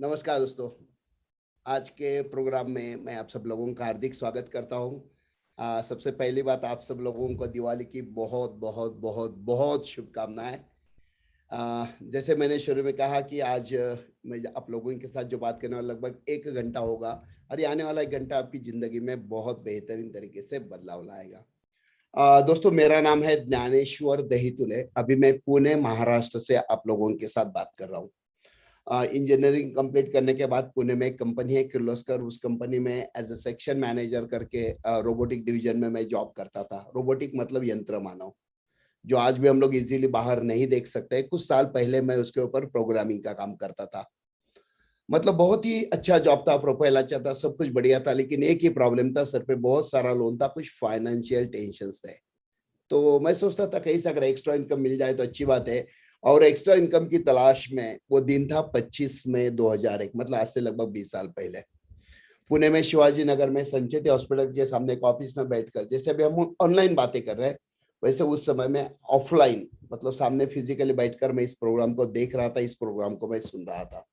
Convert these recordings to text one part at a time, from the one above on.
नमस्कार दोस्तों। आज के प्रोग्राम में मैं आप सब लोगों का हार्दिक स्वागत करता हूँ। सबसे पहली बात, आप सब लोगों को दिवाली की बहुत बहुत बहुत बहुत शुभकामनाएं। जैसे मैंने शुरू में कहा कि आज मैं आप लोगों के साथ जो बात करने वाला लगभग 1 घंटा होगा और ये आने वाला 1 घंटा आपकी ज़िंदगी में बहुत बेहतरीन तरीके से बदलाव लाएगा। दोस्तों, मेरा नाम है ज्ञानेश्वर दहीतुले। अभी मैं पुणे, महाराष्ट्र से आप लोगों के साथ बात कर रहा हूँ। इंजीनियरिंग कंप्लीट करने के बाद पुणे में एक कंपनी है किर्लोस्कर, उस कंपनी में एज अ सेक्शन मैनेजर करके रोबोटिक डिवीजन में मैं जॉब करता था। रोबोटिक मतलब यंत्र मानव, जो आज भी हम लोग इजीली बाहर नहीं देख सकते। कुछ साल पहले मैं उसके ऊपर प्रोग्रामिंग का काम करता था। मतलब बहुत ही अच्छा जॉब था, प्रोफाइल अच्छा था, सब कुछ बढ़िया था, लेकिन एक ही प्रॉब्लम था, सर पे बहुत सारा लोन था, कुछ फाइनेंशियल टेंशन थे। तो मैं सोचता था कहीं से अगर एक्स्ट्रा इनकम मिल जाए तो अच्छी बात है। और एक्स्ट्रा इनकम की तलाश में वो दिन था 25 मई 2001, मतलब आज से लगभग 20 साल पहले। पुणे में शिवाजी नगर में संचेती हॉस्पिटल के सामने एक ऑफिस में बैठकर, जैसे अभी हम ऑनलाइन बातें कर रहे हैं, वैसे उस समय में ऑफलाइन, मतलब सामने फिजिकली बैठकर मैं इस प्रोग्राम को देख रहा था, इस प्रोग्राम को मैं सुन रहा था।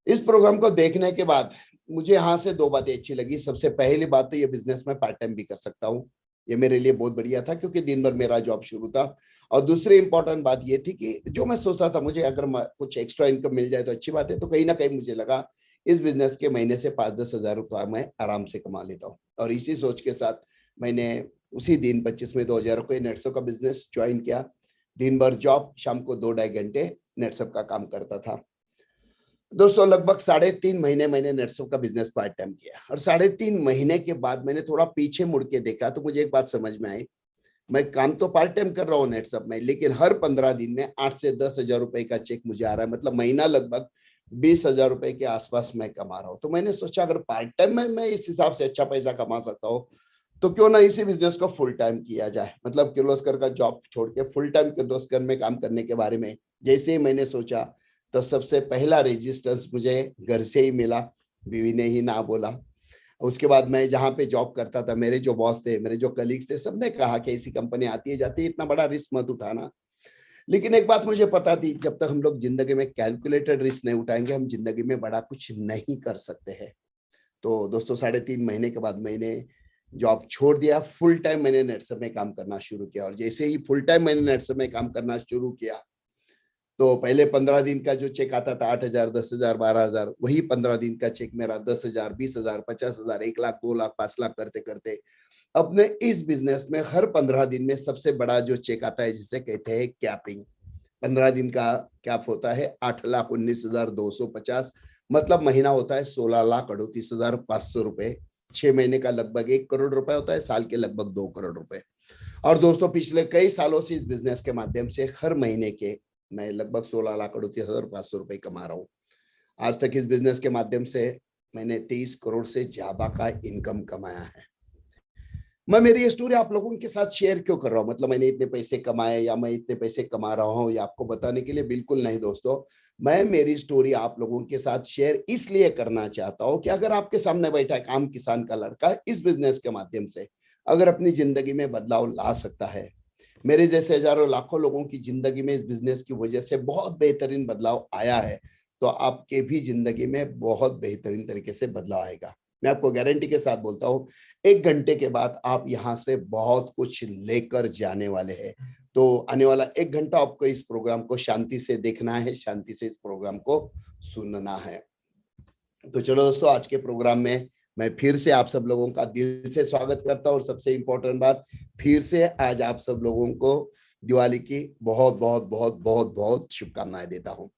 इस प्रोग्राम को देखने के बाद मुझे यहाँ से दो बातें अच्छी लगी। सबसे पहली बात तो ये बिजनेस में पार्ट टाइम भी कर सकता हूँ, ये मेरे लिए बहुत बढ़िया था क्योंकि दिन भर मेरा जॉब शुरू था। और दूसरी इंपॉर्टेंट बात ये थी कि जो मैं सोचता था, मुझे अगर कुछ एक्स्ट्रा इनकम मिल जाए तो अच्छी बात है, तो कहीं ना कहीं मुझे लगा इस बिजनेस के महीने से 5-10 हज़ार रुपया मैं आराम से कमा लेता हूँ। और इसी सोच के साथ मैंने उसी दिन 25 मई 2000 को नेटसप का बिजनेस ज्वाइन किया। दिन भर जॉब, शाम को 2-2.5 घंटे नेटसप का काम करता था। दोस्तों, लगभग 3.5 महीने मैंने नेटसप का बिजनेस पार्ट टाइम किया और 3.5 महीने के बाद मैंने थोड़ा पीछे मुड़ के देखा तो मुझे एक बात समझ में आई। मैं काम तो पार्ट टाइम कर रहा हूँ नेटसप में, लेकिन हर 15 दिन में 8 से 10 हज़ार रुपए का चेक मुझे आ रहा है, मतलब महीना लगभग 20 हज़ार रुपए के आसपास मैं कमा रहा हूँ। तो मैंने सोचा अगर पार्ट टाइम में मैं इस हिसाब से अच्छा पैसा कमा सकता हूँ तो क्यों ना इसी बिजनेस को फुल टाइम किया जाए। मतलब किर्लोस्कर का जॉब छोड़ के फुल टाइम किर्लोस्कर में काम करने के बारे में जैसे ही मैंने सोचा, तो सबसे पहला रेजिस्टेंस मुझे घर से ही मिला। बीवी ने ही ना बोला। उसके बाद मैं जहाँ पे जॉब करता था, मेरे जो बॉस थे, मेरे जो कलीग्स थे, सबने कहा कि ऐसी कंपनी आती है जाती है, इतना बड़ा रिस्क मत उठाना। लेकिन एक बात मुझे पता थी, जब तक हम लोग जिंदगी में कैलकुलेटेड रिस्क नहीं उठाएंगे, हम जिंदगी में बड़ा कुछ नहीं कर सकते हैं। तो दोस्तों, 3.5 महीने के बाद मैंने जॉब छोड़ दिया, फुल टाइम मैंने नेटसप में काम करना शुरू किया। और जैसे ही फुल टाइम मैंने नेटसप में काम करना शुरू किया, तो पहले 15 दिन का जो चेक आता था 8 हज़ार, 10 हज़ार, 12 हज़ार, वही 15 दिन का चेक मेरा 10 हज़ार, 20 हज़ार, 50 हज़ार, 1 लाख, 2 लाख, 5 लाख करते करते अपने इस बिजनेस में हर 15 दिन में सबसे बड़ा जो चेक आता है, जिसे कहते हैं कैपिंग। 15 दिन का कैप होता है 8,19,250, मतलब महीना होता है 16,38,500 रुपए। 6 महीने का लगभग 1 करोड़ रुपए होता है, साल के लगभग 2 करोड़ रुपए। और दोस्तों, पिछले कई सालों से इस बिजनेस के माध्यम से हर महीने के मैं लगभग 16,38,500 रुपए कमा रहा हूँ। आज तक इस बिजनेस के माध्यम से मैंने 23 करोड़ से ज्यादा का इनकम कमाया है। मैं मेरी ये स्टोरी आप लोगों के साथ शेयर क्यों कर रहा हूँ, मतलब मैंने इतने पैसे कमाए या मैं इतने पैसे कमा रहा हूँ या आपको बताने के लिए, बिल्कुल नहीं दोस्तों। मैं मेरी स्टोरी आप लोगों के साथ शेयर इसलिए करना चाहता हूँ कि अगर आपके सामने बैठा एक आम किसान का लड़का इस बिजनेस के माध्यम से अगर अपनी जिंदगी में बदलाव ला सकता है, मेरे जैसे हजारों लाखों लोगों की जिंदगी में इस बिजनेस की वजह से बहुत बेहतरीन बदलाव आया है, तो आपके भी जिंदगी में बहुत बेहतरीन तरीके से बदलाव आएगा। मैं आपको गारंटी के साथ बोलता हूँ, 1 घंटे के बाद आप यहाँ से बहुत कुछ लेकर जाने वाले हैं। तो आने वाला 1 घंटा आपको इस प्रोग्राम को शांति से देखना है, शांति से इस प्रोग्राम को सुनना है। तो चलो दोस्तों, आज के प्रोग्राम में मैं फिर से आप सब लोगों का दिल से स्वागत करता हूँ। और सबसे इंपॉर्टेंट बात, फिर से आज आप सब लोगों को दिवाली की बहुत बहुत बहुत बहुत बहुत शुभकामनाएं देता हूँ।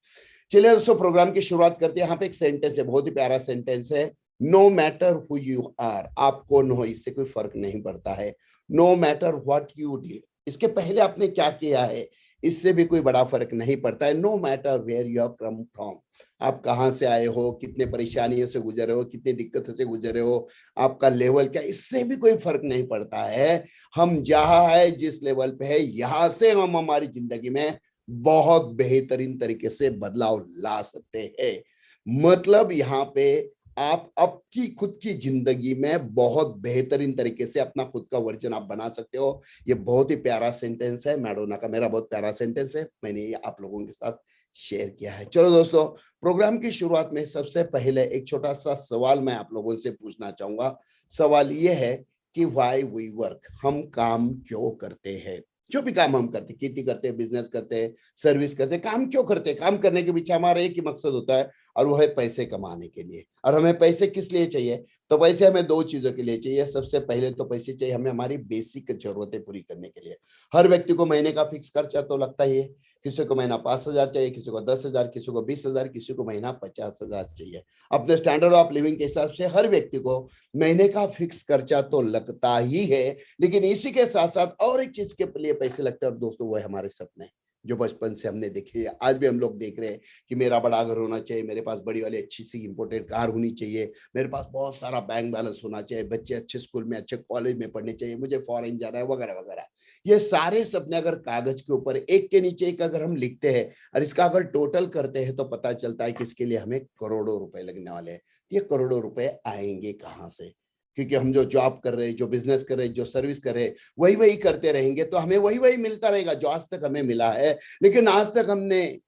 चलिए दोस्तों, प्रोग्राम की शुरुआत करते हैं। यहाँ पे एक सेंटेंस है, बहुत ही प्यारा सेंटेंस है। No matter who you are, आप कौन हो इससे कोई फर्क नहीं पड़ता है। No matter what you did, इसके पहले आपने क्या किया है इससे भी कोई बड़ा फर्क नहीं पड़ता है। No matter where you have come from, आप कहाँ से आए हो, कितने परेशानियों से गुजरे हो, कितने दिक्कतों से गुजरे हो, आपका लेवल क्या, इससे भी कोई फर्क नहीं पड़ता है। हम जहाँ है, जिस लेवल पे है, यहाँ से हम हमारी जिंदगी में बहुत बेहतरीन तरीके से बदलाव ला सकते हैं। मतलब यहाँ पे आप आपकी खुद की जिंदगी में बहुत बेहतरीन तरीके से अपना खुद का वर्जन आप बना सकते हो। ये बहुत ही प्यारा सेंटेंस है, मैडोना का मेरा बहुत प्यारा सेंटेंस है, मैंने ये आप लोगों के साथ शेयर किया है। चलो दोस्तों, प्रोग्राम की शुरुआत में सबसे पहले एक छोटा सा सवाल मैं आप लोगों से पूछना चाहूंगा। सवाल ये है कि व्हाई वी वर्क, हम काम क्यों करते हैं? जो भी काम हम करते हैं, खेती करते हैं, बिजनेस करते हैं, सर्विस करते हैं, काम क्यों करते हैं? काम करने के पीछे हमारा एक ही मकसद होता है, और वो है पैसे कमाने के लिए। और हमें पैसे किस लिए चाहिए? तो पैसे हमें दो चीजों के लिए चाहिए। सबसे पहले तो पैसे चाहिए हमें हमारी बेसिक जरूरतें पूरी करने के लिए। हर व्यक्ति को महीने का फिक्स खर्चा तो लगता ही है। किसी को महीना 5,000 चाहिए, किसी को 10,000, किसी को 20,000, किसी को महीना 50,000 चाहिए। अपने स्टैंडर्ड ऑफ लिविंग के हिसाब से हर व्यक्ति को महीने का फिक्स खर्चा तो लगता ही है, लेकिन इसी के साथ साथ और एक चीज के लिए पैसे लगते हैं, और दोस्तों वो है हमारे सपने, जो बचपन से हमने देखे हैं। आज भी हम लोग देख रहे हैं कि मेरा बड़ा घर होना चाहिए, मेरे पास बड़ी वाली अच्छी सी इंपोर्टेड कार होनी चाहिए, मेरे पास बहुत सारा बैंक बैलेंस होना चाहिए, बच्चे अच्छे स्कूल में अच्छे कॉलेज में पढ़ने चाहिए, मुझे फॉरेन जाना है, वगैरह वगैरह। ये सारे सपने अगर कागज के ऊपर एक के नीचे एक अगर हम लिखते हैं और इसका अगर टोटल करते हैं, तो पता चलता है कि इसके लिए हमें करोड़ों रुपए लगने वाले हैं। ये करोड़ों रुपए आएंगे कहाँ से? क्योंकि हम जो जॉब कर रहे हैं, जो बिजनेस कर रहे हैं, जो सर्विस कर रहे हैं, वही वही करते रहेंगे तो हमें वही वही मिलता रहेगा जो आज तक हमें मिला है। लेकिन आज तक हमने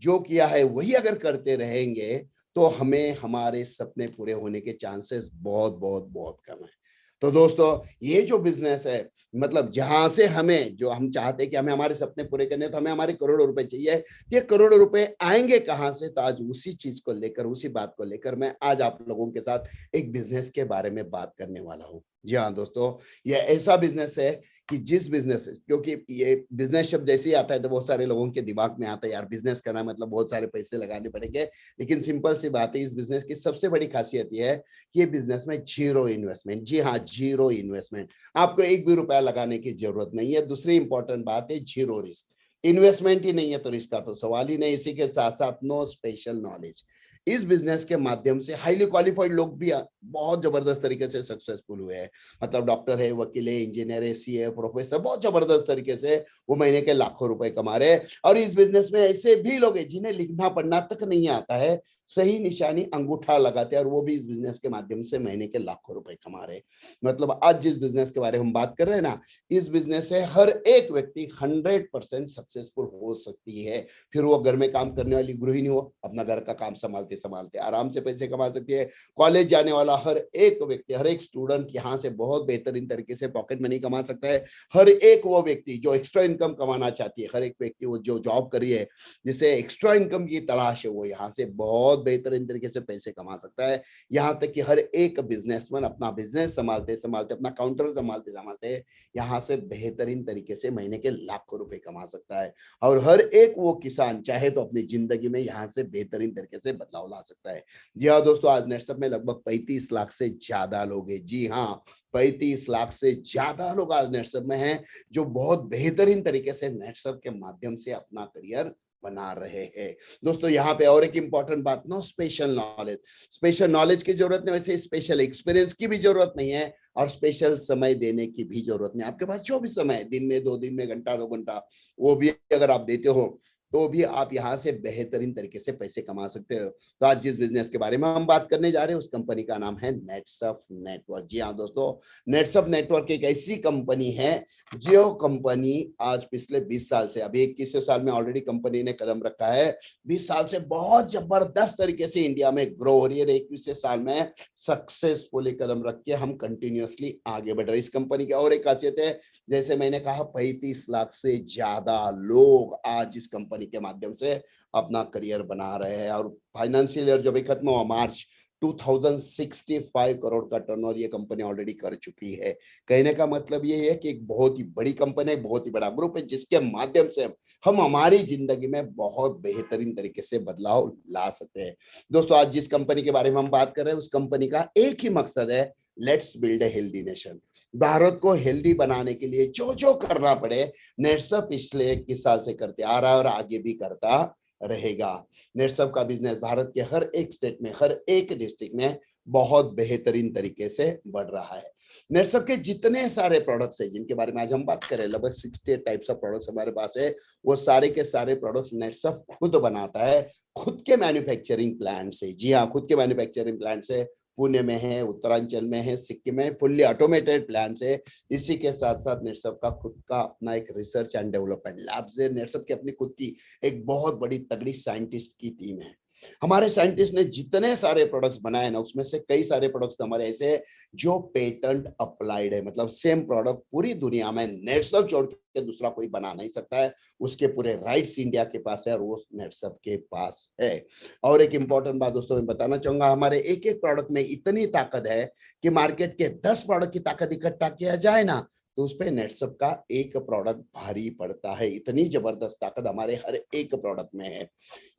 जो किया है वही अगर करते रहेंगे, तो हमें हमारे सपने पूरे होने के चांसेस बहुत बहुत बहुत कम है। तो दोस्तों, ये जो बिजनेस है, मतलब जहां से हमें, जो हम चाहते हैं कि हमें हमारे सपने पूरे करने, तो हमें हमारे करोड़ों रुपए चाहिए। ये करोड़ों रुपए आएंगे कहां से? तो आज उसी चीज को लेकर, उसी बात को लेकर मैं आज आप लोगों के साथ एक बिजनेस के बारे में बात करने वाला हूँ। जी हाँ दोस्तों, ये ऐसा बिजनेस है कि जिस बिजनेस, क्योंकि ये बिजनेस शब्द जैसे ही आता है तो बहुत सारे लोगों के दिमाग में आता है यार बिजनेस करना मतलब बहुत सारे पैसे लगाने पड़ेंगे। लेकिन सिंपल सी बात है, इस बिजनेस की सबसे बड़ी खासियत ये है कि ये बिजनेस में जीरो इन्वेस्टमेंट। जी हाँ, जीरो इन्वेस्टमेंट। आपको एक भी रुपया लगाने की जरूरत नहीं है। दूसरी इंपॉर्टेंट बात है, जीरो रिस्क। इन्वेस्टमेंट ही नहीं है तो रिस्क का तो सवाल ही नहीं। इसी के साथ साथ नो स्पेशल नॉलेज। इस बिजनेस के माध्यम से हाईली क्वालिफाइड लोग भी बहुत जबरदस्त तरीके से सक्सेसफुल हुए हैं। मतलब डॉक्टर है, वकील है, इंजीनियर है, सीए, प्रोफेसर, बहुत जबरदस्त तरीके से वो महीने के लाखों रुपए कमा रहे हैं। और इस बिजनेस में ऐसे भी लोग हैं जिन्हें लिखना पढ़ना तक नहीं आता है, सही निशानी अंगूठा लगाते हैं, और वो भी इस बिजनेस के माध्यम से महीने के लाखों रुपए कमा रहे हैं। मतलब आज जिस बिजनेस के बारे में हम बात कर रहे हैं ना, इस बिजनेस से हर एक व्यक्ति 100% सक्सेसफुल हो सकती है। फिर वो घर में काम करने वाली गृहिणी हो, अपना घर का काम संभालते संभालते आराम से पैसे कमा सकती है। कॉलेज जाने वाला हर एक व्यक्ति, हर एक स्टूडेंट यहाँ से बहुत बेहतरीन तरीके से पॉकेट मनी कमा सकता है। हर एक वो व्यक्ति जो एक्स्ट्रा इनकम कमाना चाहती है, हर एक व्यक्ति वो जो जॉब करी है जिसे एक्स्ट्रा इनकम की तलाश है, वो यहाँ से बहुत बेहतरीन तरीके से पैसे कमा सकता है। यहाँ तक कि हर एक बिजनेसमैन अपना बिजनेस संभालते संभालते, अपना काउंटर संभालते संभालते यहाँ से बेहतरीन तरीके से महीने के लाखों रुपए कमा सकता है। और हर एक वो किसान चाहे तो अपनी जिंदगी में यहाँ से बेहतरीन तरीके से बदलाव ला सकता है। जी हाँ दोस्तों, आज नेटसप में लगभग 35 लाख से ज्यादा लोग हैं। जी हाँ, 35 लाख से ज्यादा लोग आज नेटसप में हैं, जो बहुत बेहतरीन तरीके से नेटसप के माध्यम से अपना करियर बना रहे हैं। दोस्तों, यहाँ पे और एक इंपॉर्टेंट बात, no special knowledge. Special knowledge की जरूरत नहीं, वैसे स्पेशल एक्सपीरियंस की भी जरूरत नहीं है, और स्पेशल समय देने की भी जरूरत नहीं। आपके पास जो भी समय, दिन में, 2 दिन में, घंटा, 2 घंटा, वो भी अगर आप देते हो तो भी आप यहाँ से बेहतरीन तरीके से पैसे कमा सकते हो। तो आज जिस बिजनेस के बारे में हम बात करने जा रहे हैं, उस कंपनी का नाम है नेटसप नेटवर्क। जी हाँ दोस्तों, नेटसप नेटवर्क एक ऐसी कंपनी है जो कंपनी आज पिछले 20 साल से, अभी 21वें साल में ऑलरेडी कंपनी ने कदम रखा है, 20 साल से बहुत जबरदस्त तरीके से इंडिया में ग्रो हो रही है। 21वें साल में सक्सेसफुली कदम रख के हम कंटिन्यूअसली आगे बढ़ रहे हैं। इस कंपनी की और एक खासियत है, जैसे मैंने कहा, 35 लाख से ज्यादा लोग आज इस कंपनी के माध्यम से अपना करियर बना रहे हैं। और फाइनेंशियल ईयर जो भी खत्म हुआ मार्च, 2065 करोड़ का टर्नओवर ये कंपनी ऑलरेडी कर चुकी है। कहने का मतलब ये है कि एक बहुत ही बड़ी कंपनी, बहुत ही बड़ा ग्रुप है, जिसके माध्यम से हम हमारी जिंदगी में बहुत बेहतरीन तरीके से बदलाव ला सकते हैं। दोस्तों, आज जिस कंपनी के बारे में हम बात कर रहे हैं, उस कंपनी का एक ही मकसद है, let's build a healthy nation. Bharat को हेल्दी बनाने के लिए जो जो करना पड़े, नेटसप पिछले 21 साल से करते आ रहा है और आगे भी करता रहेगा। नेटसप का बिजनेस भारत के हर एक स्टेट में, हर एक डिस्ट्रिक्ट में बहुत बेहतरीन तरीके से बढ़ रहा है। नेटसप के जितने सारे प्रोडक्ट्स हैं जिनके बारे में आज हम बात करें, लगभग 60 टाइप्स ऑफ प्रोडक्ट्स हमारे पास है। वो सारे के सारे प्रोडक्ट्स नेटसप खुद बनाता है, खुद के मैन्युफैक्चरिंग प्लांट से। जी हाँ, खुद के मैन्युफैक्चरिंग प्लांट से पुणे में है, उत्तरांचल में है, सिक्किम में, फुल्ली ऑटोमेटेड प्लांट्स है। इसी के साथ साथ नेटसप का खुद का अपना एक रिसर्च एंड डेवलपमेंट लैब्स है। नेटसप की अपनी खुद की एक बहुत बड़ी तगड़ी साइंटिस्ट की टीम है। हमारे साइंटिस्ट ने जितने सारे प्रोडक्ट्स बनाए ना, उसमें से कई सारे प्रोडक्ट्स हमारे ऐसे हैं जो पेटेंट अप्लाइड है। मतलब सेम प्रोडक्ट पूरी दुनिया में नेटसप छोड़ के दूसरा कोई बना नहीं सकता है। उसके पूरे राइट्स इंडिया के पास है और वो नेटसप के पास है। और एक इंपॉर्टेंट बात दोस्तों मैं बताना चाहूंगा, हमारे एक एक प्रोडक्ट में इतनी ताकत है कि मार्केट के 10 प्रोडक्ट की ताकत इकट्ठा किया जाए ना, तो उस पे नेटसप का एक प्रोडक्ट भारी पड़ता है। इतनी जबरदस्त ताकत हमारे हर एक प्रोडक्ट में है।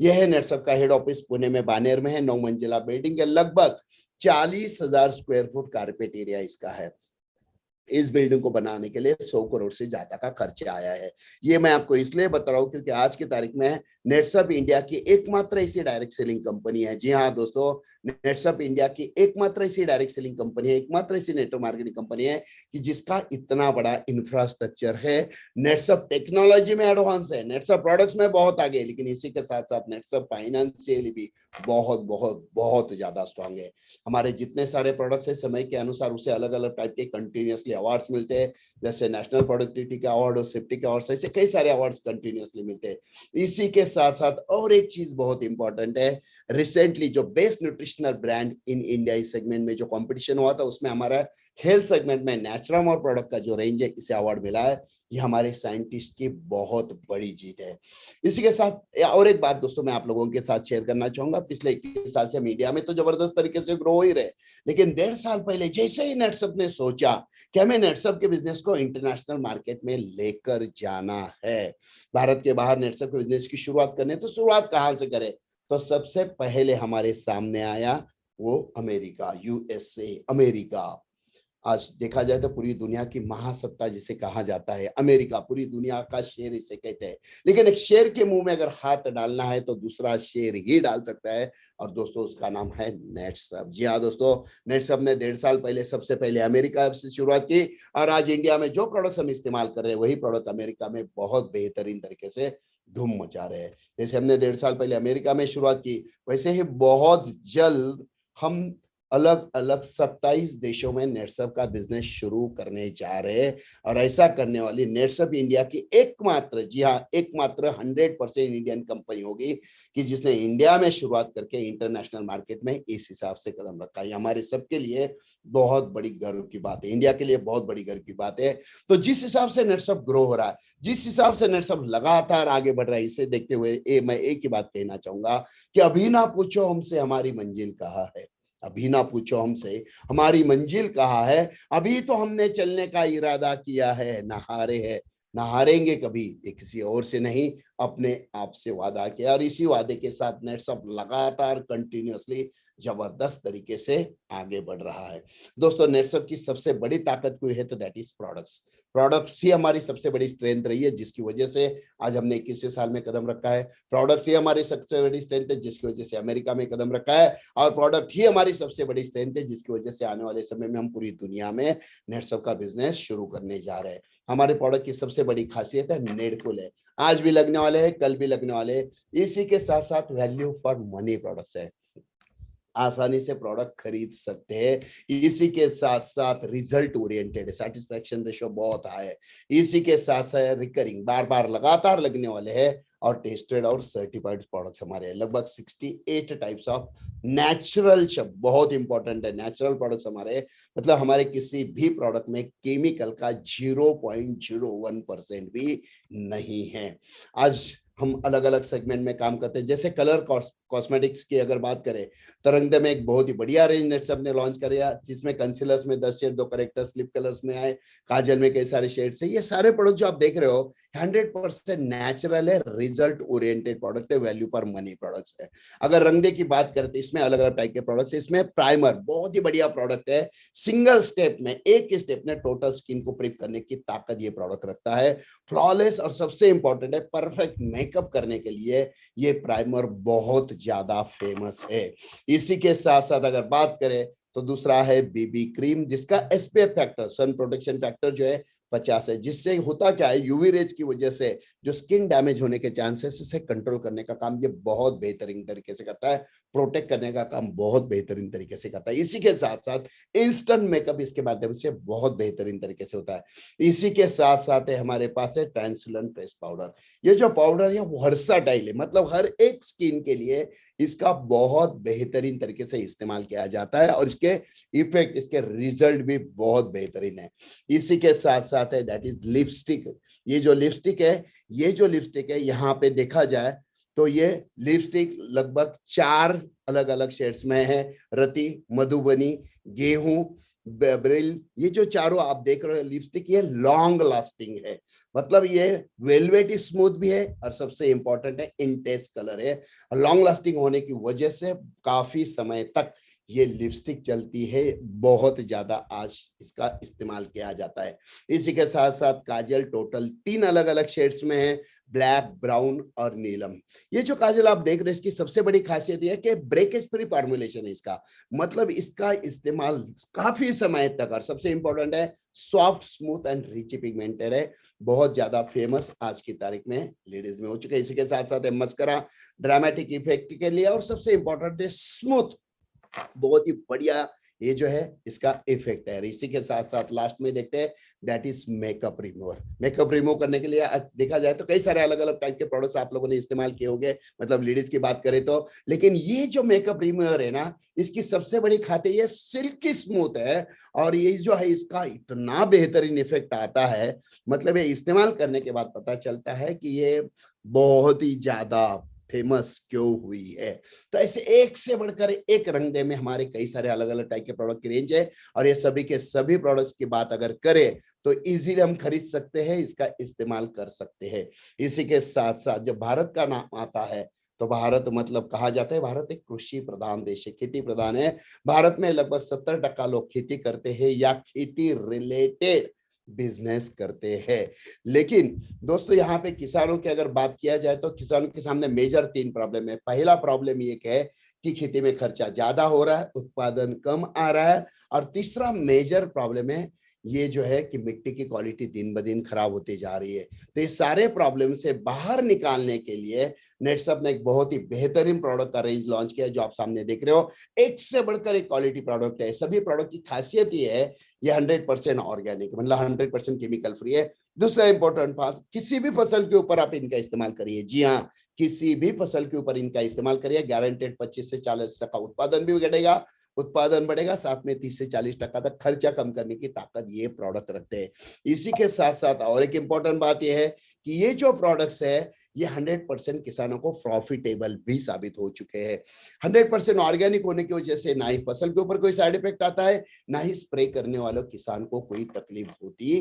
यह है नेटसप का हेड ऑफिस, पुणे में बानेर में है। 9 मंजिला बिल्डिंग है, लगभग 40,000 स्क्वायर फुट कारपेट एरिया इसका है। इस बिल्डिंग को बनाने के लिए 100 करोड़ से ज्यादा का खर्चा आया है। ये मैं आपको इसलिए बता रहा हूं क्योंकि आज की तारीख में नेटसप इंडिया की एकमात्र ऐसी डायरेक्ट सेलिंग कंपनी है। जी हाँ दोस्तों, नेटसप इंडिया की एकमात्र ऐसी डायरेक्ट सेलिंग कंपनी है, एकमात्र ऐसी नेटवर्क मार्केटिंग कंपनी है कि जिसका इतना बड़ा इंफ्रास्ट्रक्चर है। नेटसप टेक्नोलॉजी में एडवांस है, नेटसप प्रोडक्ट्स में बहुत आगे है, लेकिन इसी के साथ साथ नेटसप फाइनेंशियली भी बहुत बहुत बहुत ज्यादा स्ट्रांग है। हमारे जितने सारे प्रोडक्ट्स है समय के अनुसार उसे अलग अलग टाइप के कंटिन्यूअसली अवार्ड्स मिलते हैं, जैसे नेशनल प्रोडक्टिविटी के अवार्ड और सेफ्टी के अवार्ड, ऐसे कई सारे अवार्ड्स कंटिन्यूअसली मिलते हैं। इसी के साथ साथ और एक चीज बहुत इंपॉर्टेंट है, रिसेंटली जो best nutritional brand in India इस सेगमेंट में जो कंपटीशन हुआ था, उसमें हमारा हेल्थ सेगमेंट में नेचुरम और प्रोडक्ट का जो रेंज है इसे अवार्ड मिला है। ये हमारे साइंटिस्ट की बहुत बड़ी जीत है। इसी के साथ और एक बात दोस्तों मैं आप लोगों के साथ शेयर करना चाहूंगा, पिछले 21 साल से मीडिया में तो जबरदस्त तरीके से ग्रो हो ही रहे, लेकिन 1.5 साल पहले जैसे ही नेटसप ने सोचा कि हमें नेटसप के बिजनेस को इंटरनेशनल मार्केट में लेकर जाना है, भारत के बाहर नेटसप के बिजनेस की शुरुआत करने, तो शुरुआत कहां से करें, तो सबसे पहले हमारे सामने आया वो अमेरिका, यूएसए, अमेरिका। आज देखा जाए तो पूरी दुनिया की महासत्ता जिसे कहा जाता है अमेरिका, पूरी दुनिया का शेर इसे कहते हैं। लेकिन एक शेर के मुंह में अगर हाथ डालना है तो दूसरा शेर ही डाल सकता है, और दोस्तों उसका नाम है नेटसप। जी हाँ दोस्तों, नेटसप ने 1.5 साल पहले सबसे पहले अमेरिका से शुरुआत की, और आज इंडिया में जो प्रोडक्ट्स हम इस्तेमाल कर रहे हैं वही प्रोडक्ट अमेरिका में बहुत बेहतरीन तरीके से धूम मचा रहे हैं। जैसे हमने 1.5 साल पहले अमेरिका में शुरुआत की, वैसे ही बहुत जल्द हम अलग अलग 27 देशों में नेटसप का बिजनेस शुरू करने जा रहे हैं। और ऐसा करने वाली नेटसप इंडिया की एकमात्र, जी हाँ एकमात्र 100% इंडियन कंपनी होगी कि जिसने इंडिया में शुरुआत करके इंटरनेशनल मार्केट में इस हिसाब से कदम रखा है। हमारे सबके लिए बहुत बड़ी गर्व की बात है, इंडिया के लिए बहुत बड़ी गर्व की बात है। तो जिस हिसाब से नेटसप ग्रो हो रहा है, जिस हिसाब से नेटसप लगातार आगे बढ़ रहा है, इसे देखते हुए मैं एक ही बात कहना चाहूंगा कि अभी ना पूछो हमसे हमारी मंजिल कहाँ है, अभी ना पूछो हमसे हमारी मंजिल कहाँ है। अभी तो हमने चलने का इरादा किया है, ना हारे है ना हारेंगे कभी, ये किसी और से नहीं अपने आप से वादा किया, और इसी वादे के साथ नेटसप लगातार कंटिन्यूअसली जबरदस्त तरीके से आगे बढ़ रहा है। दोस्तों नेटसप की सबसे बड़ी ताकत कोई है तो दैट इज प्रोडक्ट्स। प्रोडक्ट्स ही हमारी सबसे बड़ी स्ट्रेंथ रही है, जिसकी वजह से आज हमने 21वें साल में कदम रखा है। प्रोडक्ट्स ही हमारी सबसे बड़ी स्ट्रेंथ है, जिसकी वजह से अमेरिका में कदम रखा है, और प्रोडक्ट ही हमारी सबसे बड़ी स्ट्रेंथ है, जिसकी वजह से आने वाले समय में हम पूरी दुनिया में नेटसप का बिजनेस शुरू करने जा रहे हैं। हमारे प्रोडक्ट की सबसे बड़ी खासियत है नेडफुल है, आज भी लगने वाले हैं, कल भी लगने वाले हैं। इसी के साथ साथ वैल्यू फॉर मनी प्रोडक्ट्स है, आसानी से प्रोडक्ट खरीद सकते हैं। इसी के साथ साथ रिजल्ट ओरिएंटेड है, सेटिस्फैक्शन रेशियो बहुत हाई है। इसी के साथ साथ रिकरिंग बार बार लगातार लगने वाले हैं, और टेस्टेड और सर्टिफाइड प्रोडक्ट्स हमारे हैं। लगभग 68 टाइप्स ऑफ नेचुरल, शब्द बहुत इंपॉर्टेंट है, नेचुरल प्रोडक्ट्स हमारे, मतलब हमारे किसी भी प्रोडक्ट में केमिकल का 0.01% भी नहीं है। आज हम अलग अलग सेगमेंट में काम करते हैं, जैसे कलर कॉस्मेटिक्स की अगर बात करें, तरंगदे में एक बहुत ही बढ़िया रेंज नेटसप ने लॉन्च किया, जिसमें कंसीलर्स में 10 शेड, 2 करेक्टर्स, लिप कलर्स में आए, काजल में कई सारे शेड्स है। ये सारे प्रोडक्ट जो आप देख रहे हो 100% नेचुरल है, रिजल्ट ओरिएंटेड प्रोडक्ट है, वैल्यू फॉर मनी प्रोडक्ट्स है। अगर रंगदे की बात करते हैं, इसमें अलग अलग टाइप के प्रोडक्ट्स है। इसमें प्राइमर बहुत ही बढ़िया प्रोडक्ट है, सिंगल स्टेप में, एक स्टेप में टोटल स्किन को प्रिप करने की ताकत ये प्रोडक्ट रखता है। फ्लॉलेस और सबसे इंपॉर्टेंट है परफेक्ट मेकअप करने के लिए ये प्राइमर बहुत ज्यादा फेमस है। इसी के साथ साथ अगर बात करें तो दूसरा है बीबी क्रीम, जिसका SPF factor, sun protection factor जो है 50 है, जिससे होता क्या है, यूवी रेज की वजह से जो स्किन डैमेज होने के चांसेस, उसे कंट्रोल करने का काम ये बहुत बेहतरीन तरीके से करता है, प्रोटेक्ट करने का काम बहुत बेहतरीन तरीके से करता है। इसी के साथ साथ इंस्टेंट मेकअप इसके माध्यम से बहुत बेहतरीन तरीके से होता है। इसी के साथ साथ है हमारे पास है ट्रांसलूसेंट फेस पाउडर। ये जो पाउडर है वो वर्साटाइल है, मतलब हर एक स्किन के लिए इसका बहुत बेहतरीन तरीके से इस्तेमाल किया जाता है और इसके इफेक्ट, इसके रिजल्ट भी बहुत बेहतरीन है। इसी के साथ साथ है दैट इज लिपस्टिक। ये जो लिपस्टिक है यहाँ पे देखा जाए तो ये लिपस्टिक लगभग 4 अलग अलग शेड्स में है। रति, मधुबनी, गेहूं, ब्रिल, ये जो चारों आप देख रहे हो लिपस्टिक, ये लॉन्ग लास्टिंग है, मतलब ये वेलवेटी स्मूथ भी है और सबसे इंपॉर्टेंट है इंटेंस कलर है। लॉन्ग लास्टिंग होने की वजह से काफी समय तक ये लिपस्टिक चलती है, बहुत ज्यादा आज इसका इस्तेमाल किया जाता है। इसी के साथ साथ काजल टोटल 3 अलग अलग शेड्स में है, ब्लैक, ब्राउन और नीलम। ये जो काजल आप देख रहे हैं इसकी सबसे बड़ी खासियत यह है कि ब्रेकेज फ्री फॉर्मुलेशन है इसका, मतलब इसका इस्तेमाल काफी समय तक, और सबसे इंपॉर्टेंट है soft, smooth and rich pigmented है, बहुत ज्यादा फेमस आज की तारीख में लेडीज में हो चुके हैं। इसी के साथ साथ है मस्करा, ड्रामेटिक इफेक्ट के लिए, और सबसे इंपॉर्टेंट है स्मूथ, बहुत ही बढ़िया ये जो है इसका इफेक्ट है। इसी के साथ साथ लास्ट में देखते हैं that is makeup remover. Makeup remove करने के लिए देखा जाए तो कई सारे अलग अलग टाइप के प्रोडक्ट्स आप लोगों ने इस्तेमाल किए होंगे, मतलब लेडीज की बात करें तो, लेकिन ये जो मेकअप रिमूवर है ना, इसकी सबसे बड़ी खासियत ये सिल्की स्मूथ है, और ये जो है इसका इतना बेहतरीन इफेक्ट आता है, मतलब ये इस्तेमाल करने के बाद पता चलता है कि ये बहुत ही ज्यादा फेमस क्यों हुई है। तो ऐसे एक से बढ़कर एक रंगदे में हमारे कई सारे अलग अलग टाइप के प्रोडक्ट की रेंज है, और ये सभी के सभी प्रोडक्ट्स की बात अगर करें तो इजीली हम खरीद सकते हैं, इसका इस्तेमाल कर सकते हैं। इसी के साथ साथ जब भारत का नाम आता है तो भारत, मतलब कहा जाता है भारत एक कृषि प्रधान देश है, खेती प्रधान है। भारत में लगभग 70% लोग खेती करते हैं या खेती रिलेटेड बिजनेस करते हैं। लेकिन दोस्तों यहाँ पे किसानों की अगर बात किया जाए तो किसानों के सामने मेजर 3 प्रॉब्लम है। पहला प्रॉब्लम ये है कि खेती में खर्चा ज्यादा हो रहा है, उत्पादन कम आ रहा है, और तीसरा मेजर प्रॉब्लम है ये जो है कि मिट्टी की क्वालिटी दिन ब दिन खराब होती जा रही है। तो ये सारे प्रॉब्लम से बाहर निकालने के लिए नेटसप ने एक बहुत ही बेहतरीन प्रोडक्ट का रेंज लॉन्च किया है, जो आप सामने देख रहे हो। एक से बढ़कर एक क्वालिटी प्रोडक्ट है। सभी प्रोडक्ट की खासियत ये है, ये 100% ऑर्गेनिक, मतलब 100% केमिकल फ्री है। दूसरा इंपॉर्टेंट बात, किसी भी फसल के ऊपर आप इनका इस्तेमाल करिए, जी हाँ, किसी भी फसल के ऊपर इनका इस्तेमाल करिए, गारंटेड 25 से 40% उत्पादन भी घटेगा, उत्पादन बढ़ेगा, साथ में 30 से 40% तक खर्चा कम करने की ताकत ये प्रोडक्ट रखते हैं। इसी के साथ साथ और एक इंपॉर्टेंट बात यह है कि ये जो प्रोडक्ट्स है ये 100% किसानों को प्रॉफिटेबल भी साबित हो चुके हैं। 100% ऑर्गेनिक होने की वजह से ना ही फसल के ऊपर कोई साइड इफेक्ट आता है, ना ही स्प्रे करने वालों किसान को कोई तकलीफ होती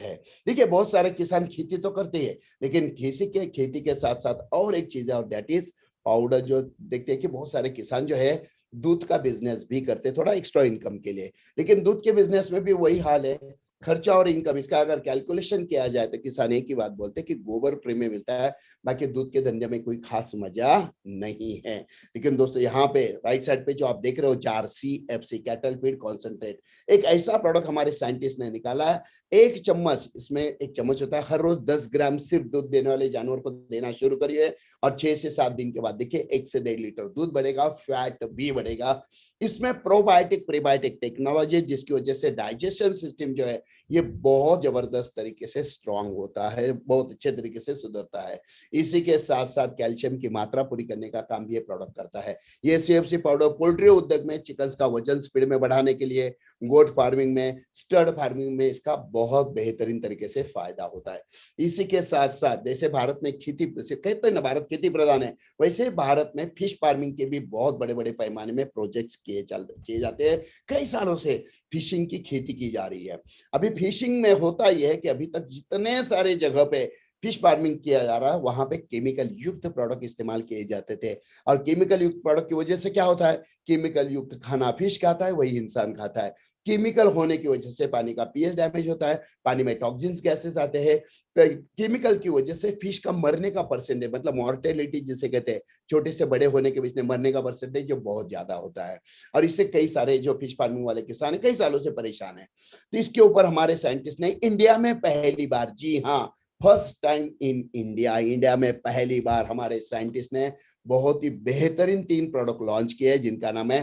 है। देखिए बहुत सारे किसान खेती तो करते हैं, लेकिन खेती के साथ साथ और एक चीज है, और दैट इज पाउडर। जो देखते हैं कि बहुत सारे किसान जो है दूध का बिजनेस भी करते, थोड़ा एक्स्ट्रा इनकम के लिए, लेकिन दूध के बिजनेस में भी वही हाल है, खर्चा और इनकम इसका अगर कैलकुलेशन किया जाए तो किसान एक ही बात बोलते हैं कि गोबर फ्री में मिलता है, बाकी दूध के धंधे में कोई खास मजा नहीं है। लेकिन दोस्तों यहाँ पे राइट साइड पे जो आप देख रहे हो jar, CFC, cattle feed concentrate, एक ऐसा प्रोडक्ट हमारे साइंटिस्ट ने निकाला है। एक चम्मच, इसमें एक चम्मच होता है, हर रोज 10 ग्राम सिर्फ दूध देने वाले जानवर को देना शुरू करिए, और 6 से 7 दिन के बाद देखिए 1 से 1.5 लीटर दूध बढ़ेगा, फैट भी बढ़ेगा। इसमें प्रोबायोटिक प्रीबायोटिक टेक्नोलॉजी, जिसकी वजह से डाइजेशन सिस्टम जो है ये बहुत जबरदस्त तरीके से स्ट्रांग होता है, बहुत अच्छे तरीके से सुधरता है। इसी के साथ साथ कैल्शियम की मात्रा पूरी करने का काम भी ये प्रोडक्ट करता है। ये CFC पाउडर पोल्ट्री उद्योग में चिकन का वजन स्पीड में बढ़ाने के लिए, गोट फार्मिंग में, स्टर्ड फार्मिंग में इसका बहुत बेहतरीन तरीके से फायदा होता है। इसी के साथ साथ जैसे भारत में खेती, कहते हैं ना भारत खेती प्रधान है, वैसे भारत में फिश फार्मिंग के भी बहुत बड़े बड़े पैमाने में प्रोजेक्ट्स किए जाते हैं। कई सालों से फिशिंग की खेती की जा रही है। अभी फिशिंग में होता यह है कि अभी तक जितने सारे जगह पे फिश फार्मिंग किया जा रहा है वहां पे केमिकल युक्त प्रोडक्ट इस्तेमाल किए जाते थे, और केमिकल युक्त प्रोडक्ट की वजह से क्या होता है, केमिकल युक्त खाना फिश खाता है वही इंसान खाता है, केमिकल होने की वजह से पानी का पीएच डैमेज होता है, पानी में टॉक्सिन्स गैसेस आते हैं, केमिकल की वजह से फिश का मरने का परसेंटेज, मतलब मॉर्टेलिटी जिसे कहते हैं, छोटे से बड़े होने के बीच में मरने का परसेंटेज जो बहुत ज्यादा होता है। और इससे कई सारे जो फिश फार्मिंग वाले किसान है कई सालों से परेशान है। तो इसके ऊपर हमारे साइंटिस्ट ने इंडिया में पहली बार, जी हाँ, first time in India, India में पहली बार हमारे साइंटिस्ट ने बहुत ही बेहतरीन 3 प्रोडक्ट लॉन्च किए जिनका नाम है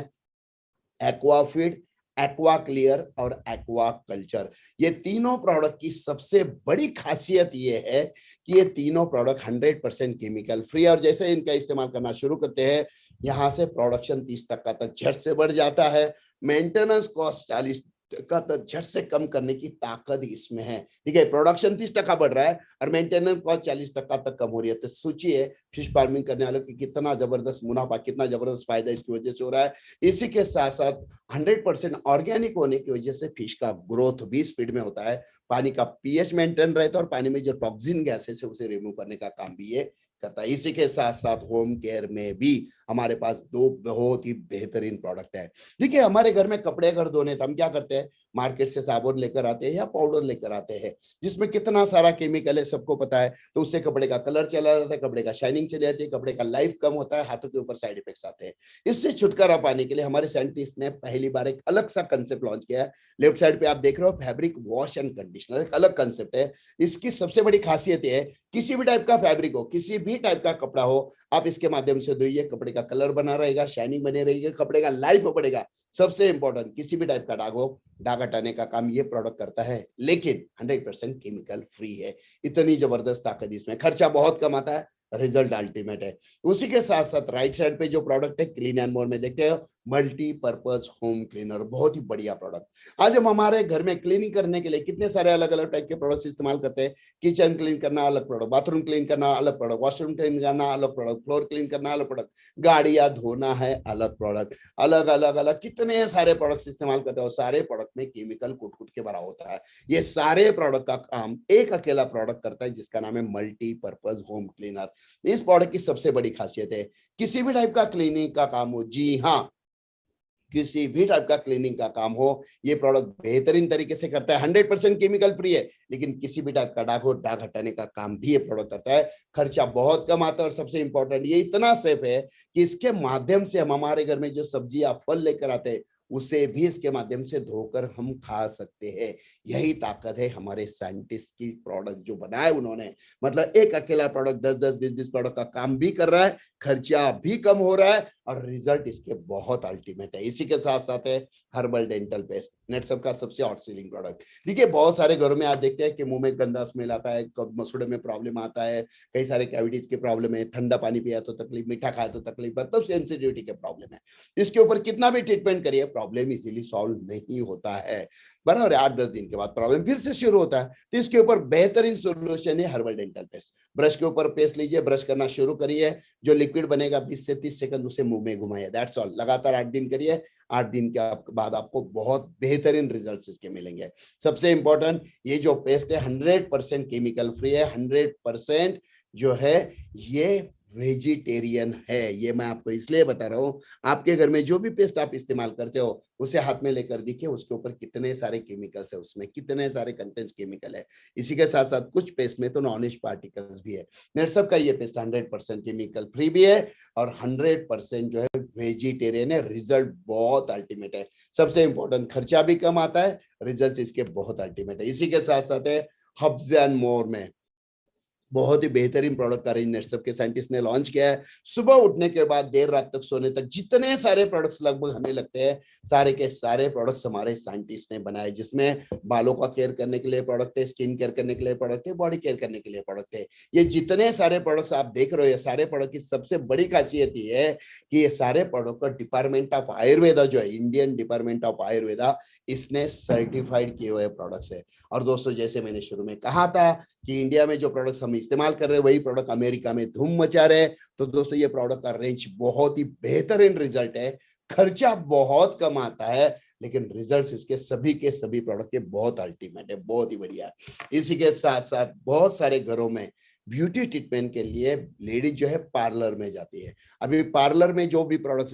एक्वाफिड, एक्वा क्लियर और एक्वा कल्चर। ये तीनों प्रोडक्ट की सबसे बड़ी खासियत ये है कि ये तीनों प्रोडक्ट 100% केमिकल फ्री, और जैसे इनका इस्तेमाल करना शुरू करते हैं यहाँ से प्रोडक्शन 30% तक झट से बढ़ जाता है, मेंटेनेंस कॉस्ट 40% तक झट से कम करने की ताकत इसमें है। ठीक है, प्रोडक्शन 30% बढ़ रहा है और मेंटेनेंस कॉस्ट 40% तक कम हो रही है। तो सोचिए फिश फार्मिंग करने वालों की कितना जबरदस्त मुनाफा, कितना जबरदस्त फायदा इसकी वजह से हो रहा है। इसी के साथ साथ 100% ऑर्गेनिक होने की वजह से फिश का ग्रोथ भी स्पीड में होता है, पानी का पीएच मेंटेन रहता है और पानी में जो टॉक्सिन गैसेस है उसे रिमूव करने का काम भी ये करता है। इसी के साथ साथ होम केयर में भी हमारे पास 2 बहुत ही बेहतरीन प्रोडक्ट है। देखिए हमारे घर में कपड़े अगर धोने तो हम क्या करते हैं, मार्केट से साबुन लेकर आते हैं या पाउडर लेकर आते हैं जिसमें कितना सारा केमिकल है सबको पता है। तो उससे कपड़े का कलर चला जाता है, कपड़े का शाइनिंग चली जाती है, कपड़े का लाइफ कम होता है, हाथों के ऊपर साइड इफेक्ट्स आते हैं। इससे छुटकारा पाने के लिए हमारे साइंटिस्ट ने पहली बार एक अलग सा कंसेप्ट लॉन्च किया है। लेफ्ट साइड पे आप देख रहे हो फैब्रिक वॉश एंड कंडीशनर, एक अलग कंसेप्ट है। इसकी सबसे बड़ी खासियत है किसी भी टाइप का फैब्रिक हो, किसी भी टाइप का कपड़ा हो, आप इसके माध्यम से धोइए, कपड़े का कलर बना रहेगा, शाइनिंग बने रहेगी, कपड़े का लाइफ बढ़ेगा। सबसे इंपॉर्टेंट, किसी भी टाइप का दाग हो, दाग हटाने का काम ये प्रोडक्ट करता है, लेकिन 100% केमिकल फ्री है। इतनी जबरदस्त ताकत इसमें, खर्चा बहुत कम आता है, रिजल्ट अल्टीमेट है। उसी के साथ साथ राइट साइड पे जो प्रोडक्ट है क्लीन एंड मोर में देखते हो, मल्टीपर्पज होम क्लीनर, बहुत ही बढ़िया प्रोडक्ट। आज हम हमारे घर में क्लीनिंग करने के लिए कितने सारे अलग अलग टाइप के प्रोडक्ट्स इस्तेमाल करते हैं। किचन क्लीन करना अलग प्रोडक्ट, बाथरूम क्लीन करना अलग प्रोडक्ट, वॉशरूम क्लीन करना अलग प्रोडक्ट, फ्लोर क्लीन करना अलग प्रोडक्ट, गाड़ियां धोना है अलग प्रोडक्ट, अलग अलग अलग कितने सारे प्रोडक्ट्स इस्तेमाल करते हो। सारे प्रोडक्ट में केमिकल कुट कुट के भरा होता है। ये सारे प्रोडक्ट का काम एक अकेला प्रोडक्ट करता है जिसका नाम है मल्टीपर्पज होम क्लीनर। इस प्रोडक्ट की सबसे बड़ी खासियत है किसी भी टाइप का क्लीनिंग का काम हो, जी हाँ, किसी भी टाइप का क्लीनिंग का काम हो, ये प्रोडक्ट बेहतरीन तरीके से करता है। 100% केमिकल फ्री है, लेकिन किसी भी टाइप का दाग हो, दाग हटाने का काम भी ये प्रोडक्ट करता है। खर्चा बहुत कम आता है और सबसे इंपॉर्टेंट ये इतना सेफ है कि इसके माध्यम से हम हमारे घर में जो सब्जी या फल लेकर आते हैं उसे भी इसके माध्यम से धोकर हम खा सकते हैं। यही ताकत है हमारे साइंटिस्ट की, प्रोडक्ट जो बनाए उन्होंने, मतलब एक अकेला प्रोडक्ट 10-10 20-20 प्रोडक्ट का काम भी कर रहा है, खर्चा भी कम हो रहा है और रिजल्ट इसके बहुत अल्टीमेट है। इसी के साथ साथ है हर्बल डेंटल पेस्ट, नेटसप का सबसे हॉट सेलिंग प्रोडक्ट। देखिए बहुत सारे घरों में आज देखते हैं कि मुंह में गंदा स्मेल आता है, मसूड़े में प्रॉब्लम आता है, कई सारे कैविटीज की प्रॉब्लम है, ठंडा पानी पिया तो तकलीफ, मीठा खाया तो तकलीफ, मतलब सेंसिटिविटी के प्रॉब्लम है। इसके ऊपर कितना भी ट्रीटमेंट करिए प्रॉब्लम इजीली सॉल्व नहीं होता है, बराबर। 8-10 दिन के बाद प्रॉब्लम फिर से शुरू होता है। तो इसके ऊपर बेहतरीन सोल्यूशन है हर्बल डेंटल पेस्ट। ब्रश के ऊपर पेस्ट लीजिए, ब्रश करना शुरू करिए, जो लिक्विड बनेगा 20 से 30 सेकंड उसे मुंह में घुमाइए, दैट्स ऑल। लगातार 8 दिन करिए, 8 दिन के बाद आपको बहुत बेहतरीन रिजल्ट्स इसके मिलेंगे। सबसे इंपॉर्टेंट, ये जो पेस्ट है 100% केमिकल फ्री है, 100% जो है ये वेजिटेरियन है। ये मैं आपको इसलिए बता रहा हूँ, आपके घर में जो भी पेस्ट आप इस्तेमाल करते हो उसे हाथ में लेकर देखिए उसके ऊपर कितने सारे केमिकल्स है, उसमें कितने सारे कंटेंट्स केमिकल है। इसी के साथ साथ कुछ पेस्ट में तो नॉनिश पार्टिकल्स भी है। नेटसप का ये पेस्ट 100% केमिकल फ्री भी है और 100% जो है वेजिटेरियन है। रिजल्ट बहुत अल्टीमेट है। सबसे इंपॉर्टेंट, खर्चा भी कम आता है, रिजल्ट इसके बहुत अल्टीमेट है। इसी के साथ साथ है हब्स एंड मोर में बहुत ही बेहतरीन प्रोडक्ट का रेंज नेटसप के साइंटिस्ट ने लॉन्च किया है। सुबह उठने के बाद देर रात तक सोने तक जितने सारे प्रोडक्ट्स लगभग हमें लगते हैं, सारे के सारे प्रोडक्ट्स हमारे साइंटिस्ट ने बनाए, जिसमें बालों का केयर करने के लिए प्रोडक्ट है, स्किन केयर करने के लिए प्रोडक्ट है, बॉडी केयर करने के लिए प्रोडक्ट है। ये जितने सारे प्रोडक्ट्स आप देख रहे हो, ये सारे प्रोडक्ट की सबसे बड़ी खासियत ये है कि ये सारे प्रोडक्ट का डिपार्टमेंट ऑफ आयुर्वेदा जो है, इंडियन डिपार्टमेंट ऑफ आयुर्वेदा, इसने सर्टिफाइड किए हुए प्रोडक्ट्स है। और दोस्तों जैसे मैंने शुरू में कहा था कि इंडिया में जो प्रोडक्ट्स हम इस्तेमाल कर रहे हैं वही प्रोडक्ट अमेरिका में धूम मचा रहे हैं। तो दोस्तों ये प्रोडक्ट का रेंज बहुत ही बेहतरीन रिजल्ट है, खर्चा बहुत कम आता है, लेकिन रिजल्ट्स इसके सभी के सभी प्रोडक्ट के बहुत अल्टीमेट है, बहुत ही बढ़िया है। इसी के साथ साथ बहुत सारे घरों में ब्यूटी ट्रीटमेंट के लिए लेडीज जो है पार्लर में जाती है। अभी पार्लर में जो भी प्रोडक्ट्स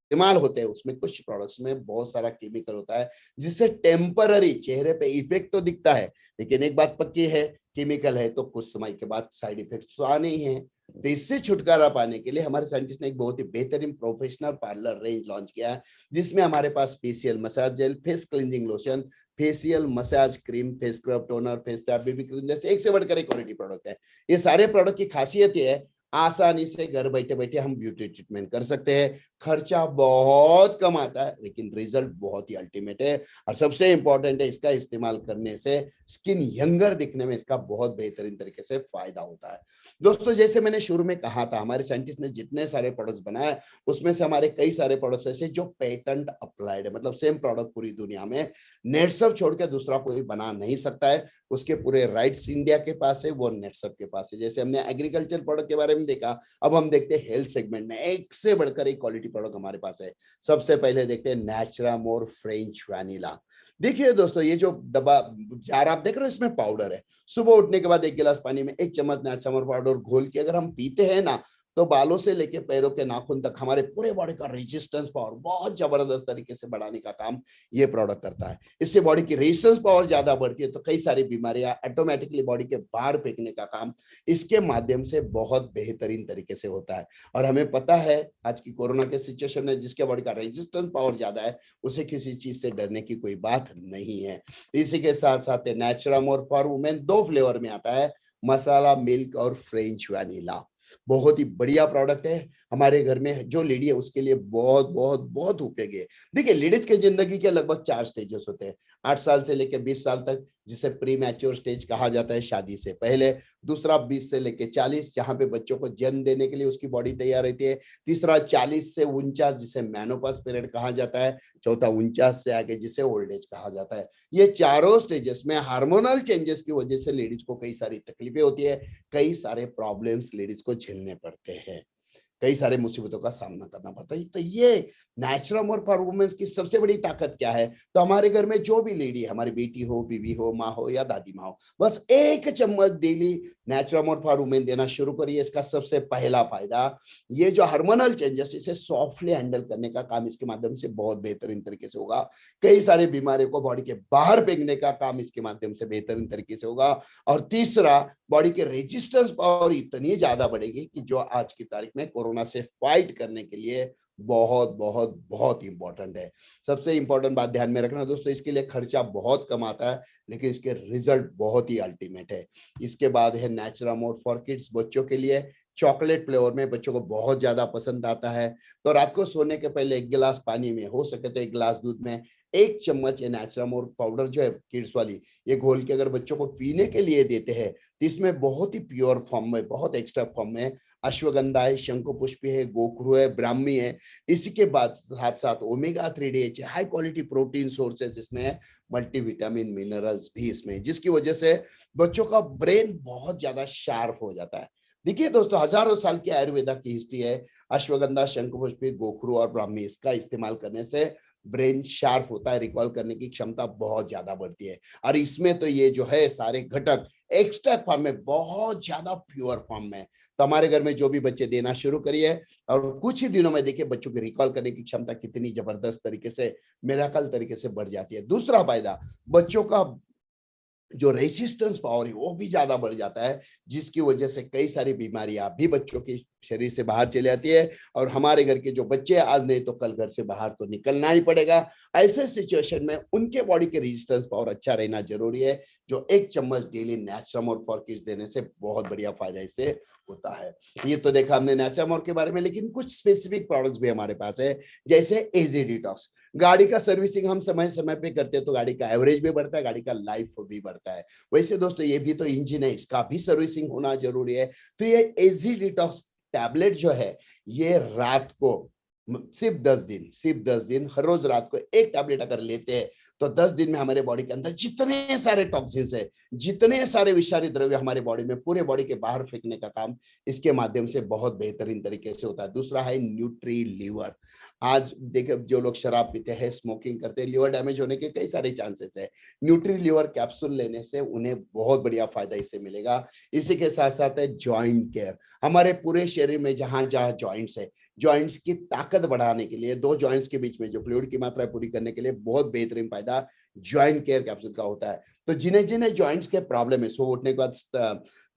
इस्तेमाल होते हैं उसमें कुछ प्रोडक्ट्स में बहुत सारा केमिकल होता है जिससे टेम्पररी चेहरे पे इफेक्ट तो दिखता है, लेकिन एक बात पक्की है, केमिकल है तो कुछ समय के बाद साइड इफेक्ट तो आने ही है। तो इससे छुटकारा पाने के लिए हमारे साइंटिस्ट ने एक बहुत ही बेहतरीन प्रोफेशनल पार्लर रेंज लॉन्च किया है, जिसमें हमारे पास facial massage gel, face cleansing lotion, facial massage cream, face scrub, toner, face pack, baby cream जैसे एक से बढ़कर एक क्वालिटी प्रोडक्ट है। ये सारे प्रोडक्ट की खासियत ये है, आसानी से घर बैठे बैठे हम ब्यूटी ट्रीटमेंट कर सकते हैं। खर्चा बहुत कम आता है लेकिन रिजल्ट बहुत ही अल्टीमेट है, और सबसे इंपॉर्टेंट है, इसका इस्तेमाल करने से स्किन यंगर दिखने में इसका बहुत बेहतरीन तरीके से फायदा होता है। दोस्तों, जैसे मैंने शुरू में कहा था, हमारे साइंटिस्ट ने जितने सारे प्रोडक्ट्स बनाए उसमें से हमारे कई सारे प्रोडक्ट्स ऐसे जो पेटेंट अप्लाइड है, मतलब सेम प्रोडक्ट पूरी दुनिया में नेटसप छोड़ के दूसरा कोई बना नहीं सकता है। उसके पूरे राइट्स इंडिया के पास है, वो नेटसप के पास है। जैसे हमने एग्रीकल्चर प्रोडक्ट के बारे में देखा, अब हम देखते हैं हेल्थ सेगमेंट में एक से बढ़कर एक क्वालिटी प्रोडक्ट हमारे पास है। सबसे पहले देखते हैं नेचुरामोर फ्रेंच वैनिला। देखिए दोस्तों, ये जो डब्बा जार आप देख रहे हो, इसमें पाउडर है। सुबह उठने के बाद एक गिलास पानी में 1 चम्मच नेचुरामोर पाउडर घोल के अगर हम पीते हैं ना, तो बालों से लेके पैरों के नाखून तक हमारे पूरे बॉडी का रेजिस्टेंस पावर बहुत जबरदस्त तरीके से बढ़ाने का काम ये प्रोडक्ट करता है। इससे बॉडी की रेजिस्टेंस पावर ज्यादा बढ़ती है, तो कई सारी बीमारियां ऑटोमेटिकली बॉडी के बाहर फेंकने का काम इसके माध्यम से बहुत बेहतरीन तरीके से होता है। और हमें पता है आज की कोरोना के सिचुएशन में जिसके बॉडी का रेजिस्टेंस पावर ज्यादा है, उसे किसी चीज से डरने की कोई बात नहीं है। इसी के साथ साथ नेचुरामोर फॉर वुमेन 2 फ्लेवर में आता है, मसाला मिल्क और फ्रेंच वैनिला। बहुत ही बढ़िया प्रोडक्ट है, हमारे घर में जो लेडी है उसके लिए बहुत बहुत बहुत उपयोगी है। देखिए, लेडीज के जिंदगी के लगभग 4 स्टेजेस होते हैं, 8 साल से लेकर 20 साल तक, जिसे प्री मैच्योर स्टेज कहा जाता है शादी से पहले। दूसरा 20 से लेकर 40, जहां पे बच्चों को जन्म देने के लिए उसकी बॉडी तैयार रहती है। तीसरा 40 से 49, जिसे मेनोपॉज पीरियड कहा जाता है। चौथा 49 से आगे, जिसे ओल्ड एज कहा जाता है। ये चारों स्टेजेस में हार्मोनल चेंजेस की वजह से लेडीज को कई सारी तकलीफें होती है, कई सारे प्रॉब्लम्स लेडीज को झेलने पड़ते हैं, कई सारे मुसीबतों का सामना करना पड़ता है। तो ये नेचुरल परफॉर्मेंस की सबसे बड़ी ताकत क्या है? तो हमारे घर में जो भी लेडी है, हमारी बेटी हो, बीवी हो, माँ हो या दादी माँ हो, बस 1 चम्मच डेली नेचुरल फॉर वुमेन देना शुरू करिए। इसका सबसे पहला फायदा, ये जो हार्मोनल चेंजेस, इसे सॉफ्टली हैंडल करने का काम इसके माध्यम से बहुत बेहतरीन तरीके से होगा। कई सारी बीमारियों को बॉडी के बाहर फेंकने का काम इसके माध्यम से बेहतरीन तरीके से होगा। और तीसरा, बॉडी के रेजिस्टेंस पावर इतनी ज्यादा बढ़ेगी कि जो आज की तारीख में कोरोना से फाइट करने के लिए बहुत बहुत बहुत इंपॉर्टेंट है। सबसे इंपॉर्टेंट बात ध्यान में रखना दोस्तों, इसके लिए खर्चा बहुत कम आता है लेकिन इसके रिजल्ट बहुत ही अल्टीमेट है। इसके बाद है नेचुरामोर फॉर किड्स, बच्चों के लिए चॉकलेट फ्लेवर में बच्चों को बहुत ज्यादा पसंद आता है। तो रात को सोने के पहले 1 गिलास पानी में, हो सके तो 1 गिलास दूध में 1 चम्मच ये नेचुरामोर पाउडर जो है किड्स वाली, ये घोल के अगर बच्चों को पीने के लिए देते हैं, तो इसमें बहुत ही प्योर फॉर्म में, बहुत एक्स्ट्रा फॉर्म में अश्वगंधा है, शंकुपुष्पी है, गोखरू है, ब्राह्मी है। इसी के बाद साथ साथ omega 3 DHA, high quality protein sources इसमें है, मल्टीविटामिन मिनरल्स भी इसमें है, जिसकी वजह से बच्चों का ब्रेन बहुत ज्यादा शार्प हो जाता है। देखिए दोस्तों, हजारों साल की आयुर्वेदा की हिस्ट्री है। अश्वगंधा, शंकुपुष्पी, गोखरू और ब्राह्मी, इसका इस्तेमाल करने से ब्रेन शार्प होता है, रिकॉल करने की क्षमता बहुत ज्यादा बढ़ती है। और इसमें तो ये जो है सारे घटक एक्स्ट्रैक्ट फॉर्म में, बहुत ज्यादा प्योर फॉर्म में। तो हमारे घर में जो भी बच्चे देना शुरू करिए, और कुछ ही दिनों में देखिए बच्चों की रिकॉल करने की क्षमता कितनी जबरदस्त तरीके से, मिराकल तरीके से बढ़ जाती है। दूसरा फायदा, बच्चों का जो रेजिस्टेंस पावर है वो भी ज्यादा बढ़ जाता है, जिसकी वजह से कई सारी बीमारियां भी बच्चों के शरीर से बाहर चली जाती है। और हमारे घर के जो बच्चे आज नहीं तो कल घर से बाहर तो निकलना ही पड़ेगा, ऐसे सिचुएशन में उनके बॉडी के रेजिस्टेंस पावर अच्छा रहना जरूरी है, जो 1 चम्मच डेली नेचुरामोर फॉर किड्स देने से बहुत बढ़िया फायदा इससे होता है। ये तो देखा हमने नेचुरामोर के बारे में, लेकिन कुछ स्पेसिफिक प्रोडक्ट्स भी हमारे पास है, जैसे एजी डिटॉक्स। गाड़ी का सर्विसिंग हम समय समय पे करते हैं तो गाड़ी का एवरेज भी बढ़ता है, गाड़ी का लाइफ भी बढ़ता है। वैसे दोस्तों, ये भी तो इंजन है, इसका भी सर्विसिंग होना जरूरी है। तो ये एजी डिटॉक्स टैबलेट जो है, ये रात को सिर्फ 10 दिन हर रोज रात को एक टैबलेट अगर लेते हैं, तो 10 दिन में हमारे बॉडी के अंदर जितने सारे टॉक्सिन्स है, जितने सारे विषारी द्रव्य हमारे बॉडी में, पूरे बॉडी के बाहर फेंकने का काम इसके माध्यम से बहुत बेहतरीन तरीके से होता है। दूसरा है न्यूट्री लीवर। आज देखिए, जो लोग शराब पीते हैं, स्मोकिंग करते हैं, लिवर डैमेज होने के कई सारे चांसेस है। न्यूट्री लीवर कैप्सूल लेने से उन्हें बहुत बढ़िया फायदा इससे मिलेगा। इसी के साथ साथ है जॉइंट केयर। हमारे पूरे शरीर में जहां जहां जॉइंट्स है, जॉइंट्स की ताकत बढ़ाने के लिए, दो जॉइंट्स के बीच में जो फ्लूइड की मात्रा पूरी करने के लिए बहुत बेहतरीन फायदा जॉइंट केयर कैप्सूल का होता है। तो जिन्हें जिन्हें जॉइंट्स के प्रॉब्लम है, सुबह उठने के बाद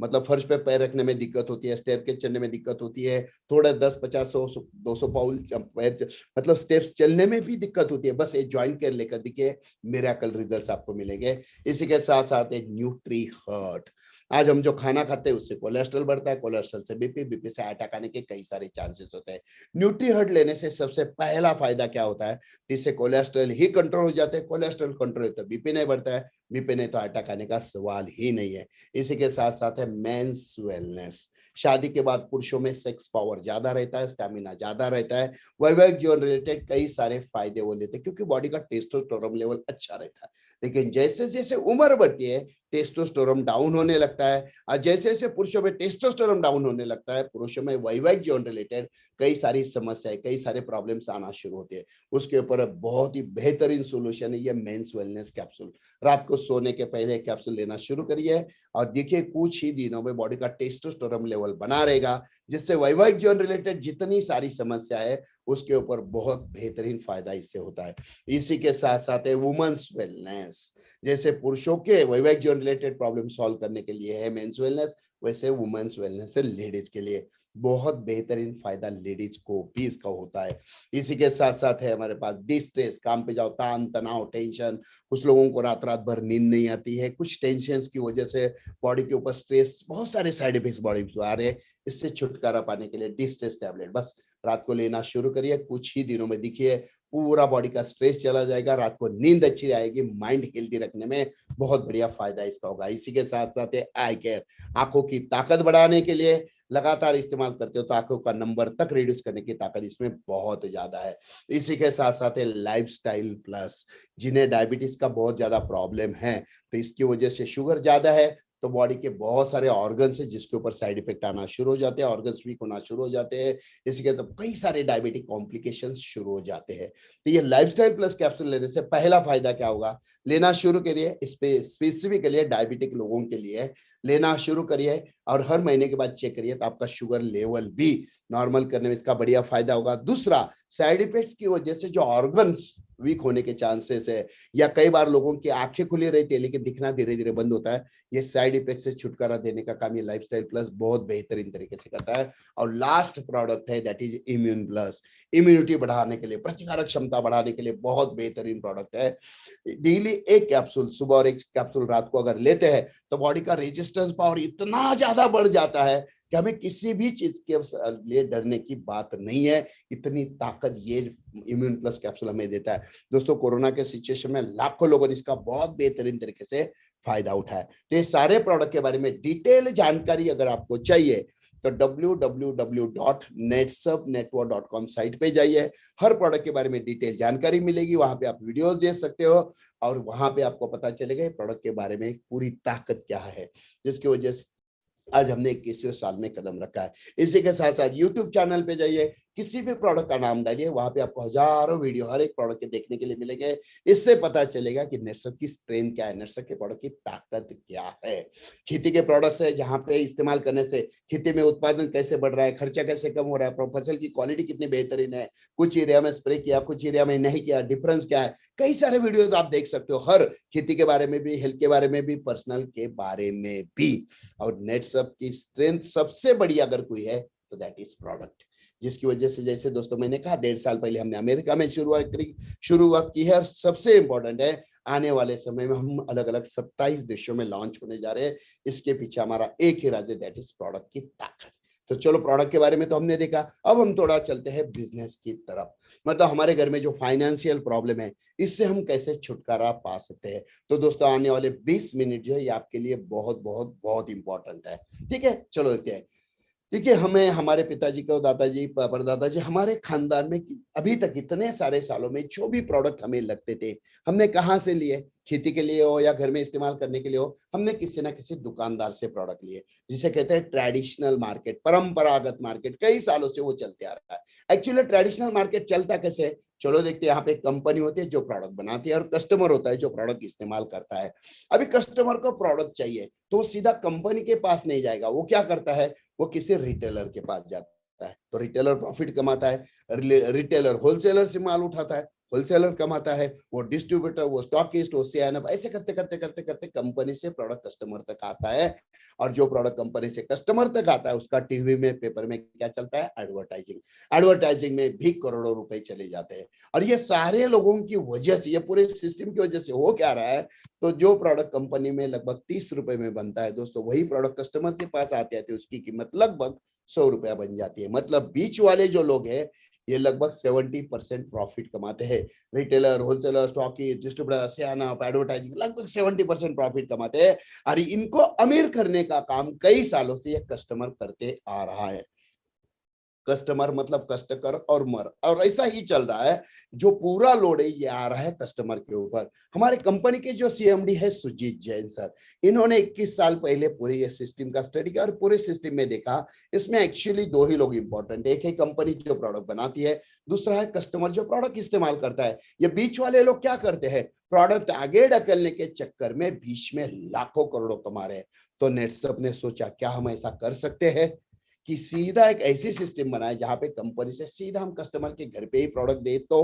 मतलब फर्श पे पैर रखने में दिक्कत होती है, स्टेयरकेस चढ़ने में दिक्कत होती है, थोड़ा 10, 50, 100, 200 पाउल पैर मतलब स्टेप्स चलने में भी दिक्कत होती है, बस ये जॉइंट केयर लेकर देखिए, मिरेकल रिजल्ट्स आपको मिलेंगे। इसी के साथ साथ एक न्यूट्री हर्ट, आज हम जो खाना खाते हैं उससे कोलेस्ट्रॉल बढ़ता है, कोलेस्ट्रॉल से बीपी, बीपी से अटैक आने के कई सारे चांसेस होते हैं। न्यूट्री हर्ट लेने से सबसे पहला फायदा क्या होता है, इससे कोलेस्ट्रॉल ही कंट्रोल हो जाते हैं, कोलेस्ट्रॉल कंट्रोल तो बीपी नहीं बढ़ता है, बीपी नहीं तो अटैक आने का सवाल ही नहीं है। इसी के साथ साथ है मेंस वेलनेस, शादी के बाद पुरुषों में सेक्स पावर ज्यादा रहता है, स्टैमिना ज्यादा रहता है, वैवाहिक जीवन रिलेटेड कई सारे फायदे वो लेते हैं क्योंकि बॉडी का टेस्टोस्टेरोन लेवल अच्छा रहता है। लेकिन जैसे जैसे उम्र बढ़ती है टेस्टोस्टेरोन डाउन होने लगता है, और जैसे जैसे पुरुषों में टेस्टोस्टेरोन डाउन होने लगता है, पुरुषों में वैवाहिक जीवन रिलेटेड कई सारी समस्याएं, कई सारे प्रॉब्लम्स आना शुरू होते हैं। उसके ऊपर बहुत ही बेहतरीन सोल्यूशन है ये मेंस वेलनेस कैप्सूल। रात को सोने के पहले कैप्सूल लेना शुरू करिए और देखिए कुछ ही दिनों में बॉडी का टेस्टोस्टेरोन लेवल बना रहेगा, जिससे वैवाहिक जीवन रिलेटेड जितनी सारी समस्या है उसके ऊपर बहुत बेहतरीन फायदा इससे होता है। इसी के साथ साथ है वुमेन्स वेलनेस, जैसे पुरुषों के वैवाहिक जीवन रिलेटेड प्रॉब्लम सॉल्व करने के लिए है मेंस वेलनेस, वैसे वुमेन्स वेलनेस है लेडीज के लिए। बहुत बेहतरीन फायदा लेडीज को भी इसका होता है। इसी के साथ साथ है हमारे पास डिस्ट्रेस, काम पे जाओ, तान तनाव, टेंशन, कुछ लोगों को रात रात भर नींद नहीं आती है, कुछ टेंशन की वजह से बॉडी के ऊपर स्ट्रेस, बहुत सारे साइड इफेक्ट्स बॉडी में आ रहे हैं। इससे छुटकारा पाने के लिए डिस्ट्रेस टैबलेट बस रात को लेना शुरू करिए, कुछ ही दिनों में देखिए पूरा बॉडी का स्ट्रेस चला जाएगा, रात को नींद अच्छी आएगी, माइंड हेल्दी रखने में बहुत बढ़िया फायदा इसका होगा। इसी के साथ साथ है आई केयर, आंखों की ताकत बढ़ाने के लिए लगातार इस्तेमाल करते हो तो आंखों का नंबर तक रिड्यूस करने की ताकत इसमें बहुत ज्यादा है। इसी के साथ साथ है लाइफस्टाइल प्लस, जिन्हें डायबिटीज का बहुत ज्यादा प्रॉब्लम है, तो इसकी वजह से शुगर ज्यादा है तो बॉडी के बहुत सारे ऑर्गन्स है जिसके ऊपर साइड इफेक्ट आना शुरू हो जाते हैं, ऑर्गन्स वीक होना शुरू हो जाते हैं, इसके तो कई सारे डायबिटिक कॉम्प्लिकेशंस शुरू हो जाते हैं। तो ये लाइफस्टाइल प्लस कैप्सूल लेने से पहला फायदा क्या होगा, लेना शुरू करिए, इस पे स्पेसिफिकली डायबिटिक लोगों के लिए लेना शुरू करिए और हर महीने के बाद चेक करिए तो आपका शुगर लेवल भी नॉर्मल करने में इसका बढ़िया फायदा होगा। दूसरा, साइड इफेक्ट्स की वजह से जो ऑर्गन्स वीक होने के चांसेस है, या कई बार लोगों की आंखें खुली रहती है लेकिन दिखना धीरे धीरे बंद होता है, ये साइड इफेक्ट से छुटकारा देने का काम ये लाइफस्टाइल प्लस बहुत बेहतरीन तरीके से करता है। और लास्ट प्रोडक्ट है that is immune plus, immunity बढ़ाने के लिए, प्रतिकारक क्षमता बढ़ाने के लिए बहुत बेहतरीन प्रोडक्ट है। डेली एक कैप्सूल सुबह और एक कैप्सूल रात को अगर लेते हैं तो बॉडी का रेजिस्टेंस पावर इतना ज्यादा बढ़ जाता है कि हमें किसी भी चीज के लिए डरने की बात नहीं है, इतनी ताकत ये इम्यून प्लस कैप्सूल हमें देता है। दोस्तों, कोरोना के सिचुएशन में लाखों लोगों ने इसका बहुत बेहतरीन तरीके से फायदा उठाया। तो ये सारे प्रोडक्ट के बारे में डिटेल जानकारी अगर आपको चाहिए तो www.netsubnetwork.com साइट पे जाइए, हर प्रोडक्ट के बारे में डिटेल जानकारी मिलेगी, वहां पे आप वीडियोस देख सकते हो और वहां पे आपको पता चलेगा प्रोडक्ट के बारे में पूरी ताकत क्या है, जिसकी वजह से आज हमने 21वें साल में कदम रखा है। इसी के साथ साथ यूट्यूब चैनल पे जाइए, किसी भी प्रोडक्ट का नाम डालिए, वहां पे आपको हजारों वीडियो हर एक प्रोडक्ट के देखने के लिए मिलेंगे। इससे पता चलेगा कि नेटसप की स्ट्रेंथ क्या है, नेटसप के प्रोडक्ट की ताकत क्या है। खेती के प्रोडक्ट्स है जहां पे इस्तेमाल करने से खेती में उत्पादन कैसे बढ़ रहा है, खर्चा कैसे कम हो रहा है, फसल की क्वालिटी कितनी बेहतरीन है, कुछ एरिया में स्प्रे किया, कुछ एरिया में नहीं किया, डिफरेंस क्या है, कई सारे वीडियोस आप देख सकते हो, हर खेती के बारे में भी, हेल्थ के बारे में भी, पर्सनल के बारे में भी। और नेटसप की स्ट्रेंथ सबसे बड़ी अगर कोई है तो दैट इज प्रोडक्ट, जिसकी वजह से जैसे दोस्तों मैंने कहा 1.5 साल पहले हमने अमेरिका में शुरुआत की है और सबसे इंपॉर्टेंट है आने वाले समय में हम अलग अलग 27 देशों में लॉन्च होने जा रहे हैं। इसके पीछे हमारा एक ही राज है, दैट इज प्रोडक्ट की ताकत। तो चलो, प्रोडक्ट के बारे में तो हमने देखा, अब हम थोड़ा चलते हैं बिजनेस की तरफ, मतलब हमारे घर में जो फाइनेंशियल प्रॉब्लम है इससे हम कैसे छुटकारा पा सकते हैं। तो दोस्तों, आने वाले 20 मिनट जो है ये आपके लिए बहुत बहुत बहुत इंपॉर्टेंट है। ठीक है, चलो देखते हैं। देखिए, हमें हमारे पिताजी को, दादाजी, परदादाजी, हमारे खानदान में अभी तक इतने सारे सालों में जो भी प्रोडक्ट हमें लगते थे, हमने कहाँ से लिए, खेती के लिए हो या घर में इस्तेमाल करने के लिए हो, हमने किसी ना किसी दुकानदार से प्रोडक्ट लिए, जिसे कहते हैं ट्रेडिशनल मार्केट, परंपरागत मार्केट। कई सालों से वो चलते आ रहा है। एक्चुअली ट्रेडिशनल मार्केट चलता कैसे है, चलो देखते हैं। यहाँ पे एक कंपनी होती है जो प्रोडक्ट बनाती है और कस्टमर होता है जो प्रोडक्ट इस्तेमाल करता है। अभी कस्टमर को प्रोडक्ट चाहिए तो वो सीधा कंपनी के पास नहीं जाएगा, वो क्या करता है, वो किसी रिटेलर के पास जाता कमाता है, तो रिटेलर प्रॉफिट कमाता है, रिटेलर होलसेलर से माल उठाता है, होलसेलर कमाता है, वो डिस्ट्रीब्यूटर, वो स्टॉकिस्ट, वो सीआईएनएफ, ऐसे करते करते करते करते कंपनी से प्रोडक्ट कस्टमर तक आता है। और जो प्रोडक्ट कंपनी से कस्टमर तक आता है उसका टीवी में, पेपर में क्या चलता है? एडवर्टाइजिंग। एडवर्टाइजिंग में भी करोड़ों रुपए चले जाते हैं। और ये सारे लोगों की वजह से, ये पूरे सिस्टम की वजह से हो क्या रहा है? तो जो प्रोडक्ट कंपनी में लगभग 30 रुपए में बनता है दोस्तों, वही प्रोडक्ट कस्टमर के पास आते आते उसकी कीमत लगभग 100 रुपया बन जाती है। मतलब बीच वाले जो लोग हैं ये लगभग 70% प्रॉफिट कमाते हैं। रिटेलर, होलसेलर, स्टॉकी, डिस्ट्रीब्यूटर, सियाना, एडवर्टाइजिंग लगभग 70% प्रॉफिट कमाते हैं। और इनको अमीर करने का काम कई सालों से ये कस्टमर करते आ रहा है। कस्टमर मतलब कष्ट कर और मर, और ऐसा ही चल रहा है। जो पूरा लोड है ये आ रहा है कस्टमर के ऊपर। हमारे कंपनी के जो सीएमडी है सुजीत जैन सर, इन्होंने 21 साल पहले पूरे ये सिस्टम का स्टडी किया और पूरे सिस्टम में देखा इसमें एक्चुअली दो ही लोग इंपॉर्टेंट है। एक है कंपनी जो प्रोडक्ट बनाती है, दूसरा है कस्टमर जो प्रोडक्ट इस्तेमाल करता है। ये बीच वाले लोग क्या करते हैं? प्रोडक्ट आगे ढकलने के चक्कर में बीच में लाखों करोड़ों कमा रहे हैं। तो नेटसप ने सोचा क्या हम ऐसा कर सकते हैं कि सीधा एक ऐसी सिस्टम बनाए जहां पे कंपनी से सीधा हम कस्टमर के घर पे ही प्रोडक्ट दे। तो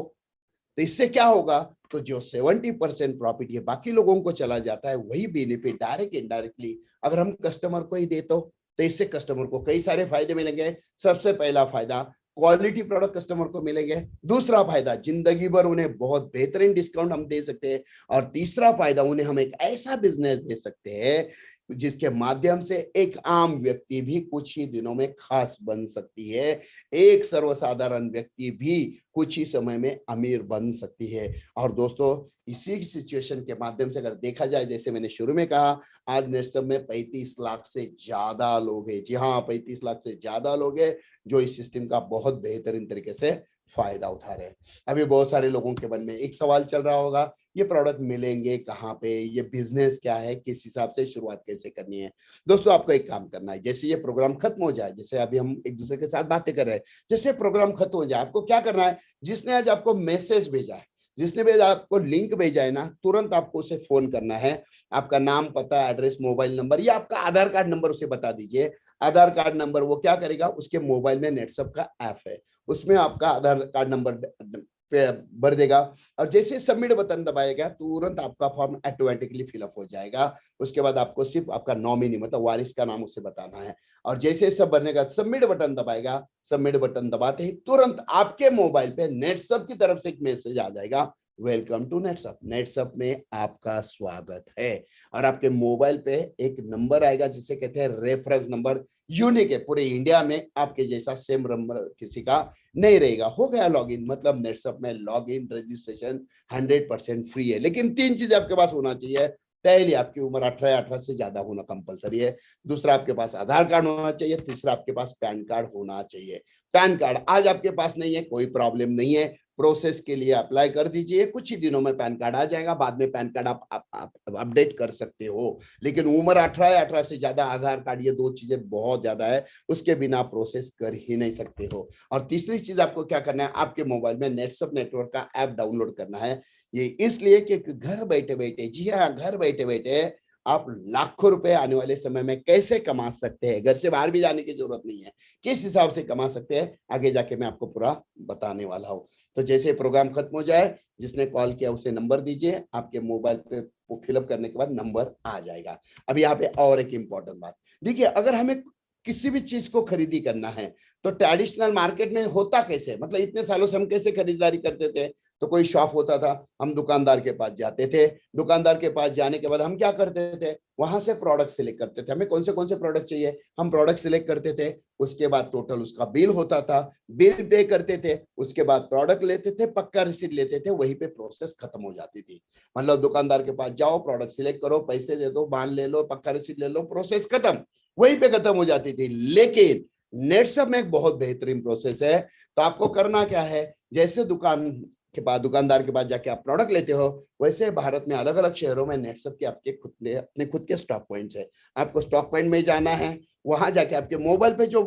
इससे क्या होगा? तो जो 70% प्रॉफिट ये बाकी लोगों को चला जाता है, वही बेनिफिट डायरेक्ट इनडायरेक्टली अगर हम कस्टमर को ही दे तो इससे कस्टमर को कई सारे फायदे मिलेंगे। सबसे पहला फायदा, क्वालिटी प्रोडक्ट कस्टमर को मिलेंगे। दूसरा फायदा, जिंदगी भर उन्हें बहुत बेहतरीन डिस्काउंट हम दे सकते हैं। और तीसरा फायदा, उन्हें हम एक ऐसा बिजनेस दे सकते हैं जिसके माध्यम से एक आम व्यक्ति भी कुछ ही दिनों में खास बन सकती है। एक सर्वसाधारण व्यक्ति भी कुछ ही समय में अमीर बन सकती है। और दोस्तों इसी सिचुएशन के माध्यम से अगर देखा जाए, जैसे मैंने शुरू में कहा, आज नेटसप में 35 लाख से ज्यादा लोग हैं। जी हाँ, 35 लाख से ज्यादा लोग हैं जो इस सिस्टम का बहुत बेहतरीन तरीके से फायदा उठा रहे हैं। अभी बहुत सारे लोगों के मन में एक सवाल चल रहा होगा, ये प्रोडक्ट मिलेंगे कहाँ पे, ये बिजनेस क्या है, किस हिसाब से शुरुआत कैसे करनी है? दोस्तों आपको एक काम करना है, जैसे ये प्रोग्राम खत्म हो जाए, जैसे अभी हम एक दूसरे के साथ बातें कर रहे हैं, जैसे प्रोग्राम खत्म हो जाए आपको क्या करना है? जिसने आज आपको मैसेज भेजा है, जिसने भी आपको लिंक भेजा है ना, तुरंत आपको उसे फोन करना है। आपका नाम, पता, एड्रेस, मोबाइल नंबर या आपका आधार कार्ड नंबर उसे बता दीजिए। आधार कार्ड नंबर वो क्या करेगा, उसके मोबाइल में नेटसप का ऐप है, उसमें आपका आधार कार्ड नंबर पे भर देगा। और जैसे सबमिट बटन दबाएगा तुरंत आपका फॉर्म ऑटोमेटिकली फिलअप हो जाएगा। उसके बाद आपको सिर्फ आपका नॉमिनी मतलब वारिस का नाम उसे बताना है। और जैसे सब भरने का सबमिट बटन दबाएगा, सबमिट बटन दबाते ही तुरंत आपके मोबाइल पे नेटसप की तरफ से एक मैसेज आ जाएगा, वेलकम टू नेटसप, नेटसप में आपका स्वागत है। और आपके मोबाइल पे एक नंबर आएगा जिसे कहते हैं रेफरेंस नंबर, यूनिक है, पूरे इंडिया में आपके जैसा सेम नंबर किसी का नहीं रहेगा। हो गया लॉगिन, मतलब नेटसप में लॉगिन रजिस्ट्रेशन 100% फ्री है। लेकिन 3 चीज आपके पास होना चाहिए। पहली, आपकी उम्र 18 से ज्यादा होना कंपलसरी है। दूसरा, आपके पास आधार कार्ड होना चाहिए। तीसरा, आपके पास पैन कार्ड होना चाहिए। पैन कार्ड आज आपके पास नहीं है, कोई प्रॉब्लम नहीं है, प्रोसेस के लिए अप्लाई कर दीजिए, कुछ ही दिनों में पैन कार्ड आ जाएगा। बाद में पैन कार्ड आप अपडेट कर सकते हो। लेकिन उम्र 18 है, 18 से ज्यादा, आधार कार्ड, ये 2 चीजें बहुत ज्यादा है, उसके बिना प्रोसेस कर ही नहीं सकते हो। और तीसरी चीज आपको क्या करना है, आपके मोबाइल में नेटसप नेटवर्क का ऐप डाउनलोड करना है। ये इसलिए कि घर बैठे बैठे, जी हाँ, घर बैठे बैठे आप लाखों रुपए आने वाले समय में कैसे कमा सकते हैं, घर से बाहर भी जाने की जरूरत नहीं है, किस हिसाब से कमा सकते हैं, आगे जाके मैं आपको पूरा बताने वाला हूँ। तो जैसे प्रोग्राम खत्म हो जाए, जिसने कॉल किया उसे नंबर दीजिए, आपके मोबाइल पे वो फिलअप करने के बाद नंबर आ जाएगा। अब यहाँ पे और एक इंपॉर्टेंट बात देखिए, अगर हमें किसी भी चीज को खरीदी करना है तो ट्रेडिशनल मार्केट में होता कैसे, मतलब इतने सालों से हम कैसे खरीदारी करते थे? तो कोई शॉप होता था, हम दुकानदार के पास जाते थे, दुकानदार के पास जाने के बाद हम क्या करते थे, वहां से प्रोडक्ट सिलेक्ट करते थे, हमें कौन से प्रोडक्ट चाहिए, हम प्रोडक्ट सिलेक्ट करते थे। उसके बाद टोटल उसका बिल होता था, बिल पे करते थे, उसके बाद प्रोडक्ट लेते थे, पक्का रिसीट लेते थे, वहीं पे प्रोसेस खत्म हो जाती थी। मतलब दुकानदार के पास जाओ, प्रोडक्ट सिलेक्ट करो, पैसे दे दो, माल ले लो, पक्का रिसीट ले लो, प्रोसेस खत्म, वहीं पे खत्म हो जाती थी। लेकिन नेटसप में एक बहुत बेहतरीन प्रोसेस है। तो आपको करना क्या है, जैसे दुकानदार के पास जाके आप प्रोडक्ट लेते हो, वैसे भारत में अलग अलग शहरों में नेटसप के आपके अपने खुद के स्टॉक पॉइंट्स है। आपको स्टॉक पॉइंट में जाना है, वहां जाके आपके मोबाइल पे जो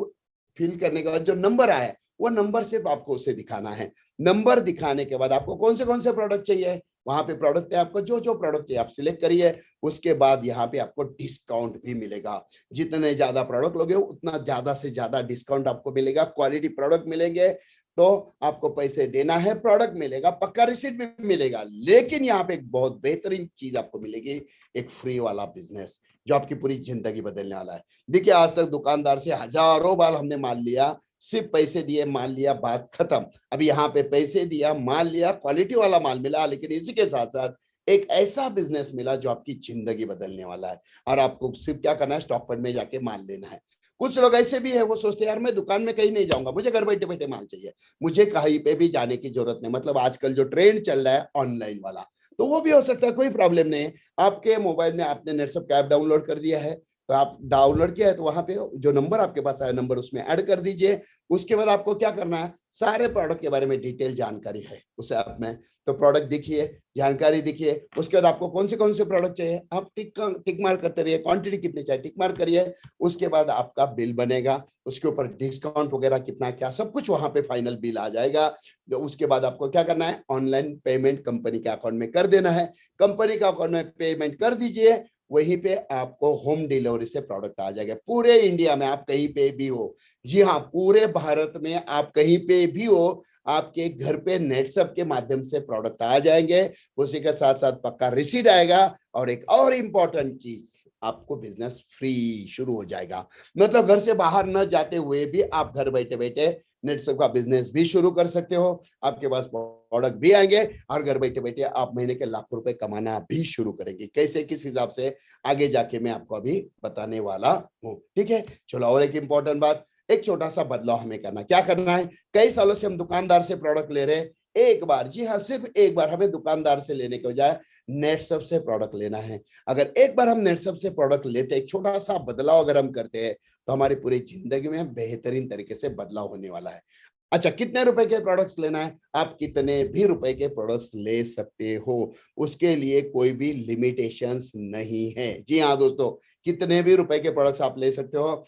फिल करने के बाद जो नंबर आया है, वो नंबर सिर्फ आपको उसे दिखाना है। नंबर दिखाने के बाद आपको कौन से प्रोडक्ट चाहिए, वहां पे प्रोडक्ट है, आपको जो जो प्रोडक्ट है आप सिलेक्ट करिए। उसके बाद यहाँ पे आपको डिस्काउंट भी मिलेगा। जितने ज्यादा प्रोडक्ट लोगे उतना ज्यादा से ज्यादा डिस्काउंट आपको मिलेगा। क्वालिटी प्रोडक्ट मिलेंगे तो आपको पैसे देना है, प्रोडक्ट मिलेगा, पक्का रिसीट भी मिलेगा। लेकिन यहाँ पे एक बहुत बेहतरीन चीज आपको मिलेगी, एक फ्री वाला बिजनेस जो आपकी पूरी जिंदगी बदलने वाला है। देखिए, आज तक दुकानदार से हजारों बार हमने माल लिया, सिर्फ पैसे दिए, माल लिया, बात खत्म। अभी यहाँ पे पैसे दिया, माल लिया, क्वालिटी वाला माल मिला, लेकिन इसी के साथ साथ एक ऐसा बिजनेस मिला जो आपकी जिंदगी बदलने वाला है। और आपको सिर्फ क्या करना है, स्टॉक फंड में जाके माल लेना है। कुछ लोग ऐसे भी है, वो सोचते हैं यार मैं दुकान में कहीं नहीं जाऊंगा, मुझे घर बैठे बैठे माल चाहिए, मुझे कहीं पे भी जाने की जरूरत नहीं। मतलब आजकल जो ट्रेंड चल रहा है ऑनलाइन वाला, तो वो भी हो सकता है, कोई प्रॉब्लम नहीं है। आपके मोबाइल में आपने नेटसप का ऐप डाउनलोड कर दिया है, तो आप डाउनलोड किया है तो वहां पे जो नंबर आपके पास आया, नंबर उसमें ऐड कर दीजिए। उसके बाद आपको क्या करना है, सारे प्रोडक्ट के बारे में डिटेल जानकारी है उस ऐप में, तो प्रोडक्ट दिखिए, जानकारी दिखिए। उसके बाद आपको कौन से प्रोडक्ट चाहिए आप टिक मार्क करते रहिए, क्वांटिटी कितनी चाहिए टिक मार्क करिए। उसके बाद आपका बिल बनेगा, उसके ऊपर डिस्काउंट वगैरह कितना क्या सब कुछ वहां पे फाइनल बिल आ जाएगा। तो उसके बाद आपको क्या करना है, ऑनलाइन पेमेंट कंपनी के अकाउंट में कर देना है। कंपनी का अकाउंट में पेमेंट कर दीजिए, वहीं पे आपको होम डिलीवरी से प्रोडक्ट आ जाएगा। पूरे इंडिया में आप कहीं पे भी हो, जी हाँ, पूरे भारत में आप कहीं पे भी हो, आपके घर पे नेटसप के माध्यम से प्रोडक्ट आ जाएंगे। उसी के साथ साथ पक्का रिसीट आएगा। और एक और इंपॉर्टेंट चीज, आपको बिजनेस फ्री शुरू हो जाएगा। मतलब घर से बाहर न जाते हुए भी आप घर बैठे बैठे नेटसप का बिजनेस भी शुरू कर सकते हो। आपके पास प्रोडक्ट भी आएंगे और घर बैठे बैठे आप महीने के लाखों रुपए कमाना भी शुरू करेंगे। कैसे, किस हिसाब से, आगे जाके मैं आपको अभी बताने वाला हूँ। ठीक है, चलो, और एक इंपॉर्टेंट बात, एक छोटा सा बदलाव हमें करना, क्या करना है, कई सालों से हम दुकानदार से प्रोडक्ट ले रहे हैं। एक बार, जी हाँ, सिर्फ एक बार हमें दुकानदार से लेने के बजाय नेटसप से प्रोडक्ट लेना है। अगर एक बार हम नेटसप से प्रोडक्ट लेते, एक छोटा सा बदलाव अगर हम करते हैं, तो हमारी पूरी जिंदगी में बेहतरीन तरीके से बदलाव होने वाला है। अच्छा, कितने रुपए के प्रोडक्ट्स लेना है, आप कितने भी रुपए के प्रोडक्ट्स ले सकते हो, उसके लिए कोई भी लिमिटेशंस नहीं है। जी हाँ दोस्तों, कितने भी रुपए के प्रोडक्ट्स आप ले सकते हो।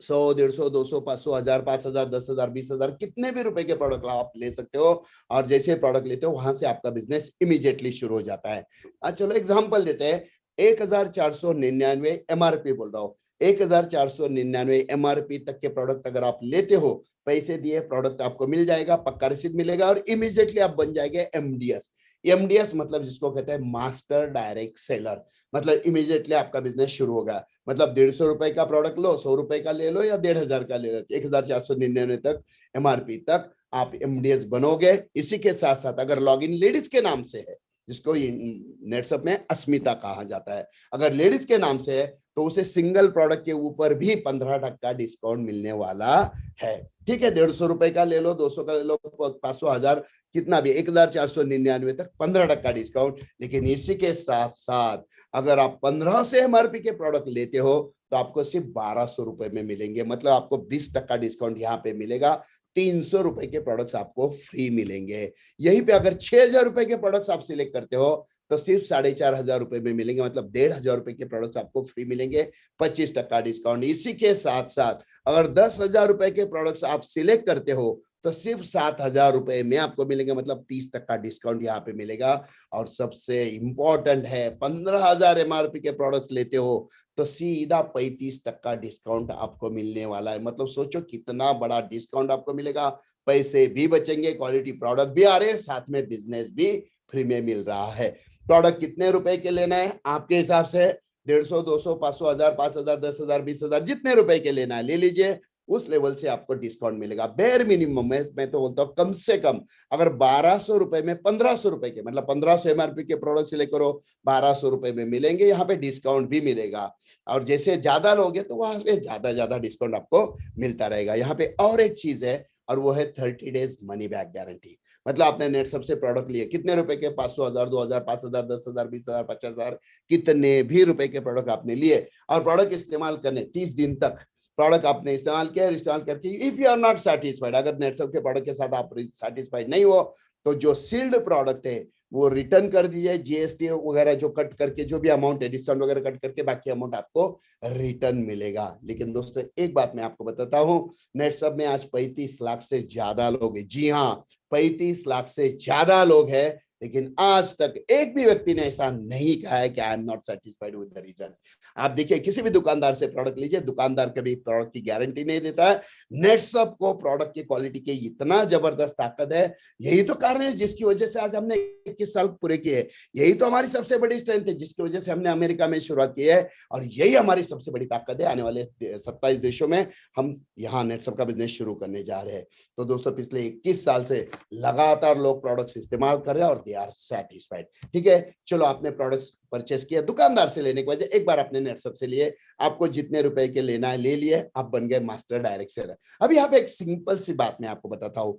100, 150, 200, 500, 1000, 5000, 10,000, 20,000, कितने भी रुपए के प्रोडक्ट आप ले सकते हो। और जैसे प्रोडक्ट लेते हो, वहां से आपका बिजनेस इमीडिएटली शुरू हो जाता है। चलो एग्जांपल देते हैं, 1499 एमआरपी बोल रहा हूँ, 1499 एमआरपी तक के प्रोडक्ट अगर आप लेते हो, पैसे दिए, प्रोडक्ट आपको मिल जाएगा, पक्का रिसीट मिलेगा, और इमीडिएटली आप बन जाएंगे एमडीएस। एमडीएस मतलब जिसको कहते हैं मास्टर डायरेक्ट सेलर। मतलब इमीडिएटली आपका बिजनेस शुरू होगा। मतलब 150 रुपए का प्रोडक्ट लो, 100 रुपए का ले लो, या 1500 का ले लो, 1499 तक एमआरपी तक आप एमडीएस बनोगे। इसी के साथ साथ अगर लॉगिन लेडीज के नाम से है, जिसको नेटसप में अस्मिता कहा जाता है, अगर लेडीज के नाम से है, तो उसे सिंगल प्रोडक्ट के ऊपर भी 15% डिस्काउंट मिलने वाला है। ठीक है, 150 रुपए का ले लो, 200 का ले लो, 500, 1000, कितना भी, 1499 तक 15% डिस्काउंट। लेकिन इसी के साथ साथ अगर आप 15 से एमआरपी के प्रोडक्ट लेते हो, तो आपको सिर्फ 1200 रुपए में मिलेंगे। मतलब आपको 20% डिस्काउंट यहाँ पे मिलेगा। 300 रुपए के प्रोडक्ट्स आपको फ्री मिलेंगे। यहीं पे अगर 6000 रुपए के प्रोडक्ट्स आप सिलेक्ट करते हो, तो सिर्फ 4500 रुपए में मिलेंगे। मतलब 1500 रुपए के प्रोडक्ट्स आपको फ्री मिलेंगे, 25% डिस्काउंट। इसी के साथ साथ अगर 10,000 रुपए के प्रोडक्ट्स आप सिलेक्ट करते हो, तो सिर्फ 7,000 रुपए में आपको मिलेंगे। मतलब 30% डिस्काउंट यहाँ पे मिलेगा। और सबसे इंपॉर्टेंट है, 15,000 एमआरपी के प्रोडक्ट्स लेते हो, तो सीधा 35% डिस्काउंट आपको मिलने वाला है। मतलब सोचो कितना बड़ा डिस्काउंट आपको मिलेगा, पैसे भी बचेंगे, क्वालिटी प्रोडक्ट भी आ रहे हैं, साथ में बिजनेस भी फ्री में मिल रहा है। प्रोडक्ट कितने रुपए के लेना है आपके हिसाब से, 150, 200, 500, 1000, 5000, 10,000, 20,000, जितने रुपए के लेना है ले लीजिए। उस लेवल से आपको डिस्काउंट मिलेगा। बेर मिनिमम में मैं तो बोलता हूँ, कम से कम अगर 1200 रुपए में 1500 रुपए के, मतलब 1500 एमआरपी के प्रोडक्ट सिलेक्ट करो, 1200 रुपए में मिलेंगे। यहाँ पे डिस्काउंट भी मिलेगा। और जैसे ज्यादा लोगे तो वहां पे ज्यादा ज्यादा डिस्काउंट आपको मिलता रहेगा। यहाँ पे और एक चीज है, और वो है 30 डेज मनी बैक गारंटी। मतलब आपने नेटसप से प्रोडक्ट लिए, कितने रुपए के, 500, 1000, 2000, 5000, 10,000, 20,000, 50,000, कितने भी रुपए के प्रोडक्ट आपने लिए, और प्रोडक्ट इस्तेमाल करने 30 दिन तक प्रोडक्ट आपने इस्तेमाल किया, इस्तेमाल करके if you are not satisfied, अगर नेटसप के प्रोडक्ट के साथ आप सेटिस्फाइड नहीं हो, तो जो सील्ड प्रोडक्ट है वो रिटर्न कर दीजिए। जीएसटी वगैरह जो कट करके, जो भी अमाउंट है डिस्काउंट वगैरह कट करके, बाकी अमाउंट आपको रिटर्न मिलेगा। लेकिन दोस्तों एक बात मैं आपको बताता हूं, नेटसप में आज 35 लाख से ज्यादा लोग हैं। जी हाँ, 35 लाख से ज्यादा लोग हैं लेकिन आज तक एक भी व्यक्ति ने ऐसा नहीं कहा है कि I am not satisfied with the result. आप देखिए किसी भी दुकानदार से प्रोडक्ट लीजिए, दुकानदार कभी प्रोडक्ट की गारंटी नहीं देता है। नेटसप को प्रोडक्ट की क्वालिटी की इतना जबरदस्त ताकत है, यही तो कारण है जिसकी वजह से आज हमने 21 साल पूरे किए। यही तो हमारी सबसे बड़ी स्ट्रेंथ है जिसकी वजह से हमने अमेरिका में शुरुआत की है, और यही हमारी सबसे बड़ी ताकत है। आने वाले 27 देशों में हम यहाँ नेटसप का बिजनेस शुरू करने जा रहे हैं। तो दोस्तों पिछले 21 साल से लगातार लोग प्रोडक्ट्स इस्तेमाल कर रहे हैं और दे आर सेटिस्फाइड। ठीक है, चलो आपने प्रोडक्ट्स परचेस किया दुकानदार से लेने के वजह, एक बार आपने नेटसप से लिए, आपको जितने रुपए के लेना है ले लिए, आप बन गए मास्टर डायरेक्ट सेलर। अभी यहाँ पे एक सिंपल सी बात मैं आपको बताता हूँ।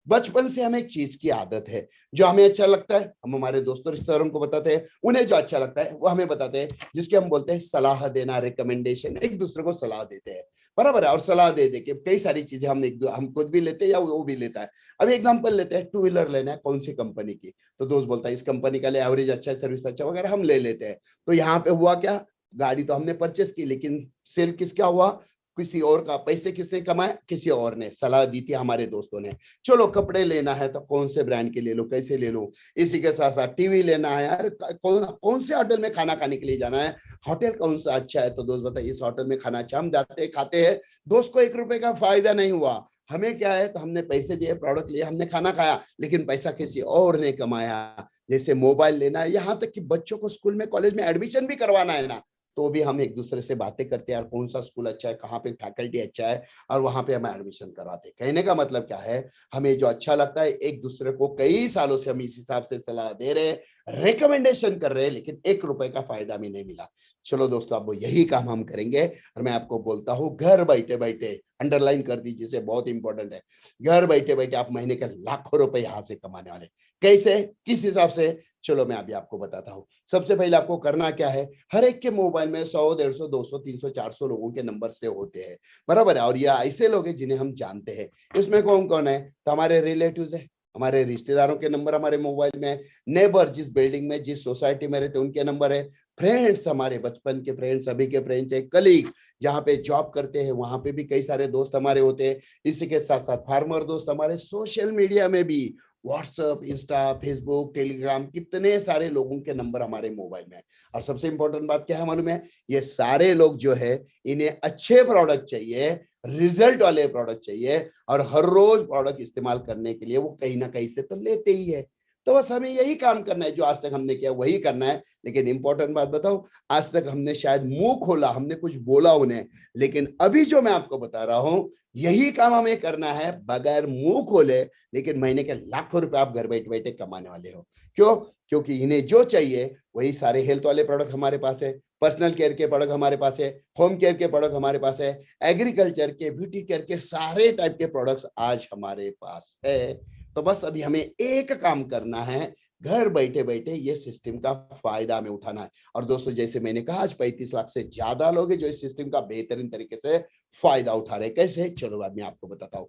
बचपन से हमें एक चीज की आदत है, जो हमें अच्छा लगता है हम हमारे दोस्तों रिश्तेदारों को बताते हैं, उन्हें जो अच्छा लगता है वो हमें बताते हैं, जिसके हम बोलते हैं सलाह देना, रिकमेंडेशन। एक दूसरे को सलाह देते हैं, बराबर है। और सलाह दे दे के कई सारी चीजें हम खुद भी लेते हैं या वो भी लेता है। अभी एग्जांपल लेते हैं, टू व्हीलर लेना है, कौन सी कंपनी की, तो दोस्त बोलता है इस कंपनी का ले, एवरेज अच्छा है, सर्विस अच्छा वगैरह, हम ले लेते हैं। तो यहाँ पे हुआ क्या, गाड़ी तो हमने परचेस की, लेकिन सेल किसका हुआ, किसी और का। पैसे किसने कमाए, किसी और ने, सलाह दी थी हमारे दोस्तों ने। चलो कपड़े लेना है तो कौन से ब्रांड के ले लो, कैसे ले लो। इसी के साथ साथ टीवी लेना है यार, कौन से होटल में खाना खाने के लिए जाना है, होटल कौन सा अच्छा है, तो दोस्त बताइए इस होटल में खाना अच्छा, हम जाते हैं खाते हैं, दोस्त को 1 रुपए का फायदा नहीं हुआ। हमें क्या है, तो हमने पैसे दिए, प्रोडक्ट लिया, हमने खाना खाया, लेकिन पैसा किसी और ने कमाया। जैसे मोबाइल लेना है, यहाँ तक कि बच्चों को स्कूल में कॉलेज में एडमिशन भी करवाना है ना, तो भी हम एक दूसरे से बातें करते हैं, यार कौन सा स्कूल अच्छा है, कहाँ पे फैकल्टी अच्छा है, और वहां पे हम एडमिशन करवाते हैं। कहने का मतलब क्या है, हमें जो अच्छा लगता है एक दूसरे को कई सालों से हम इस हिसाब से सलाह दे रहे हैं, रिकमेंडेशन कर रहे हैं, लेकिन 1 रुपए का फायदा भी नहीं मिला। चलो दोस्तों अब वो यही काम हम करेंगे, और मैं आपको बोलता हूँ घर बैठे बैठे, अंडरलाइन कर दीजिए, इसे बहुत इंपॉर्टेंट है, घर बैठे बैठे आप महीने के लाखों रुपए यहां से कमाने वाले। कैसे, किस हिसाब से, चलो मैं अभी आपको बताता हूँ। सबसे पहले आपको करना क्या है, हर एक के मोबाइल में 100, 150, 200, 300, 400 लोगों के नंबर से होते हैं, बराबर है। और ये ऐसे लोग हैं जिन्हें हम जानते हैं। इसमें कौन कौन है, तो हमारे रिलेटिव्स है, हमारे रिश्तेदारों के नंबर हमारे मोबाइल में, नेबर जिस बिल्डिंग में जिस सोसाइटी में रहते उनके नंबर है, फ्रेंड्स हमारे बचपन के फ्रेंड्स, सभी के फ्रेंड्स है, कलीग जहाँ पे जॉब करते हैं वहां पे भी कई सारे दोस्त हमारे होते हैं। इसी के साथ साथ फार्मर दोस्त हमारे, सोशल मीडिया में भी व्हाट्सएप, इंस्टा, फेसबुक, टेलीग्राम, कितने सारे लोगों के नंबर हमारे मोबाइल में है। और सबसे इंपॉर्टेंट बात क्या है मालूम है, ये सारे लोग जो है इन्हें अच्छे प्रोडक्ट चाहिए, रिजल्ट वाले प्रोडक्ट चाहिए, और हर रोज प्रोडक्ट इस्तेमाल करने के लिए वो कहीं ना कहीं से तो लेते ही है। तो बस हमें यही काम करना है, जो आज तक हमने किया वही करना है। लेकिन इंपॉर्टेंट बात बताओ, आज तक हमने शायद मुंह खोला, हमने कुछ बोला उन्हें, लेकिन अभी जो मैं आपको बता रहा हूं यही काम हमें करना है बगैर मुंह खोले, लेकिन महीने के लाखों रुपए आप घर बैठे बैठे कमाने वाले हो। क्यों, क्योंकि इन्हें जो चाहिए वही सारे हेल्थ वाले प्रोडक्ट हमारे पास है, पर्सनल केयर के प्रोडक्ट हमारे पास है, होम केयर के प्रोडक्ट हमारे पास है, एग्रीकल्चर के, ब्यूटी केयर के, सारे टाइप के प्रोडक्ट्स आज हमारे पास है। तो बस अभी हमें एक काम करना है, घर बैठे बैठे ये सिस्टम का फायदा हमें उठाना है। और दोस्तों जैसे मैंने कहा आज 35 लाख से ज्यादा लोग हैं जो इस सिस्टम का बेहतरीन तरीके से फायदा उठा रहे हैं। कैसे, चलो अब मैं आपको बताता हूँ।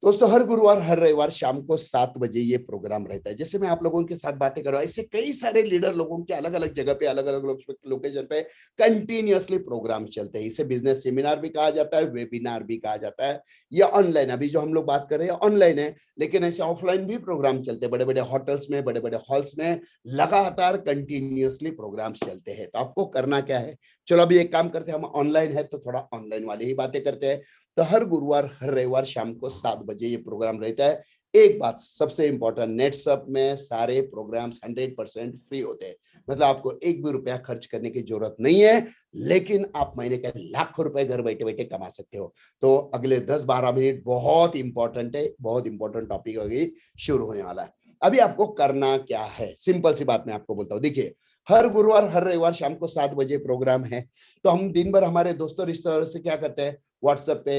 दोस्तों हर गुरुवार हर रविवार शाम को 7 बजे ये प्रोग्राम रहता है। जैसे मैं आप लोगों के साथ बातें कर रहा हूं, ऐसे कई सारे लीडर लोगों के अलग अलग जगह पे, अलग अलग लोकेशन पे कंटिन्यूअसली प्रोग्राम चलते हैं। इसे बिजनेस सेमिनार भी कहा जाता है, वेबिनार भी कहा जाता है, या ऑनलाइन, अभी जो हम लोग बात कर रहे हैं ऑनलाइन है, लेकिन ऐसे ऑफलाइन भी प्रोग्राम चलते हैं। बड़े बड़े होटल्स में, बड़े बड़े हॉल्स में लगातार कंटिन्यूअसली प्रोग्राम चलते हैं। तो आपको करना क्या है, चलो अभी एक काम करते हैं, हम ऑनलाइन है तो थोड़ा ऑनलाइन वाली ही बातें करते हैं। तो हर गुरुवार हर रविवार शाम को 7 बजे ये प्रोग्राम रहता है। एक बात सबसे इंपॉर्टेंट, नेटसप में सारे प्रोग्राम्स 100% फ्री होते हैं, मतलब आपको एक भी रुपया खर्च करने की जरूरत नहीं है, लेकिन आप महीने के लाखों रुपए घर बैठे बैठे कमा सकते हो। तो अगले 10-12 मिनट बहुत इंपॉर्टेंट है, बहुत इंपॉर्टेंट टॉपिक अभी शुरू होने वाला है। अभी आपको करना क्या है, सिंपल सी बात मैं आपको बोलता हूँ। देखिए हर गुरुवार हर रविवार शाम को 7 बजे प्रोग्राम है, तो हम दिन भर हमारे दोस्तों रिश्तेदारों से क्या करते हैं, व्हाट्सएप पे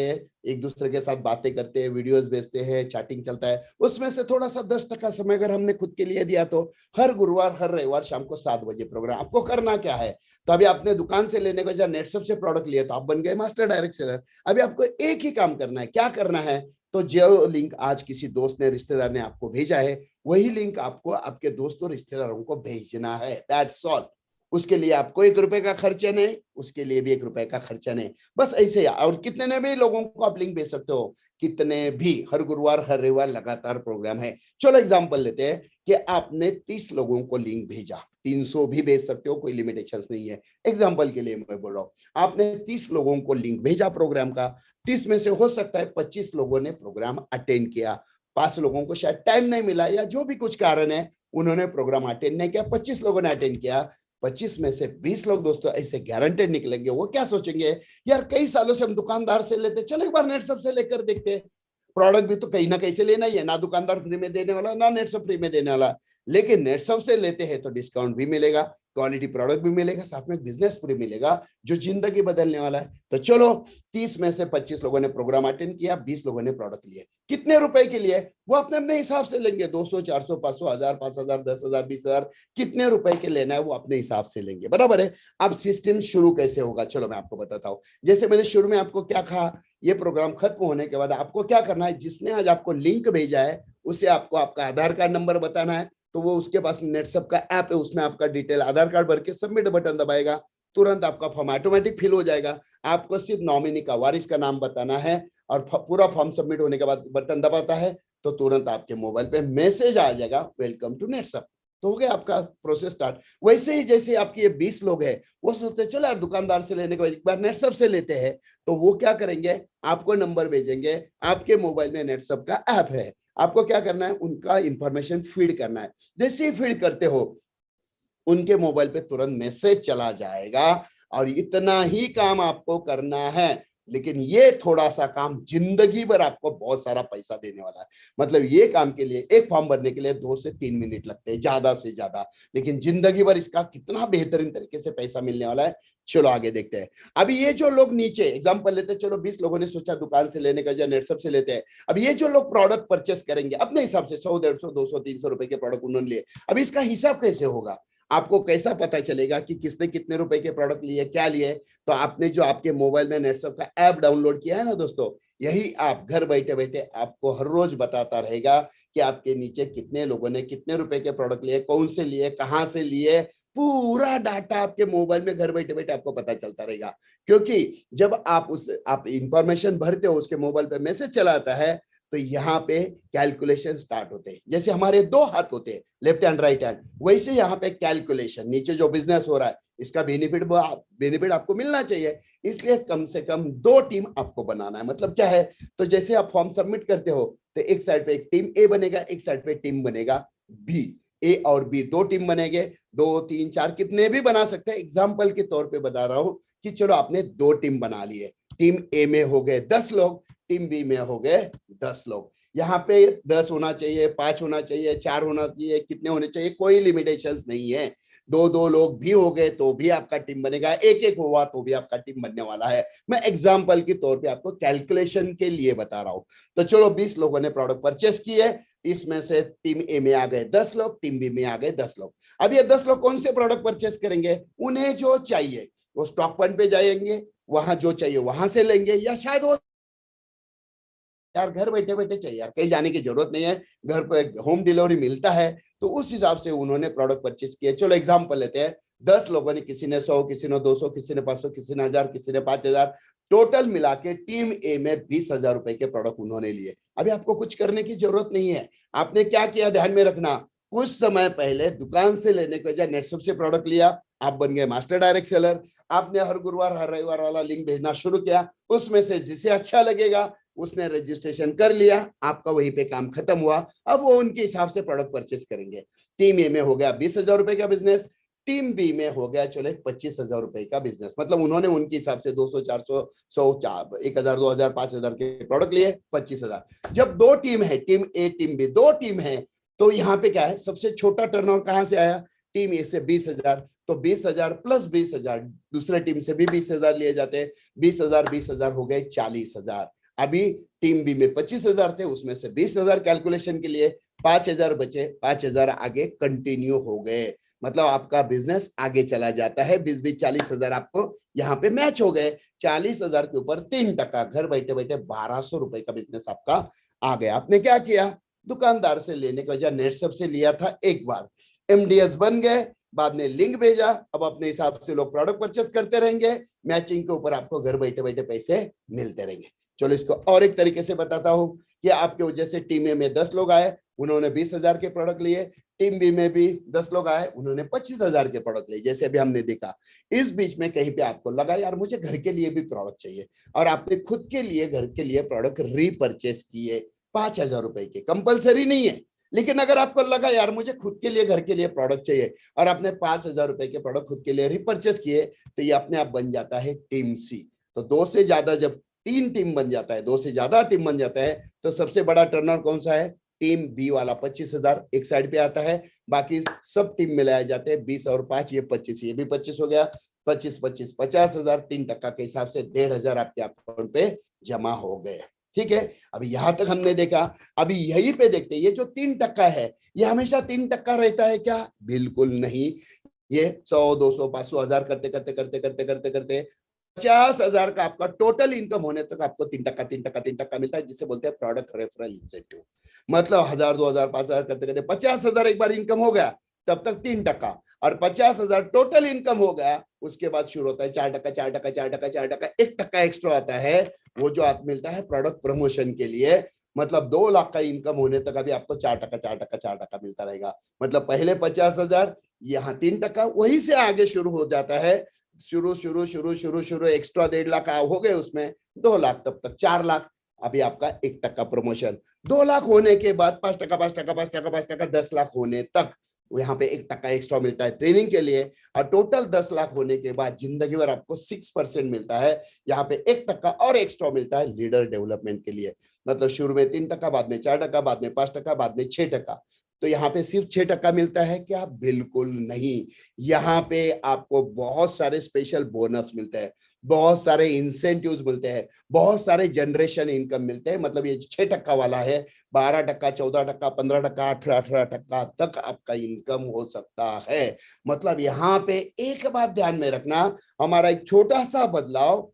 एक दूसरे के साथ बातें करते हैं, वीडियोस भेजते हैं, चैटिंग चलता है। उसमें से थोड़ा सा 10% समय अगर हमने खुद के लिए दिया, तो हर गुरुवार हर रविवार शाम को 7 बजे प्रोग्राम। आपको करना क्या है, तो अभी आपने दुकान से लेने के बजाय नेटसप से प्रोडक्ट लिया तो आप बन गए मास्टर डायरेक्ट सेलर। अभी आपको एक ही काम करना है, क्या करना है, तो जो लिंक आज किसी दोस्त ने, रिश्तेदार ने आपको भेजा है, वही लिंक आपको आपके दोस्तों रिश्तेदारों को भेजना है, दैट्स ऑल। उसके लिए आपको 1 रुपए का खर्चा नहीं, उसके लिए भी 1 रुपए का खर्चा नहीं। बस ऐसे ही, और कितने भी लोगों को आप लिंक भेज सकते हो, कितने भी, हर गुरुवार हर रविवार लगातार प्रोग्राम है। चलो एग्जांपल लेते हैं कि आपने 30 लोगों को लिंक भेजा, 300 भी भेज सकते हो, कोई लिमिटेशंस नहीं है। एग्जांपल के लिए मैं बोल रहा हूँ, आपने 30 लोगों को लिंक भेजा प्रोग्राम का, 30 में से हो सकता है 25 लोगों ने प्रोग्राम अटेंड किया, 5 लोगों को शायद टाइम नहीं मिला या जो भी कुछ कारण है उन्होंने प्रोग्राम अटेंड नहीं किया, 25 लोगों ने अटेंड किया। 25 में से 20 लोग दोस्तों ऐसे गारंटेड निकलेंगे। वो क्या सोचेंगे, यार कई सालों से हम दुकानदार से लेते, चलो एक बार नेटसप से लेकर देखते हैं, प्रोडक्ट भी तो कहीं ना कहीं से लेना ही है, ना दुकानदार फ्री में देने वाला ना नेटसप फ्री में देने वाला, लेकिन नेटसप से लेते हैं तो डिस्काउंट भी मिलेगा, क्वालिटी प्रोडक्ट भी मिलेगा, साथ में बिजनेस पूरी मिलेगा जो जिंदगी बदलने वाला है। तो चलो 30 में से 25 लोगों ने प्रोग्राम अटेंड किया, 20 लोगों ने प्रोडक्ट लिए, कितने रुपए के लिए वो अपने अपने हिसाब से लेंगे, 200 400 500 1000 5000 10,000 20,000, कितने रुपए के लेना है वो अपने हिसाब से लेंगे, बराबर है। अब सिस्टम शुरू कैसे होगा, चलो मैं आपको बताता हूँ। जैसे मैंने शुरू में आपको क्या कहा, ये प्रोग्राम खत्म होने के बाद आपको क्या करना है, जिसने आज आपको लिंक भेजा है उसे आपको आपका आधार कार्ड नंबर बताना है, तो वो उसके पास नेटसप का ऐप है, उसमें आपका डिटेल आधार कार्ड भर के सबमिट बटन दबाएगा, तुरंत आपका फॉर्म ऑटोमेटिक फिल हो जाएगा। आपको सिर्फ नॉमिनी का, वारिस का नाम बताना है, और पूरा फॉर्म सबमिट होने के बाद बटन दबाता है तो तुरंत आपके मोबाइल पे मैसेज आ जाएगा, वेलकम टू नेटसप। तो हो गया आपका प्रोसेस स्टार्ट। वैसे ही जैसे आपके ये 20 लोग हैं, वो सोचते हैं चलो यार दुकानदार से लेने के बाद एक बार नेटसप से लेते हैं, तो वो क्या करेंगे, आपको नंबर भेजेंगे, आपके मोबाइल में नेटसप का ऐप है, आपको क्या करना है, उनका इंफॉर्मेशन फीड करना है। जैसे ही फीड करते हो उनके मोबाइल पे तुरंत मैसेज चला जाएगा, और इतना ही काम आपको करना है। लेकिन ये थोड़ा सा काम जिंदगी भर आपको बहुत सारा पैसा देने वाला है। मतलब ये काम के लिए, एक फॉर्म भरने के लिए 2 से 3 मिनट लगते हैं ज्यादा से ज्यादा, लेकिन जिंदगी भर इसका कितना बेहतरीन तरीके से पैसा मिलने वाला है। चलो आगे देखते हैं। अभी ये जो लोग नीचे एग्जांपल लेते हैं, चलो 20 लोगों ने सोचा दुकान से लेने का या नेटसप से लेते हैं, अब ये जो लोग प्रोडक्ट परचेस करेंगे अपने हिसाब से 100 150 200 300 रुपए के प्रोडक्ट उन्होंने लिए, अब इसका हिसाब कैसे होगा, आपको कैसा पता चलेगा कि किसने कितने रुपए के प्रोडक्ट लिए, क्या लिए। तो आपने जो आपके मोबाइल में नेटसप का ऐप डाउनलोड किया है ना दोस्तों, यही ऐप घर बैठे बैठे आपको हर रोज बताता रहेगा कि आपके नीचे कितने लोगों ने कितने रुपए के प्रोडक्ट लिए, कौन से लिए, कहां से लिए, पूरा डाटा आपके मोबाइल में घर बैठे बैठे आपको पता चलता रहेगा। क्योंकि जब आप इंफॉर्मेशन भरते हो, उसके मोबाइल पे मैसेज चला आता है, तो यहाँ पे कैलकुलेशन स्टार्ट होते हैं। जैसे हमारे 2 हाथ होते हैं, लेफ्ट हैंड राइट हैंड, वैसे यहाँ पे कैलकुलेशन, नीचे जो बिजनेस हो रहा है इसका बेनिफिट आपको मिलना चाहिए, इसलिए कम से कम 2 टीम आपको बनाना है। मतलब क्या है, तो जैसे आप फॉर्म सबमिट करते हो तो एक साइड पे एक टीम ए बनेगा, एक साइड पे टीम बनेगा बी, ए और बी 2 टीम बनेंगे, 2 3 4 कितने भी बना सकते हैं। एग्जाम्पल के तौर पे बता रहा हूं कि चलो आपने 2 टीम बना लिए, टीम ए में हो गए 10 लोग, टीम बी में हो गए 10 लोग। यहाँ पे 10 होना चाहिए, 5 होना चाहिए, 4 होना चाहिए, कितने होने चाहिए, कोई लिमिटेशंस नहीं है। 2 लोग भी हो गए तो भी आपका टीम बनेगा, एक हुआ तो भी आपका टीम बनने वाला है। मैं एग्जाम्पल के तौर पे आपको कैलकुलेशन के लिए बता रहा हूं। तो चलो 20 लोगों ने प्रोडक्ट परचेस किए, इसमें से टीम ए में आ गए 10 लोग, टीम बी में आ गए 10 लोग। अब ये 10 लोग कौन से प्रोडक्ट परचेस करेंगे, उन्हें जो चाहिए वो स्टॉक पॉइंट पे जाएंगे, वहां जो चाहिए वहां से लेंगे, या शायद वो यार घर बैठे बैठे चाहिए, यार कहीं जाने की जरूरत नहीं है, घर पे होम डिलीवरी मिलता है, तो उस हिसाब से उन्होंने प्रोडक्ट परचेज किए। चलो एग्जांपल लेते हैं, 10 लोगों ने, किसी ने 100, किसी ने 200, किसी ने 500, किसी ने 1000, किसी ने 5000, टोटल मिला के टीम ए में 20,000 रुपए के प्रोडक्ट उन्होंने लिए। अभी आपको कुछ करने की जरूरत नहीं है। आपने क्या किया, ध्यान में रखना, कुछ समय पहले दुकान से लेने के बजाय नेटसप से प्रोडक्ट लिया, आप बन गए मास्टर डायरेक्ट सेलर। आपने हर गुरुवार हर रविवार वाला लिंक भेजना शुरू किया, उसमें से जिसे अच्छा लगेगा उसने रजिस्ट्रेशन कर लिया, आपका वहीं पे काम खत्म हुआ। अब वो उनके हिसाब से प्रोडक्ट परचेस करेंगे। टीम ए में हो गया 20,000 रुपए का बिजनेस, टीम बी में हो गया चलो 25,000 रुपए का बिजनेस। मतलब उन्होंने उनके हिसाब से 200 400 100 1000 2000 5000 के प्रोडक्ट लिए, 25,000। जब 2 टीम है, टीम ए टीम बी 2 टीम है, तो यहाँ पे क्या है, सबसे छोटा टर्नओवर कहां से आया, टीम ए से 20,000, तो 20,000 प्लस 20,000, दूसरे टीम से भी 20,000 लिए जाते हैं, 20,000 हो गए 40,000। अभी टीम बी में 25,000 थे, उसमें से 20,000 कैलकुलेशन के लिए, 5,000 बचे, 5,000 आगे कंटिन्यू हो गए। मतलब आपका बिजनेस आगे चला जाता है, 20 40,000 आपको यहाँ पे मैच हो गए। 40,000 के ऊपर 3%, घर बैठे बैठे 1,200 रुपए का बिजनेस आपका आ गया। आपने क्या किया, दुकानदार से लेने के वजह नेटसप से लिया था, एक बार एमडीएस बन गए, बाद में लिंक भेजा, अब अपने हिसाब से लोग प्रोडक्ट परचेस करते रहेंगे, मैचिंग के ऊपर आपको घर बैठे बैठे पैसे मिलते रहेंगे। चलो इसको और एक तरीके से बताता हूं कि आपके वजह से टीम ए में 10 लोग आए, उन्होंने 20,000 के प्रोडक्ट लिए, टीम बी में भी 10 लोग आए, उन्होंने 25,000 के प्रोडक्ट लिए। जैसे अभी हमने देखा, इस बीच में कहीं पे आपको लगा यार मुझे घर के लिए भी प्रोडक्ट चाहिए, और आपने खुद के लिए घर के लिए प्रोडक्ट रीपरचेस किए 5,000 रुपए के, कंपलसरी नहीं है, लेकिन अगर आपको लगा यार मुझे खुद के लिए घर के लिए प्रोडक्ट चाहिए और आपने 5,000 रुपए के प्रोडक्ट खुद के लिए रिपर्चेस किए, तो ये अपने आप बन जाता है टीम सी। तो दो से ज्यादा, जब तीन टीम बन जाता है, दो से ज्यादा टीम बन जाता है, तो सबसे बड़ा टर्नओवर कौन सा है? टीम बी वाला 25,000 एक साइड पे आता है, बाकी सब टीम मिलाए जाते हैं 20 और 5 ये 25, ये भी 25 हो गया, 25 25 50,000, 3% के हिसाब से 1,500 आपके अकाउंट पे जमा हो गए। ठीक है, अभी यहां तक हमने देखा। अभी यहीं पे देखते हैं, ये जो 3% है, ये हमेशा 3% रहता है क्या? बिल्कुल नहीं। ये 100 200 500 1000 करते करते करते करते करते करते 50,000 का आपका टोटल इनकम होने तक आपको 3% 3% 3% मिलता है, जिसे बोलते हैं प्रोडक्ट रेफरल इंसेंटिव। मतलब 1,000 2,000 5,000 करते करते 50,000 एक बार इनकम हो गया, तब तक 3%, और 50,000 टोटल इनकम हो गया, उसके बाद शुरू होता है 4%, 4%, 4%, 4%, 1% एक्स्ट्रा आता है, वो जो आप मिलता है प्रोडक्ट प्रमोशन के लिए। मतलब 2 लाख का इनकम होने तक अभी आपको 4%, 4%, 4% मिलता रहेगा। मतलब पहले 50,000, यहाँ 3%, वहीं से आगे शुरू हो जाता है, शुरू शुरू शुरू शुरू शुरू एक्स्ट्रा 1.5 लाख हो गए, उसमें 2 लाख, तब तक 4 लाख। अभी आपका 1% प्रमोशन, 2 लाख होने के बाद 5%, 5%, 5%, 5%, 10 लाख होने तक यहाँ पे 1% एक्स्ट्रा मिलता है ट्रेनिंग के लिए, और टोटल 10 लाख होने के बाद जिंदगी भर आपको 6% मिलता है। यहाँ पे 1% और एक्स्ट्रा मिलता है लीडर डेवलपमेंट के लिए। मतलब शुरू में 3%, बाद में 4%, बाद में 5%, बाद में 6%। तो यहाँ पे सिर्फ 6% मिलता है क्या? बिल्कुल नहीं। यहाँ पे आपको बहुत सारे स्पेशल बोनस मिलते हैं, बहुत सारे इंसेंटिव्स मिलते हैं, बहुत सारे जनरेशन इनकम मिलते हैं। मतलब ये 6% वाला है, 12%, 14%, 15%, 18% तक आपका इनकम हो सकता है। मतलब यहाँ पे एक बात ध्यान में रखना, हमारा एक छोटा सा बदलाव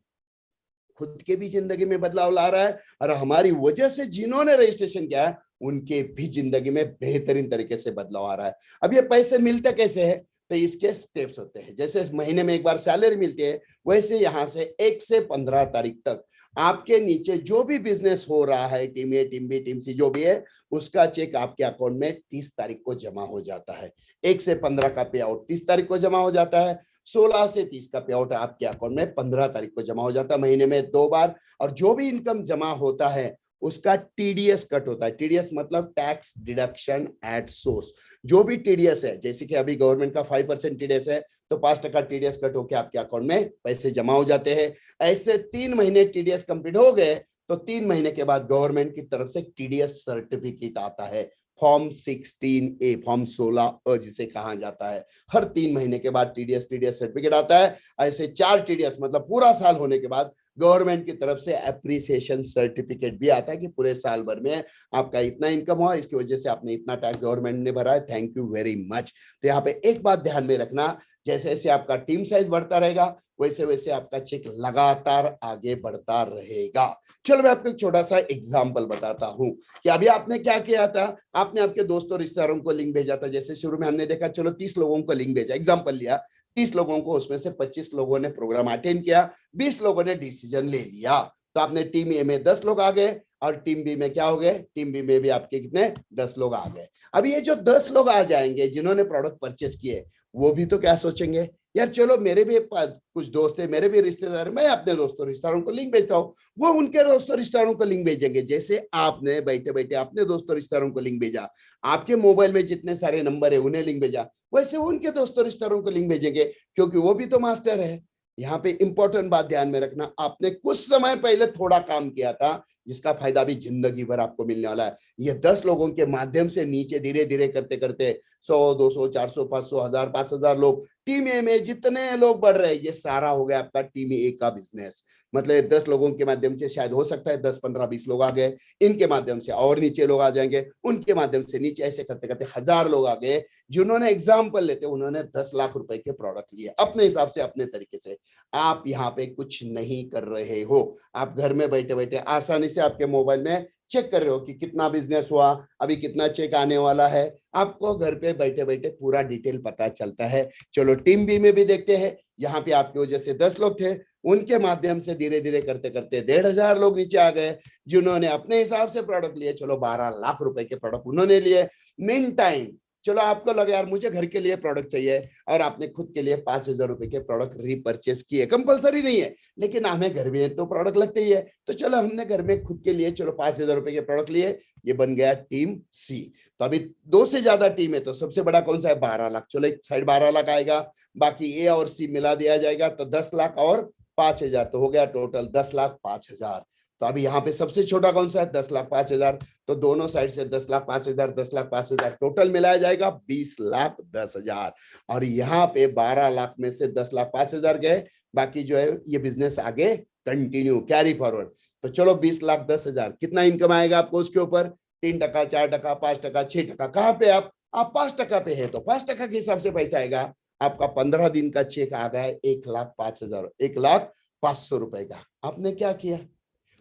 खुद के भी जिंदगी में बदलाव ला रहा है, और हमारी वजह से जिन्होंने रजिस्ट्रेशन किया है उनके भी जिंदगी में बेहतरीन तरीके से बदलाव आ रहा है। अब ये पैसे मिलते कैसे हैं? तो इसके स्टेप्स होते हैं। जैसे महीने में एक बार सैलरी मिलती है, वैसे यहां से 1 से 15 तारीख तक आपके नीचे जो भी बिजनेस हो रहा है, टीम ए, टीम बी, टीम सी, जो भी है, उसका चेक आपके अकाउंट में 30 तारीख को जमा हो जाता है। 1 से 15 का पे आउट 30 तारीख को जमा हो जाता है। 16 से 30 का पे आउट आपके अकाउंट में 15 तारीख को जमा हो जाता है, महीने में 2 बार। और जो भी इनकम जमा होता है उसका टीडीएस कट होता है। टीडीएस मतलब टैक्स डिडक्शन एट सोर्स। जो भी टीडीएस है, जैसे कि अभी गवर्नमेंट का 5% टीडीएस है, तो 5% टीडीएस कट होकर आपके अकाउंट में पैसे जमा हो जाते हैं। ऐसे 3 महीने टीडीएस कंप्लीट हो गए, तो 3 महीने के बाद गवर्नमेंट की तरफ से टीडीएस सर्टिफिकेट आता है, फॉर्म 16A, फॉर्म 16 जिसे कहा जाता है। हर 3 महीने के बाद टीडीएस सर्टिफिकेट आता है। ऐसे 4 टीडीएस मतलब पूरा साल होने के बाद गवर्नमेंट की तरफ से एप्रिसिएशन सर्टिफिकेट भी आता है कि पूरे साल भर में आपका इतना इनकम हुआ, इसकी वजह से आपने इतना टैक्स गवर्नमेंट ने भरा है, थैंक यू वेरी मच। तो यहाँ पे एक बात ध्यान में रखना, जैसे जैसे आपका टीम साइज बढ़ता रहेगा, वैसे वैसे आपका चेक लगातार आगे बढ़ता रहेगा। चलो मैं आपको एक छोटा सा एग्जांपल बताता हूं कि अभी आपने क्या किया था। आपने आपके दोस्तों रिश्तेदारों को लिंक भेजा था। जैसे शुरू में हमने देखा, चलो 30 लोगों को लिंक भेजा, एग्जांपल लिया 30 लोगों को, उसमें से 25 लोगों ने प्रोग्राम अटेंड किया, 20 लोगों ने डिसीजन ले लिया। तो आपने टीम ए में 10 लोग आ गए, और टीम बी में क्या हो गए? टीम बी में भी आपके कितने? 10 लोग आ गए। अब ये जो 10 लोग आ जाएंगे जिन्होंने प्रोडक्ट परचेस किए, वो भी तो क्या सोचेंगे, यार चलो मेरे भी कुछ दोस्त है, मेरे भी रिश्तेदार, मैं अपने दोस्तों रिश्तेदारों को लिंक भेजता हूँ, वो उनके दोस्तों रिश्तेदारों को लिंक भेजेंगे। जैसे आपने बैठे बैठे अपने दोस्तों रिश्तेदारों को लिंक भेजा, आपके मोबाइल में जितने सारे नंबर है उन्हें लिंक भेजा, वैसे वो उनके दोस्तों रिश्तेदारों को लिंक भेजेंगे, क्योंकि वो भी तो मास्टर है। यहाँ पे इंपॉर्टेंट बात ध्यान में रखना, आपने कुछ समय पहले थोड़ा काम किया था, जिसका फायदा भी जिंदगी भर आपको मिलने वाला है। ये 10 लोगों के माध्यम से नीचे धीरे धीरे करते करते 100 200 400 500 1000 5000 लोग, टीम ए में जितने लोग बढ़ रहे हैं, ये सारा हो गया आपका टीम ए का बिजनेस। मतलब 10 लोगों के माध्यम से शायद हो सकता है 10 15 20 लोग आ गए, इनके माध्यम से और नीचे लोग आ जाएंगे, उनके माध्यम से नीचे, ऐसे करते करते 1000 लोग आ गए, जिन्होंने एग्जाम्पल लेते उन्होंने 10 लाख रुपए के प्रोडक्ट लिए अपने हिसाब से, अपने तरीके से। आप यहाँ पे कुछ नहीं कर रहे हो, आप घर में बैठे बैठे आसानी से आपके मोबाइल में चेक कर रहे हो कि कितना बिजनेस हुआ, अभी कितना चेक आने वाला है, आपको घर पे बैठे बैठे पूरा डिटेल पता चलता है। चलो टीम बी में भी देखते हैं। यहाँ पे आपकी वजह से 10 लोग थे, उनके माध्यम से धीरे धीरे करते करते 1,500 लोग नीचे आ गए, जिन्होंने अपने हिसाब से प्रोडक्ट लिए। चलो 12 लाख रुपए के प्रोडक्ट उन्होंने लिए। मीन टाइम चलो आपको लगा यार मुझे घर के लिए प्रोडक्ट चाहिए, और आपने खुद के लिए 5,000 रुपए के प्रोडक्ट रीपरचेस किए। कंपलसरी नहीं है, लेकिन हमें घर में तो प्रोडक्ट लगते ही है, तो चलो हमने घर में खुद के लिए चलो 5,000 रुपए के प्रोडक्ट लिए। ये बन गया टीम सी। तो अभी 2 से ज्यादा टीम है, तो सबसे बड़ा कौन सा है? 12 लाख। चलो एक साइड 12 लाख आएगा, बाकी ए और सी मिला दिया जाएगा, तो 10 लाख और 5,000, तो हो गया टोटल 10 लाख 5,000। तो अभी यहाँ पे सबसे छोटा कौन सा है? 10 लाख 5,000। तो दोनों साइड से 10 लाख 5,000, 10 लाख 5,000, टोटल मिलाया जाएगा 20 लाख 10,000। और यहाँ पे 12 लाख में से 10 लाख 5,000 गए, बाकी जो है ये बिजनेस आगे कंटिन्यू कैरी फॉरवर्ड। तो चलो 20 लाख 10,000, कितना इनकम आएगा आपको उसके ऊपर? 3%, 4%, 5%, 6%। कहाँ पे आप 5% पे है, तो 5% के हिसाब से पैसा आएगा आपका। 15 दिन का चेक आ गया 1,05,000, 1,05,000 रुपए का। आपने क्या किया?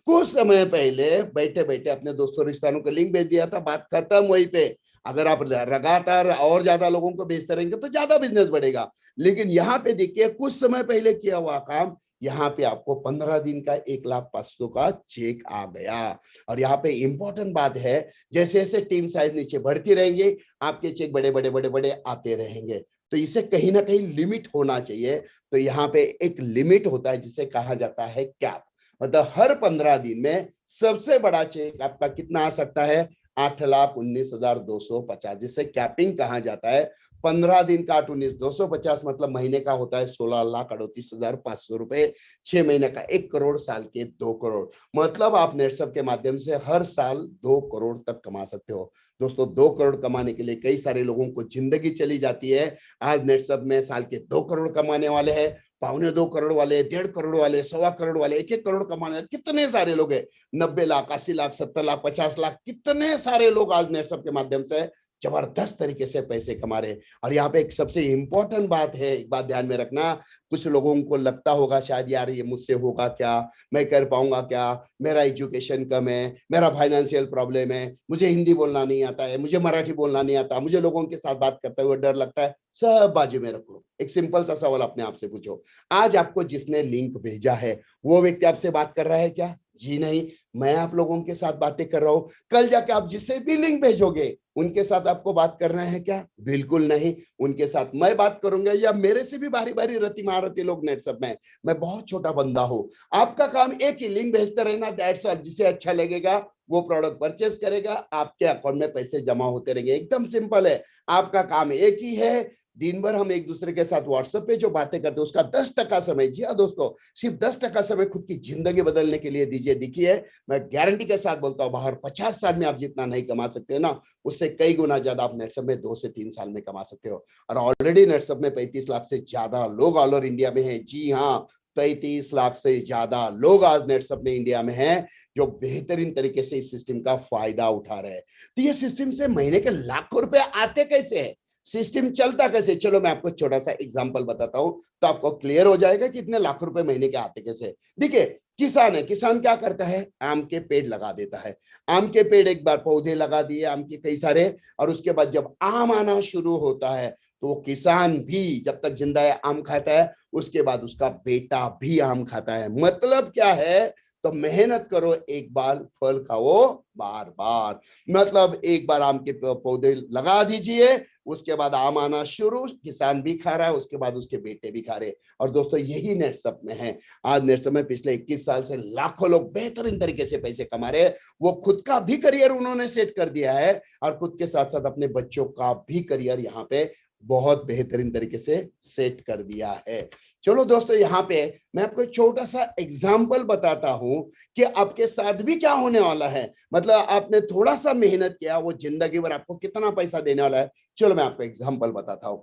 कुछ समय पहले बैठे बैठे अपने दोस्तों रिश्तेदारों को लिंक भेज दिया था, बात खत्म वहीं पे। अगर आप लगातार और ज्यादा लोगों को भेजते रहेंगे तो ज्यादा बिजनेस बढ़ेगा। लेकिन यहाँ पे देखिए कुछ समय पहले किया हुआ काम, यहाँ पे आपको 15 दिन का 1,05,000 का चेक आ गया। और यहाँ पे इंपॉर्टेंट बात है, जैसे जैसे टीम साइज नीचे बढ़ती रहेंगे, आपके चेक बड़े बड़े बड़े बड़े आते रहेंगे। तो इसे कहीं ना कहीं लिमिट होना चाहिए। तो यहाँ पे एक लिमिट होता है जिसे कहा जाता है कैप। मतलब हर 15 दिन में सबसे बड़ा चेक आपका कितना आ सकता है? 8,19,250, जिसे कैपिंग कहा जाता है। 15 दिन का 8,19,250 मतलब महीने का होता है 16,38,500 रुपए। 6 महीने का 1 करोड़, साल के 2 करोड़। मतलब आप नेटसब के माध्यम से हर साल 2 करोड़ तक कमा सकते हो। दोस्तों 2 करोड़ कमाने के लिए कई सारे लोगों को जिंदगी चली जाती है। आज नेटसब में साल के 2 करोड़ कमाने वाले हैं, 2.25 करोड़ वाले, 1.5 करोड़ वाले, 1.25 करोड़ वाले, 1-1 करोड़ कमाने वाले कितने सारे लोग हैं। 90 लाख, 80 लाख, 70 लाख, 50 लाख, कितने सारे लोग आज नेटसब के माध्यम से जबरदस्त तरीके से पैसे कमा रहे हैं। और यहाँ पे एक सबसे इंपॉर्टेंट बात है, एक बात ध्यान में रखना। कुछ लोगों को लगता होगा शायद यार ये मुझसे होगा क्या, मैं कर पाऊंगा क्या, मेरा एजुकेशन कम है, मेरा फाइनेंशियल प्रॉब्लम है, मुझे हिंदी बोलना नहीं आता है, मुझे मराठी बोलना नहीं आता, मुझे लोगों के साथ बात करते हुए डर लगता है। सब बाजू में रखो, एक सिंपल सा सवाल अपने आप से पूछो, आज आपको जिसने लिंक भेजा है वो व्यक्ति आपसे बात कर रहा है क्या? जी नहीं। मैं आप लोगों के साथ बातें कर रहा हूं, कल जाके आप जिसे भी लिंक भेजोगे उनके साथ आपको बात करना है क्या? बिल्कुल नहीं। उनके साथ मैं बात करूंगा या मेरे से भी बारी बारी रति महारती लोग नेटसब में। मैं बहुत छोटा बंदा हूं, आपका काम एक ही लिंक भेजते रहना, दैट्स ऑल। जिसे अच्छा लगेगा वो प्रोडक्ट परचेस करेगा, आपके अकाउंट में पैसे जमा होते रहेंगे। एकदम सिंपल है। आपका काम एक ही है, दिन भर हम एक दूसरे के साथ व्हाट्सएप पे जो बातें करते हैं उसका 10% समय, जी हाँ दोस्तों, सिर्फ 10% समय खुद की जिंदगी बदलने के लिए दीजिए। देखिए मैं गारंटी के साथ बोलता हूँ, बाहर 50 साल में आप जितना नहीं कमा सकते ना, उससे कई गुना ज्यादा आप नेटसब में 2 से 3 साल में कमा सकते हो। और ऑलरेडी नेटसब में 35 लाख से ज्यादा लोग ऑल ओवर इंडिया में हैं। जी हाँ, 35 लाख से ज्यादा लोग आज नेटसब में इंडिया में हैं, जो बेहतरीन तरीके से इस सिस्टम का फायदा उठा रहे हैं। तो ये सिस्टम से महीने के लाखों रुपए आते कैसे है, सिस्टम चलता कैसे? चलो मैं आपको छोटा सा एग्जांपल बताता हूं, तो आपको क्लियर हो जाएगा कि इतने लाख रुपए महीने के आते कैसे। देखिए किसान है, किसान क्या करता है? आम के पेड़ लगा देता है। आम के पेड़ एक बार पौधे लगा दिए आम के कई सारे, और उसके बाद जब आम आना शुरू होता है तो वो किसान भी जब तक जिंदा है आम खाता है, उसके बाद उसका बेटा भी आम खाता है। मतलब क्या है? तो मेहनत करो एक बार, फल खाओ बार बार। मतलब एक बार आम के पौधे लगा दीजिए, उसके बाद आम आना शुरू, किसान भी खा रहा है, उसके बाद उसके बेटे भी खा रहे। और दोस्तों यही नेटसब में है। आज नेटसब में पिछले 21 साल से लाखों लोग बेहतरीन तरीके से पैसे कमा रहे हैं। वो खुद का भी करियर उन्होंने सेट कर दिया है, और खुद के साथ साथ अपने बच्चों का भी करियर यहाँ पे बहुत बेहतरीन तरीके से सेट कर दिया है। चलो दोस्तों यहाँ पे मैं आपको एक छोटा सा एग्जाम्पल बताता हूं कि आपके साथ भी क्या होने वाला है। मतलब आपने थोड़ा सा मेहनत किया, वो जिंदगी भर आपको कितना पैसा देने वाला है। चलो मैं आपको एग्जाम्पल बताता हूं।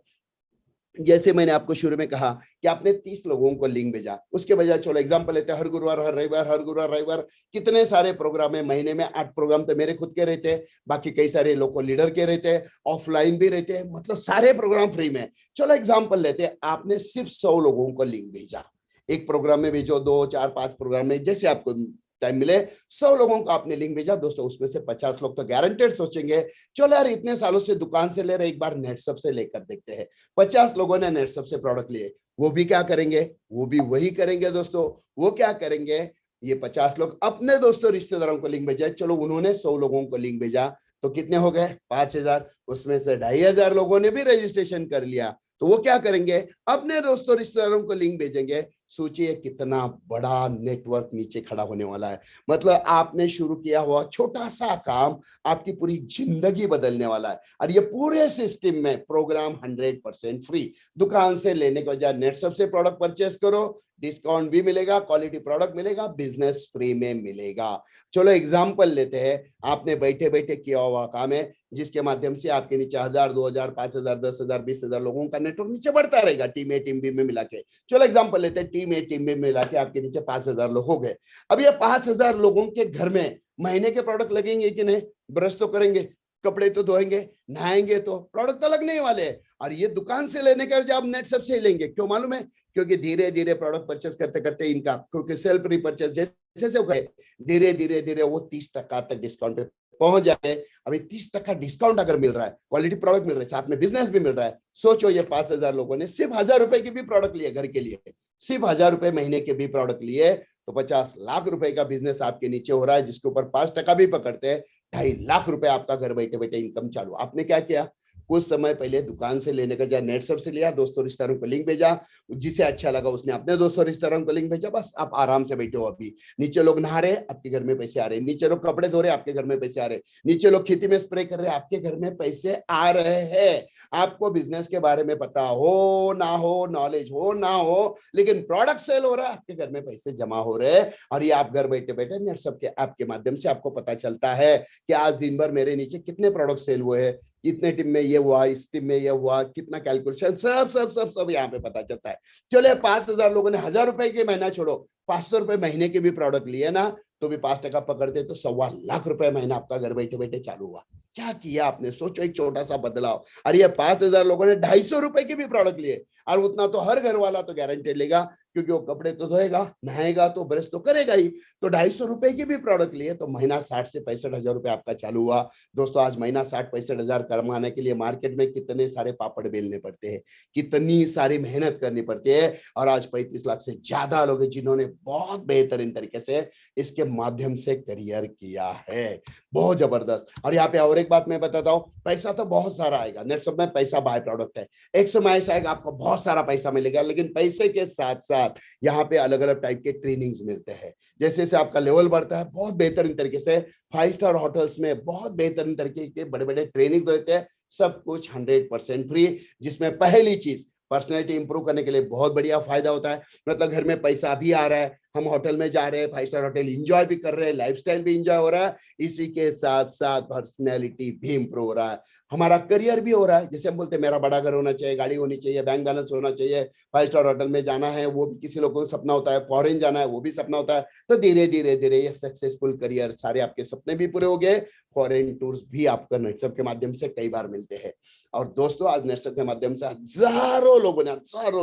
जैसे मैंने आपको शुरू में कहा कि आपने 30 लोगों को लिंक भेजा, उसके बजाय चलो एग्जांपल लेते हैं, हर गुरुवार हर रविवार, हर गुरुवार रविवार कितने सारे प्रोग्राम है। महीने में 8 प्रोग्राम तो मेरे खुद के रहते हैं, बाकी कई सारे लोग लीडर के रहते हैं, ऑफलाइन भी रहते हैं, मतलब सारे प्रोग्राम फ्री में। चलो एग्जाम्पल लेते हैं, आपने सिर्फ 100 लोगों को लिंक भेजा। एक प्रोग्राम में भेजो, 2, 4, 5 प्रोग्राम में, जैसे आपको टाइम मिले 100 लोगों को आपने लिंक भेजा दोस्तों, उसमें से 50 लोग तो गारंटेड सोचेंगे चलो यार इतने सालों से दुकान से ले रहे, एक बार नेटसब से लेकर देखते हैं। 50 लोगों ने नेटसब से प्रोडक्ट लिए, वो भी क्या करेंगे, वो भी वही करेंगे दोस्तों। वो क्या करेंगे, ये 50 लोग अपने दोस्तों रिश्तेदारों को लिंक भेजा, चलो उन्होंने 100 लोगों को लिंक भेजा, तो कितने हो गए 5000, उसमें से 2500 लोगों ने भी रजिस्ट्रेशन कर लिया, तो वो क्या करेंगे, अपने दोस्तों रिश्तेदारों को लिंक भेजेंगे। सोचिए कितना बड़ा नेटवर्क नीचे खड़ा होने वाला है। मतलब आपने शुरू किया हुआ छोटा सा काम आपकी पूरी जिंदगी बदलने वाला है। और ये पूरे सिस्टम में प्रोग्राम 100% फ्री। दुकान से लेने के बजाय नेटसब से प्रोडक्ट परचेस करो, डिस्काउंट भी मिलेगा, क्वालिटी प्रोडक्ट मिलेगा, बिजनेस फ्री में मिलेगा। चलो एग्जांपल लेते हैं, आपने बैठे बैठे किया हुआ काम है जिसके माध्यम से आपके नीचे 1000, 2000, 5000, 10,000, 20,000 लोगों का नेटवर्क नीचे बढ़ता रहेगा, टीम ए टीम बी में मिला के। चलो एग्जांपल लेते हैं, टीम ए टीम बी में मिला के आपके नीचे 5000 लोग हो गए। अब ये 5000 लोगों के घर में महीने के प्रोडक्ट लगेंगे कि नहीं, ब्रश तो करेंगे, कपड़े तो धोएंगे, नहाएंगे, तो प्रोडक्ट तो लगने ही वाले हैं। और ये दुकान से लेने के बजाय आप नेटसब से लेंगे, क्यों मालूम है, क्योंकि धीरे धीरे प्रोडक्ट परचेस करते करते इनका, क्योंकि सेल्फ रिपर्चेस जैसे से गए, धीरे धीरे धीरे वो 30% तक डिस्काउंट पे पहुंच जाए। अभी 30% डिस्काउंट अगर मिल रहा है, क्वालिटी प्रोडक्ट मिल रहा है, साथ में बिजनेस भी मिल रहा है। सोचो ये 5000 लोगों ने सिर्फ 1000 रुपए की भी प्रोडक्ट लिए घर के लिए, सिर्फ 1000 रुपए महीने के भी प्रोडक्ट लिए, तो 50 लाख रुपए का बिजनेस आपके नीचे हो रहा है, जिसके ऊपर 5% भी पकड़ते हैं, 2.5 लाख रुपए आपका घर बैठे बैठे इनकम चालू। आपने क्या किया, कुछ समय पहले दुकान से लेने का जाए नेटसब से लिया, दोस्तों रिश्तेदारों को लिंक भेजा, जिसे अच्छा लगा उसने अपने दोस्तों रिश्तेदारों को लिंक भेजा, बस आप आराम से बैठे हो। अभी नीचे लोग नहा रहे, आपके घर में पैसे आ रहे, नीचे लोग कपड़े धो रहे, आपके घर में पैसे आ रहे, नीचे लोग खेती में स्प्रे कर रहे, आपके घर में पैसे आ रहे हैं। आपको बिजनेस के बारे में पता हो ना हो, नॉलेज हो ना हो, लेकिन प्रोडक्ट सेल हो रहा है, आपके घर में पैसे जमा हो रहे हैं। और ये आप घर बैठे बैठे नेटसब के ऐप के माध्यम से आपको पता चलता है कि आज दिन भर मेरे नीचे कितने प्रोडक्ट सेल हुए हैं, इतने टीम में ये हुआ, इस टीम में ये हुआ, कितना कैलकुलेशन, सब सब सब सब यहाँ पे पता चलता है। चलो 5000 लोगों ने 1000 रुपए के महीना छोड़ो, 500 रुपए महीने के भी प्रोडक्ट लिए ना, तो भी 5% पकड़ते तो 1.25 लाख रुपए महीना आपका घर बैठे बैठे चालू हुआ। क्या किया आपने, सोचो एक छोटा सा बदलाव। और ये 5000 लोगों ने 250 रुपए के भी प्रोडक्ट लिए, और उतना तो हर घर वाला तो गारंटेड लेगा, क्योंकि वो कपड़े तो धोएगा, नहाएगा, तो ब्रश तो करेगा ही। तो 250 रुपए के भी प्रोडक्ट लिए, तो महीना 60 से 65,000 रुपए आपका चालू हुआ। दोस्तों आज महीना 60-65,000 कमाने के लिए मार्केट में कितने सारे पापड़ बेलने पड़ते हैं, कितनी सारी मेहनत करनी पड़ती है। और आज 35 लाख से ज्यादा लोग हैं जिन्होंने बहुत बेहतरीन तरीके से इसके माध्यम से करियर किया है, बहुत जबरदस्त। और यहाँ पे और एक बात मैं बताता हूँ, पैसा तो बहुत सारा आएगा, नेटसब में पैसा बाय प्रोडक्ट है, एक समय ऐसा आएगा आपको बहुत सारा पैसा मिलेगा, लेकिन पैसे के साथ साथ यहाँ पे अलग अलग टाइप के ट्रेनिंग्स मिलते हैं। जैसे जैसे आपका लेवल बढ़ता है, बहुत बेहतरीन तरीके से 5 स्टार होटल्स में बहुत बेहतरीन तरीके के बड़े बड़े ट्रेनिंग देते हैं, सब कुछ 100% फ्री। जिसमें पहली चीज पर्सनैलिटी इंप्रूव करने के लिए बहुत बढ़िया फायदा होता है। मतलब घर में पैसा भी आ रहा है, हम होटल में जा रहे हैं, 5 स्टार होटल एंजॉय भी कर रहे हैं, लाइफस्टाइल भी एंजॉय हो रहा है, इसी के साथ साथ पर्सनैलिटी भी इंप्रूव हो रहा है, हमारा करियर भी हो रहा है। जैसे हम बोलते हैं मेरा बड़ा घर होना चाहिए, गाड़ी होनी चाहिए, बैंक बैलेंस होना चाहिए, 5 स्टार होटल में जाना है, वो भी किसी लोगों को सपना होता है, फॉरेन जाना है वो भी सपना होता है। तो धीरे धीरे धीरे ये सक्सेसफुल करियर, सारे आपके सपने भी पूरे हो गए, फॉरेन टूर्स भी आपको नेटसब के माध्यम से कई बार मिलते हैं। और दोस्तों आज नेटसब के माध्यम से हजारों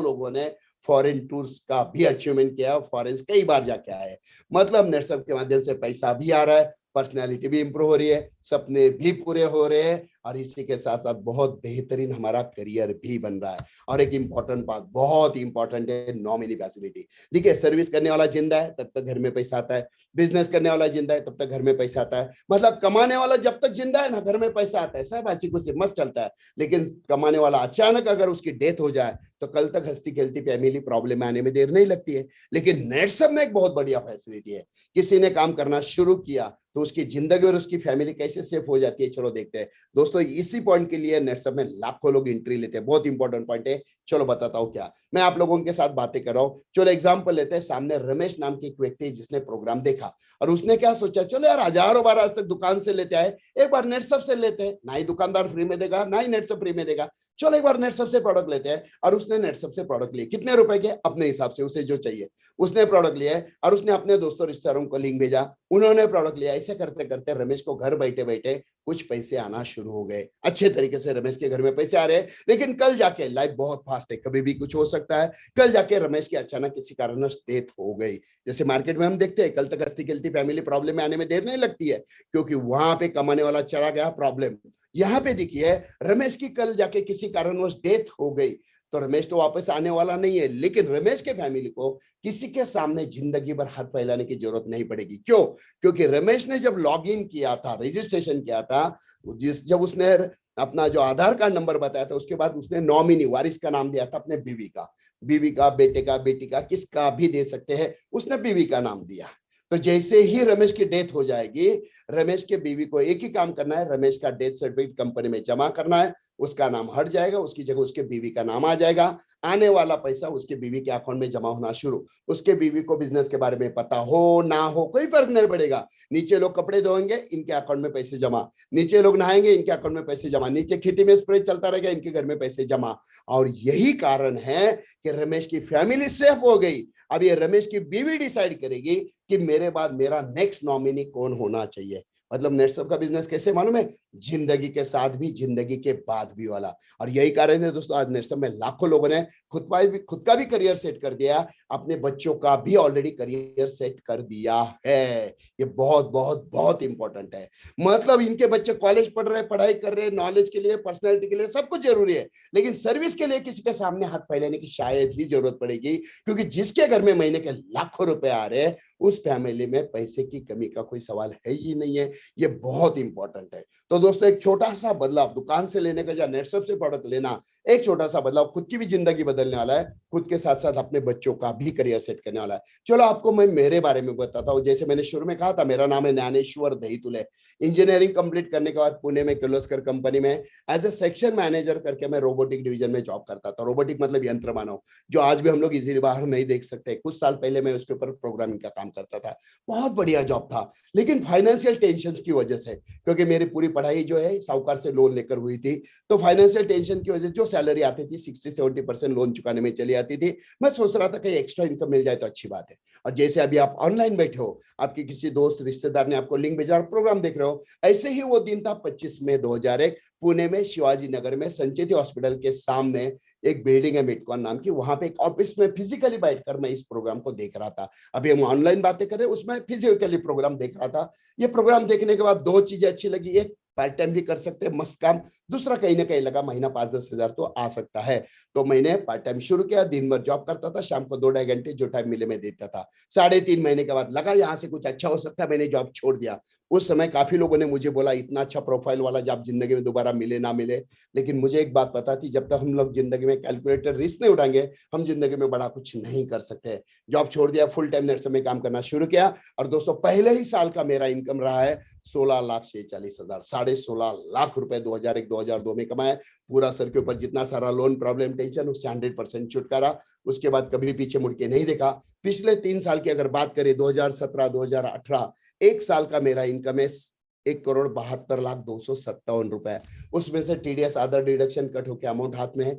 लोगों ने फॉरेन टूर्स का भी अचीवमेंट किया, फॉरेन कई बार जाके आए। मतलब नेटसब के माध्यम से पैसा भी आ रहा है, पर्सनैलिटी भी इंप्रूव हो रही है, सपने भी पूरे हो रहे हैं, और इसी के साथ साथ बहुत बेहतरीन हमारा करियर भी बन रहा है। और एक इंपॉर्टेंट बात, बहुत इंपॉर्टेंट है, नॉमिनी फैसिलिटी। देखिए सर्विस करने वाला जिंदा है तब तक घर में पैसा आता है, बिजनेस करने वाला जिंदा है तब तक घर में पैसा आता है। मतलब कमाने वाला जब तक जिंदा है ना, घर में पैसा आता है, सब ऐसी कुछ मस्त चलता है। लेकिन कमाने वाला अचानक अगर उसकी डेथ हो जाए तो कल तक हंसती खेलती फैमिली प्रॉब्लम आने में देर नहीं लगती है। लेकिन नेटसब में एक बहुत बढ़िया फैसिलिटी है, किसी ने काम करना शुरू किया तो उसकी जिंदगी और उसकी फैमिली कैसे सेफ हो जाती है, चलो देखते हैं। दोस्तों इसी पॉइंट के लिए नेटसब में लाखों लोग एंट्री लेते हैं, बहुत इंपॉर्टेंट पॉइंट है। चलो बताता हूँ क्या, मैं आप लोगों के साथ बातें कर रहा हूँ। चलो एग्जांपल लेते हैं, सामने रमेश नाम के एक व्यक्ति जिसने प्रोग्राम देखा और उसने क्या सोचा, चलो यार हजारों बार आज तक दुकान से लेते आए, एक बार नेटसब से लेते हैं, ना ही दुकानदार फ्री में देगा ना ही नेटसब फ्री में देगा, चलो एक बार नेटसब से प्रोडक्ट लेते हैं। और उसने नेटसब से प्रोडक्ट लिए, कितने रुपए के, अपने हिसाब से उसे जो चाहिए उसने प्रोडक्ट लिया है, और उसने अपने दोस्तों रिश्तेदारों को लिंक भेजा, उन्होंने प्रोडक्ट लिया। ऐसे करते करते रमेश को घर बैठे बैठे कुछ पैसे आना शुरू हो गए। अच्छे तरीके से रमेश के घर में पैसे आ रहे हैं। लेकिन कल जाके लाइफ बहुत फास्ट है, कभी भी कुछ हो सकता है। कल जाके रमेश की अचानक किसी कारणवश डेथ हो गई। जैसे मार्केट में हम देखते हैं, कल तक हंसती खेलती फैमिली प्रॉब्लम में आने में देर नहीं लगती है, क्योंकि वहां पे कमाने वाला चला गया प्रॉब्लम। यहाँ पे देखिए, रमेश की कल जाके किसी कारणवश डेथ हो गई, तो रमेश तो वापस आने वाला नहीं है। लेकिन रमेश के फैमिली को किसी के सामने जिंदगी भर हाथ फैलाने की जरूरत नहीं पड़ेगी। क्यों? क्योंकि रमेश ने जब लॉग इन किया था, रजिस्ट्रेशन किया था, जब उसने अपना जो आधार कार्ड नंबर बताया था, उसके बाद उसने नॉमिनी वारिस का नाम दिया था अपने बीवी का, बेटे का, बेटी का, किसका भी दे सकते हैं, उसने बीवी का नाम दिया। तो जैसे ही रमेश की डेथ हो जाएगी, रमेश के बीवी को एक ही काम करना है, रमेश का डेथ सर्टिफिकेट कंपनी में जमा करना है। उसका नाम हट जाएगा, उसकी जगह उसके बीवी का नाम आ जाएगा। आने वाला पैसा उसके बीवी के अकाउंट में जमा होना शुरू। उसके बीवी को बिजनेस के बारे में पता हो ना हो, कोई फर्क नहीं पड़ेगा। नीचे लोग कपड़े धोएंगे, इनके अकाउंट में पैसे जमा। नीचे लोग नहाएंगे, इनके अकाउंट में पैसे जमा। नीचे खेती में स्प्रे चलता रहेगा, इनके घर में पैसे जमा। और यही कारण है कि रमेश की फैमिली सेफ हो गई। अब ये रमेश की बीवी डिसाइड करेगी कि मेरे बाद मेरा नेक्स्ट नॉमिनी कौन होना चाहिए। मतलब नेटसप का बिजनेस कैसे मालूम है? जिंदगी के साथ भी, जिंदगी के बाद भी वाला। और यही कारण है दोस्तों, आज नेटसप में लाखों लोगों ने खुद का भी करियर सेट कर दिया, अपने बच्चों का भी ऑलरेडी करियर सेट कर दिया है। ये बहुत बहुत बहुत इंपॉर्टेंट है। मतलब इनके बच्चे कॉलेज पढ़ रहे, पढ़ाई कर रहे, नॉलेज के लिए, पर्सनैलिटी के लिए सब कुछ जरूरी है। लेकिन सर्विस के लिए किसी के सामने हाथ फैलाने की शायद ही जरूरत पड़ेगी, क्योंकि जिसके घर में महीने के लाखों रुपए आ रहे हैं, उस फैमिली में पैसे की कमी का कोई सवाल है ही नहीं है। ये बहुत इंपॉर्टेंट है। तो दोस्तों, एक छोटा सा बदलाव दुकान से लेने का या नेटसप से प्रोडक्ट लेना, एक छोटा सा बदलाव खुद की भी जिंदगी बदलने वाला है, खुद के साथ साथ अपने बच्चों का भी करियर सेट करने वाला है। चलो आपको मैं मेरे बारे में बताता हूँ। जैसे मैंने शुरू में कहा था, मेरा नाम है ज्ञानेश्वर दहीतुले। इंजीनियरिंग कंप्लीट करने के बाद पुणे में किर्लोस्कर कंपनी में एज ए सेक्शन मैनेजर करके मैं रोबोटिक डिवीजन में जॉब करता था। रोबोटिक मतलब यंत्र मानव, जो आज भी हम लोग इजीली बाहर नहीं देख सकते। कुछ साल पहले मैं उसके ऊपर प्रोग्रामिंग का काम करता था। बहुत बढ़िया जॉब था। लेकिन फाइनेंशियल टेंशन की वजह से, क्योंकि मेरी पूरी पढ़ाई जो है साहूकार से लोन लेकर हुई थी, तो फाइनेंशियल टेंशन की वजह से जो सैलरी आती थी 60-70% लोन चुकाने में चली आती थी। मैं सोच रहा था कि एक्स्ट्रा इनकम मिल जाए तो अच्छी बात है। और जैसे अभी आप ऑनलाइन बैठे हो, आपके किसी दोस्त रिश्तेदार ने आपको लिंक भेजा और प्रोग्राम देख रहे हो, ऐसे ही वो दिन था 25 मई 2001, पुणे में शिवाजी नगर में संचेती हॉस्पिटल के सामने एक बिल्डिंग है मिटकॉन नाम की। वहां पे एक ऑफिस में फिजिकली बैठकर मैं इस प्रोग्राम को देख रहा था। अभी हम ऑनलाइन बातें कर रहे हैं, उसमें फिजिकली प्रोग्राम देख रहा था। ये प्रोग्राम देखने के बाद दो चीजें अच्छी लगी। एक, पार्ट टाइम भी कर सकते हैं, मस्त काम। दूसरा, कहीं ना कहीं लगा महीना 5-10 हजार तो आ सकता है। तो मैंने पार्ट टाइम शुरू किया। दिन भर जॉब करता था, शाम को 2-2.5 घंटे जो टाइम मिले मैं देता था। 3.5 महीने के बाद लगा यहाँ से कुछ अच्छा हो सकता है, मैंने जॉब छोड़ दिया। उस समय काफी लोगों ने मुझे बोला, इतना अच्छा प्रोफाइल वाला जॉब जिंदगी में दोबारा मिले ना मिले। लेकिन मुझे एक बात पता थी, जब तक हम लोग जिंदगी में कैलकुलेटर रिस्क नहीं उठाएंगे, हम जिंदगी में बड़ा कुछ नहीं कर सकते। जॉब छोड़ दिया, फुल टाइम नेट में काम करना शुरू किया। और दोस्तों, पहले ही साल का मेरा इनकम रहा है 16,46,000, 16.5 लाख रुपए 2001-2002 में कमाए। पूरा सर के ऊपर जितना सारा लोन प्रॉब्लम टेंशन, उससे 100% छुटकारा। उसके बाद कभी पीछे मुड़ के नहीं देखा। पिछले 3 साल की अगर बात करें, 2017-2018, एक साल का मेरा इनकम है 1,72,257,000 रुपए। उसमें से टीडीएस अदर डिडक्शन कट होकर अमाउंट हाथ में है।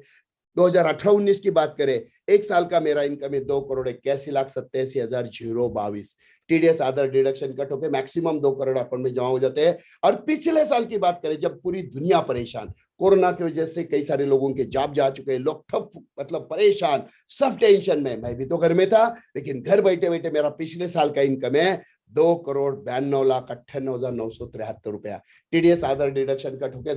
2018-19 की बात करें, एक साल का मेरा इनकम है 2,81,87,022। टीडीएस अदर डिडक्शन कट होकर मैक्सिमम 2 करोड़ अकाउंट में जमा हो जाते हैं। और पिछले साल की बात करें, जब पूरी दुनिया परेशान, कोरोना की वजह से कई सारे लोगों के जॉब जा चुके हैं, लोग ठप मतलब परेशान, सब टेंशन में। मैं भी तो घर में था, लेकिन घर बैठे बैठे मेरा पिछले साल का इनकम है 2,92,98,973 रुपया। टीडीएस अदर डिडक्शन कट होकर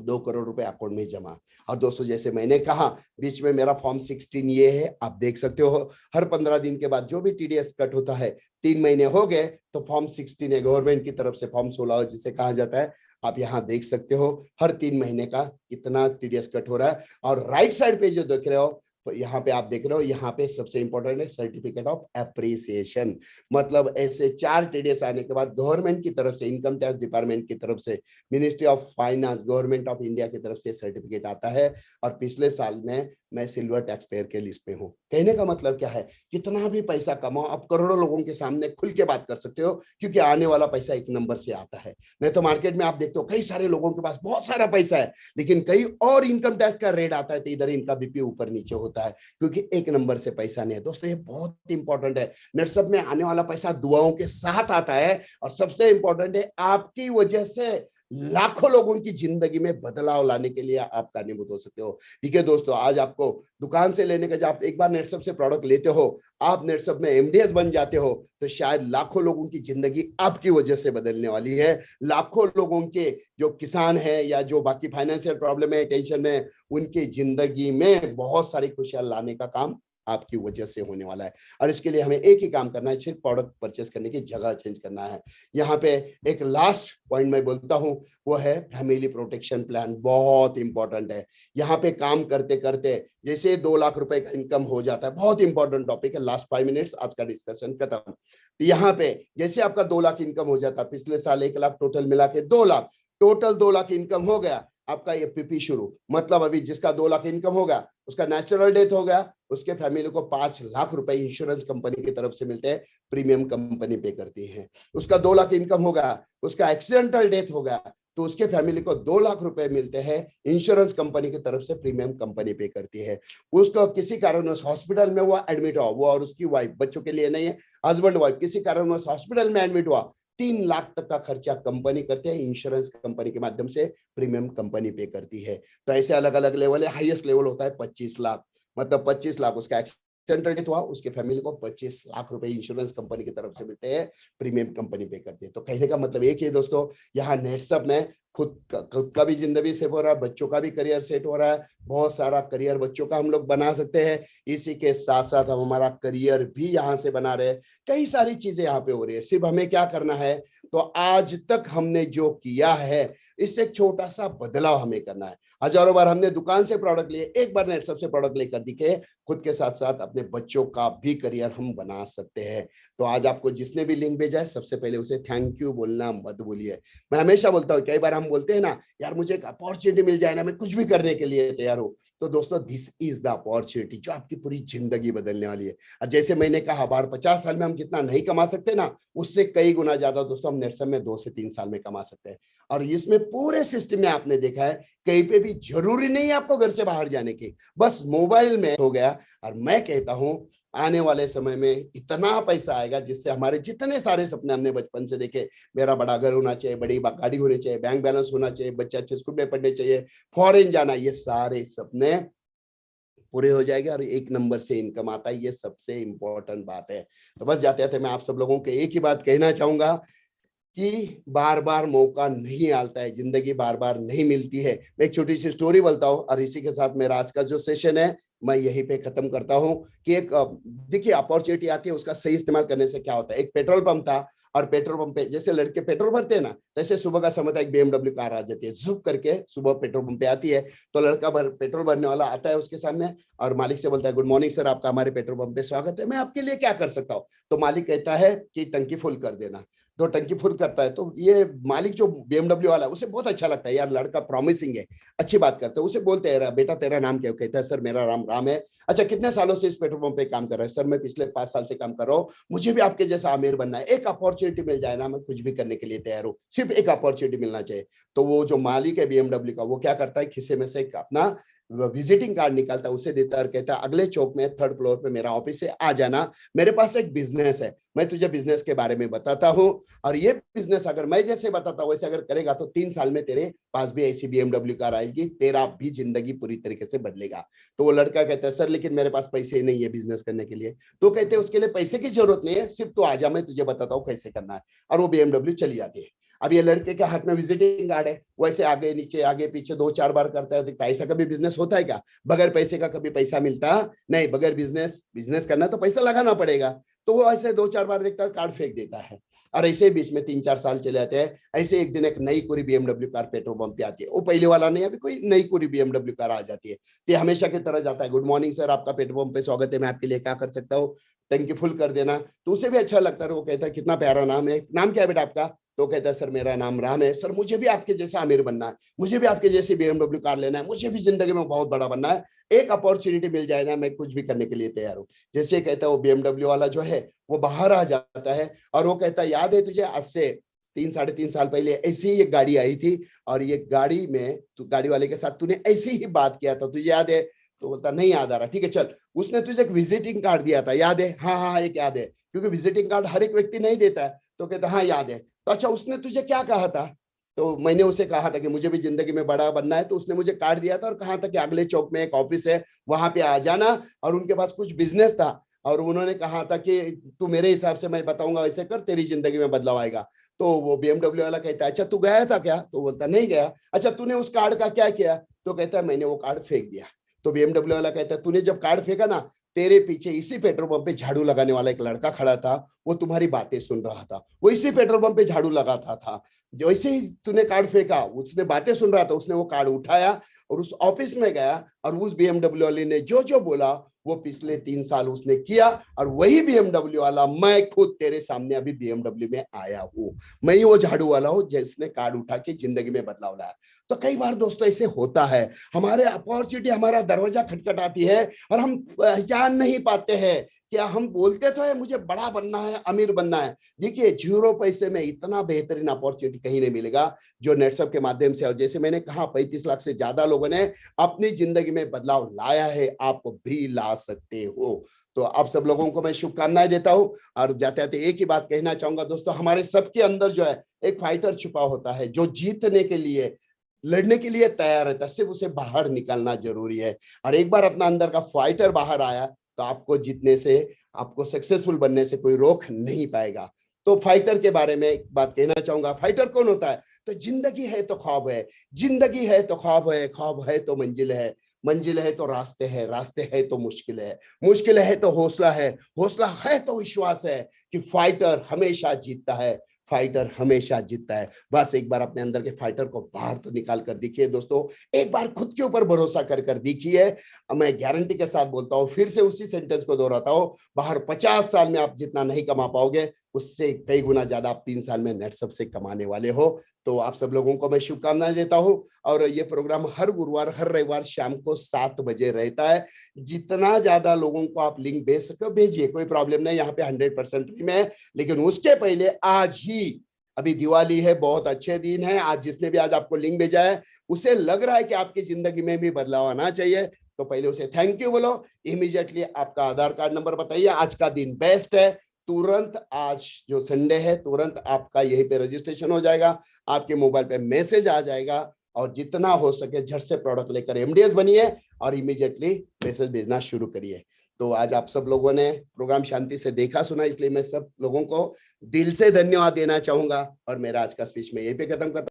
2 करोड़ रुपए अकाउंट में जमा। और दोस्तों, जैसे मैंने कहा, बीच में मेरा फॉर्म 16 ये है, आप देख सकते हो। हर 15 दिन के बाद जो भी टीडीएस कट होता है, 3 महीने हो गए तो फॉर्म 16 है, गवर्नमेंट की तरफ से फॉर्म 16 जिसे कहा जाता है। आप यहाँ देख सकते हो, हर 3 महीने का इतना टीडीएस कट हो रहा है। और राइट साइड पे जो देख रहे हो, तो यहाँ पे आप देख रहे हो, यहाँ पे सबसे इंपॉर्टेंट है सर्टिफिकेट ऑफ एप्रिसिएशन। मतलब ऐसे 4 टीडीएस आने के बाद गवर्नमेंट की तरफ से, इनकम टैक्स डिपार्टमेंट की तरफ से, ministry of finance, government of India की तरफ से सर्टिफिकेट आता है। और पिछले साल में मैं सिल्वर टैक्स पेयर के लिस्ट में हूँ। कहने का मतलब क्या है, कितना भी पैसा कमाओ, आप करोड़ों लोगों के सामने खुल के बात कर सकते हो, क्योंकि आने वाला पैसा एक नंबर से आता है। नहीं तो मार्केट में आप देखते हो, कई सारे लोगों के पास बहुत सारा पैसा है, लेकिन कई और इनकम टैक्स का रेट आता है तो इधर इनका बीपी ऊपर नीचे होता है। होता है, क्योंकि एक नंबर से पैसा नहीं है। दोस्तों ये बहुत इंपॉर्टेंट है। नेटसप में आने वाला पैसा दुआओं के साथ आता है, और सबसे इंपॉर्टेंट है आपकी वजह से लाखों लोगों की जिंदगी में बदलाव लाने के लिए आप कारणीभूत हो सकते हो। ठीक है दोस्तों, आज आपको दुकान से लेने का, जब आप एक बार नेटसप से प्रोडक्ट लेते हो, आप नेटसप में एमडीएस बन जाते हो, तो शायद लाखों लोगों की जिंदगी आपकी वजह से बदलने वाली है। लाखों लोगों के जो किसान है या जो बाकी फाइनेंशियल प्रॉब्लम है, टेंशन में, उनकी जिंदगी में बहुत सारी खुशियां लाने का काम आपकी वजह से होने वाला है। और इसके लिए हमें एक ही काम करना है, सिर्फ प्रोडक्ट परचेस करने की जगह चेंज करना है। यहाँ पे एक लास्ट पॉइंट मैं बोलता हूँ, वो है फैमिली प्रोटेक्शन प्लान। बहुत इंपॉर्टेंट है। यहाँ पे काम करते करते जैसे 2 लाख रुपए का इनकम हो जाता है, बहुत इंपॉर्टेंट टॉपिक है। लास्ट 5 मिनट्स आज का डिस्कशन खत्म। तो यहाँ पे जैसे आपका 2 लाख इनकम हो जाता है, पिछले साल 1 लाख, टोटल मिला के 2 लाख, टोटल 2 लाख इनकम हो गया, आपका ये पीपी शुरू, मतलब अभी जिसका 2 लाख इनकम होगा, उसका नेचुरल डेथ हो गया, उसके फैमिली को 5 लाख रुपए इंश्योरेंस कंपनी की तरफ से मिलते हैं, प्रीमियम कंपनी पे करती है। उसका 2 लाख इनकम होगा, उसका एक्सीडेंटल डेथ हो गया, तो उसके फैमिली को 2 लाख रुपए मिलते हैं, इंश्योरेंस कंपनी की तरफ से प्रीमियम कंपनी पे करती है। उसको किसी कारणवश हॉस्पिटल में वो एडमिट हुआ, वो और उसकी वाइफ, बच्चों के लिए नहीं है, हस्बैंड वाइफ किसी कारणवश हॉस्पिटल में एडमिट हुआ, 3 लाख तक का खर्चा कंपनी करते हैं, इंश्योरेंस कंपनी के माध्यम से प्रीमियम कंपनी पे करती है। तो ऐसे अलग अलग लेवल है। हाईएस्ट लेवल होता है 25 लाख, मतलब 25 लाख उसका एक्सीडेंटल डेथ हुआ, उसके फैमिली को 25 लाख रुपए इंश्योरेंस कंपनी की तरफ से मिलते हैं, प्रीमियम कंपनी पे करती है। तो कहने का मतलब एक ही दोस्तों, यहाँ नेटसप में खुद का भी जिंदगी सेट हो रहा है, बच्चों का भी करियर सेट हो रहा है, बहुत सारा करियर बच्चों का हम लोग बना सकते हैं। इसी के साथ साथ हम हमारा करियर भी यहाँ से बना रहे हैं। कई सारी चीजें यहाँ पे हो रही है, सिर्फ हमें क्या करना है, तो आज तक हमने जो किया है, इससे एक छोटा सा बदलाव हमें करना है। हजारों बार हमने दुकान से प्रोडक्ट लिए, एक बार नेटसप से प्रोडक्ट लेकर दिखे, खुद के साथ साथ अपने बच्चों का भी करियर हम बना सकते हैं। तो आज आपको जिसने भी लिंक भेजा है, सबसे पहले उसे थैंक यू बोलना मत भूलिए। मैं हमेशा बोलता हूँ, कई बार हम बोलते हैं ना, यार मुझे एक अपॉर्चुनिटी मिल जाए ना, मैं कुछ भी करने के लिए तैयार हूँ। तो दोस्तों दिस इज द अपॉर्चुनिटी जो आपकी पूरी जिंदगी बदलने वाली है। और जैसे मैंने कहा, बार 50 साल में हम जितना नहीं कमा सकते ना, उससे कई गुना ज्यादा दोस्तों हम नेटसप में 2 से 3 साल में कमा सकते हैं। और इसमें पूरे सिस्टम में आपने देखा है, कहीं पे भी जरूरी नहीं है आपको घर से बाहर जाने की, बस मोबाइल में हो गया। और मैं कहता हूं, आने वाले समय में इतना पैसा आएगा जिससे हमारे जितने सारे सपने हमने बचपन से देखे, मेरा बड़ा घर होना चाहिए, बड़ी गाड़ी होनी चाहिए, बैंक बैलेंस होना चाहिए, बच्चे अच्छे स्कूल में पढ़ने चाहिए, फॉरेन जाना, ये सारे सपने पूरे हो जाएंगे। और एक नंबर से इनकम आता है, ये सबसे इंपॉर्टेंट बात है। तो बस जाते जाते मैं आप सब लोगों को एक ही बात कहना चाहूंगा कि बार बार मौका नहीं आता है, जिंदगी बार बार नहीं मिलती है। मैं एक छोटी सी स्टोरी बोलता हूँ, और इसी के साथ मेरा आज का जो सेशन है मैं यहीं पे खत्म करता हूँ। कि एक देखिए, अपॉर्चुनिटी आती है, उसका सही इस्तेमाल करने से क्या होता है। एक पेट्रोल पंप था, और पेट्रोल पंप पे जैसे लड़के पेट्रोल भरते हैं ना, जैसे सुबह का समय था, एक BMW कार आ जाती है, झुक करके सुबह पेट्रोल पंप पे आती है। तो लड़का पेट्रोल भरने वाला आता है उसके सामने, और मालिक से बोलता है, गुड मॉर्निंग सर, आपका हमारे पेट्रोल पंप पे स्वागत है, मैं आपके लिए क्या कर सकता हूँ। तो मालिक कहता है कि टंकी फुल कर देना। तो टंकी फुल करता है, तो ये मालिक जो BMW वाला है, उसे बहुत अच्छा लगता है, यार लड़का प्रॉमिसिंग है, अच्छी बात करता है। उसे बोलते हैं, बेटा तेरा नाम क्या है? कहता है, सर मेरा नाम राम है। अच्छा, कितने सालों से इस पेट्रोल पंप पे काम कर रहा है? सर मैं पिछले 5 साल से काम कर रहा हूँ, मुझे भी आपके जैसा अमीर बनना है, एक अपॉर्चुनिटी मिल जाए ना, मैं कुछ भी करने के लिए तैयार हूँ, सिर्फ एक अपॉर्चुनिटी मिलना चाहिए। तो वो जो मालिक है BMW का, वो क्या करता है, खिस्से में से अपना विजिटिंग कार्ड निकालता है, उसे देता है, और कहता है, अगले चौक में 3rd फ्लोर पे मेरा ऑफिस है, आ जाना, मेरे पास एक बिजनेस है, मैं तुझे बिजनेस के बारे में बताता हूँ, और ये बिजनेस अगर मैं जैसे बताता हूँ वैसे अगर करेगा, तो 3 साल में तेरे पास भी ऐसी BMW कार आएगी, तेरा भी जिंदगी पूरी तरीके से बदलेगा। तो वो लड़का कहता है, सर लेकिन मेरे पास पैसे नहीं है बिजनेस करने के लिए। तो कहते हैं, उसके लिए पैसे की जरूरत नहीं है, सिर्फ तो आ जा, मैं तुझे बताता हूँ कैसे करना है। और वो BMW चली जाती है। अब ये लड़के के हाथ में विजिटिंग कार्ड है, वैसे आगे नीचे आगे पीछे 2-4 बार करता है, दिखता है। ऐसा कभी बिजनेस होता है क्या? बगैर पैसे का कभी पैसा मिलता नहीं, बगैर बिजनेस करना तो पैसा लगाना पड़ेगा। तो वो ऐसे 2-4 बार देखता है, कार्ड फेंक देता है। और ऐसे बीच में 3-4 साल चले जाते हैं। ऐसे एक दिन एक नई कोरी BMW कार पेट्रोल पंप पे आती है, वो पहले वाला नहीं, अभी कोई नई कोरी BMW कार आ जाती है। तो हमेशा की तरह जाता है, गुड मॉर्निंग सर, आपका पेट्रोल पंप पे स्वागत है, मैं आपके लिए क्या कर सकता हूँ? टंकी फुल कर देना। तो उसे भी अच्छा लगता है, वो कहता है, कितना प्यारा नाम है, नाम क्या है बेटा आपका? तो कहता है, सर मेरा नाम राम है, सर मुझे भी आपके जैसा अमीर बनना है, मुझे भी आपके जैसी BMW कार लेना है, मुझे भी जिंदगी में बहुत बड़ा बनना है, एक अपॉर्चुनिटी मिल जाए ना, मैं कुछ भी करने के लिए तैयार हूँ। जैसे कहता है, वो BMW वाला जो है वो बाहर आ जाता है, और वो कहता है, याद है तुझे, आज से 3-3.5 साल पहले ऐसी ही एक गाड़ी आई थी, और ये गाड़ी में तू गाड़ी वाले के साथ तूने ऐसी ही बात किया था, तुझे याद है? तो बोलता नहीं याद आ रहा, ठीक है चल, उसने तुझे एक विजिटिंग कार्ड दिया था, याद है? हाँ हाँ एक याद है, क्योंकि विजिटिंग कार्ड हर एक व्यक्ति नहीं देता है। तो कहता हाँ याद है। तो अच्छा उसने तुझे क्या कहा था? तो मैंने उसे कहा था कि मुझे भी जिंदगी में बड़ा बनना है। तो उसने मुझे कार्ड दिया था और कहा था कि अगले चौक में एक ऑफिस है, वहां पे आ जाना, और उनके पास कुछ बिजनेस था, और उन्होंने कहा था कि तू मेरे हिसाब से मैं बताऊंगा वैसे कर, तेरी जिंदगी में बदलाव आएगा। तो वो BMW वाला कहता है अच्छा तू गया था क्या? तो बोलता नहीं गया। अच्छा तूने उस कार्ड का क्या किया? तो कहता है मैंने वो कार्ड फेंक दिया। तो BMW वाला कहता है तूने जब कार्ड फेंका ना, तेरे पीछे इसी पेट्रोल पंप पे झाड़ू लगाने वाला एक लड़का खड़ा था, वो तुम्हारी बातें सुन रहा था, वो इसी पेट्रोल पंप पे झाड़ू लगाता था। जैसे ही तूने कार्ड फेंका उसने बातें सुन रहा था, उसने वो कार्ड उठाया और उस ऑफिस में गया, और उस BMW वाले ने जो जो बोला वो पिछले 3 साल उसने किया, और वही BMW वाला मैं खुद तेरे सामने अभी BMW में आया हूँ। मैं ही वो झाड़ू वाला हूँ जिसने कार्ड उठा के जिंदगी में बदलाव लाया। तो कई बार दोस्तों ऐसे होता है, हमारे अपॉर्चुनिटी हमारा दरवाजा खटखटाती है और हम पहचान नहीं पाते हैं। क्या हम बोलते तो है मुझे बड़ा बनना है, अमीर बनना है। देखिए 0 पैसे में इतना बेहतरीन अपॉर्चुनिटी कहीं नहीं मिलेगा जो नेटसप के माध्यम से, और जैसे मैंने कहा 35 लाख से ज्यादा लोगों ने अपनी जिंदगी में बदलाव लाया है, आप भी ला सकते हो। तो आप सब लोगों को मैं शुभकामनाएं देता हूं, और जाते जाते एक ही बात कहना चाहूंगा दोस्तों, हमारे सबके अंदर जो है एक फाइटर छुपा होता है जो जीतने के लिए, लड़ने के लिए तैयार रहता है, सिर्फ उसे बाहर निकालना जरूरी है। और एक बार अपना अंदर का फाइटर बाहर आया तो आपको जीतने से, आपको सक्सेसफुल बनने से कोई रोक नहीं पाएगा। तो फाइटर के बारे में एक बात कहना चाहूंगा। फाइटर कौन होता है? तो जिंदगी है तो ख्वाब है, जिंदगी है तो ख्वाब है, ख्वाब है तो मंजिल है, मंजिल है तो रास्ते है, रास्ते है तो मुश्किल है, मुश्किल है तो हौसला है, हौसला है तो विश्वास है कि फाइटर हमेशा जीतता है, फाइटर हमेशा जीतता है। बस एक बार अपने अंदर के फाइटर को बाहर तो निकाल कर दिखिए दोस्तों, एक बार खुद के ऊपर भरोसा कर कर दिखिए। मैं गारंटी के साथ बोलता हूँ, फिर से उसी सेंटेंस को दोहराता हूँ, बाहर 50 साल में आप जितना नहीं कमा पाओगे उससे कई गुना ज्यादा आप 3 साल में नेटसप से कमाने वाले हो। तो आप सब लोगों को मैं शुभकामनाएं देता हूं, और ये प्रोग्राम हर गुरुवार हर रविवार शाम को 7 बजे रहता है। जितना ज्यादा लोगों को आप लिंक भेज सको भेजिए, कोई प्रॉब्लम नहीं, यहाँ पे 100% फ्री में है। लेकिन उसके पहले आज ही, अभी दिवाली है, बहुत अच्छे दिन है आज, जिसने भी आज आपको लिंक भेजा है उसे लग रहा है कि आपकी जिंदगी में भी बदलाव आना चाहिए, तो पहले उसे थैंक यू बोलो। इमीडिएटली आपका आधार कार्ड नंबर बताइए, आज का दिन बेस्ट है, तुरंत आज जो संडे है तुरंत आपका यहीं पे रजिस्ट्रेशन हो जाएगा, आपके मोबाइल पे मैसेज आ जाएगा, और जितना हो सके झट से प्रोडक्ट लेकर MDS बनिए और इमीडिएटली मैसेज भेजना शुरू करिए। तो आज आप सब लोगों ने प्रोग्राम शांति से देखा सुना, इसलिए मैं सब लोगों को दिल से धन्यवाद देना चाहूंगा, और मेरा आज का स्पीच में यहीं पे खत्म करता हूं।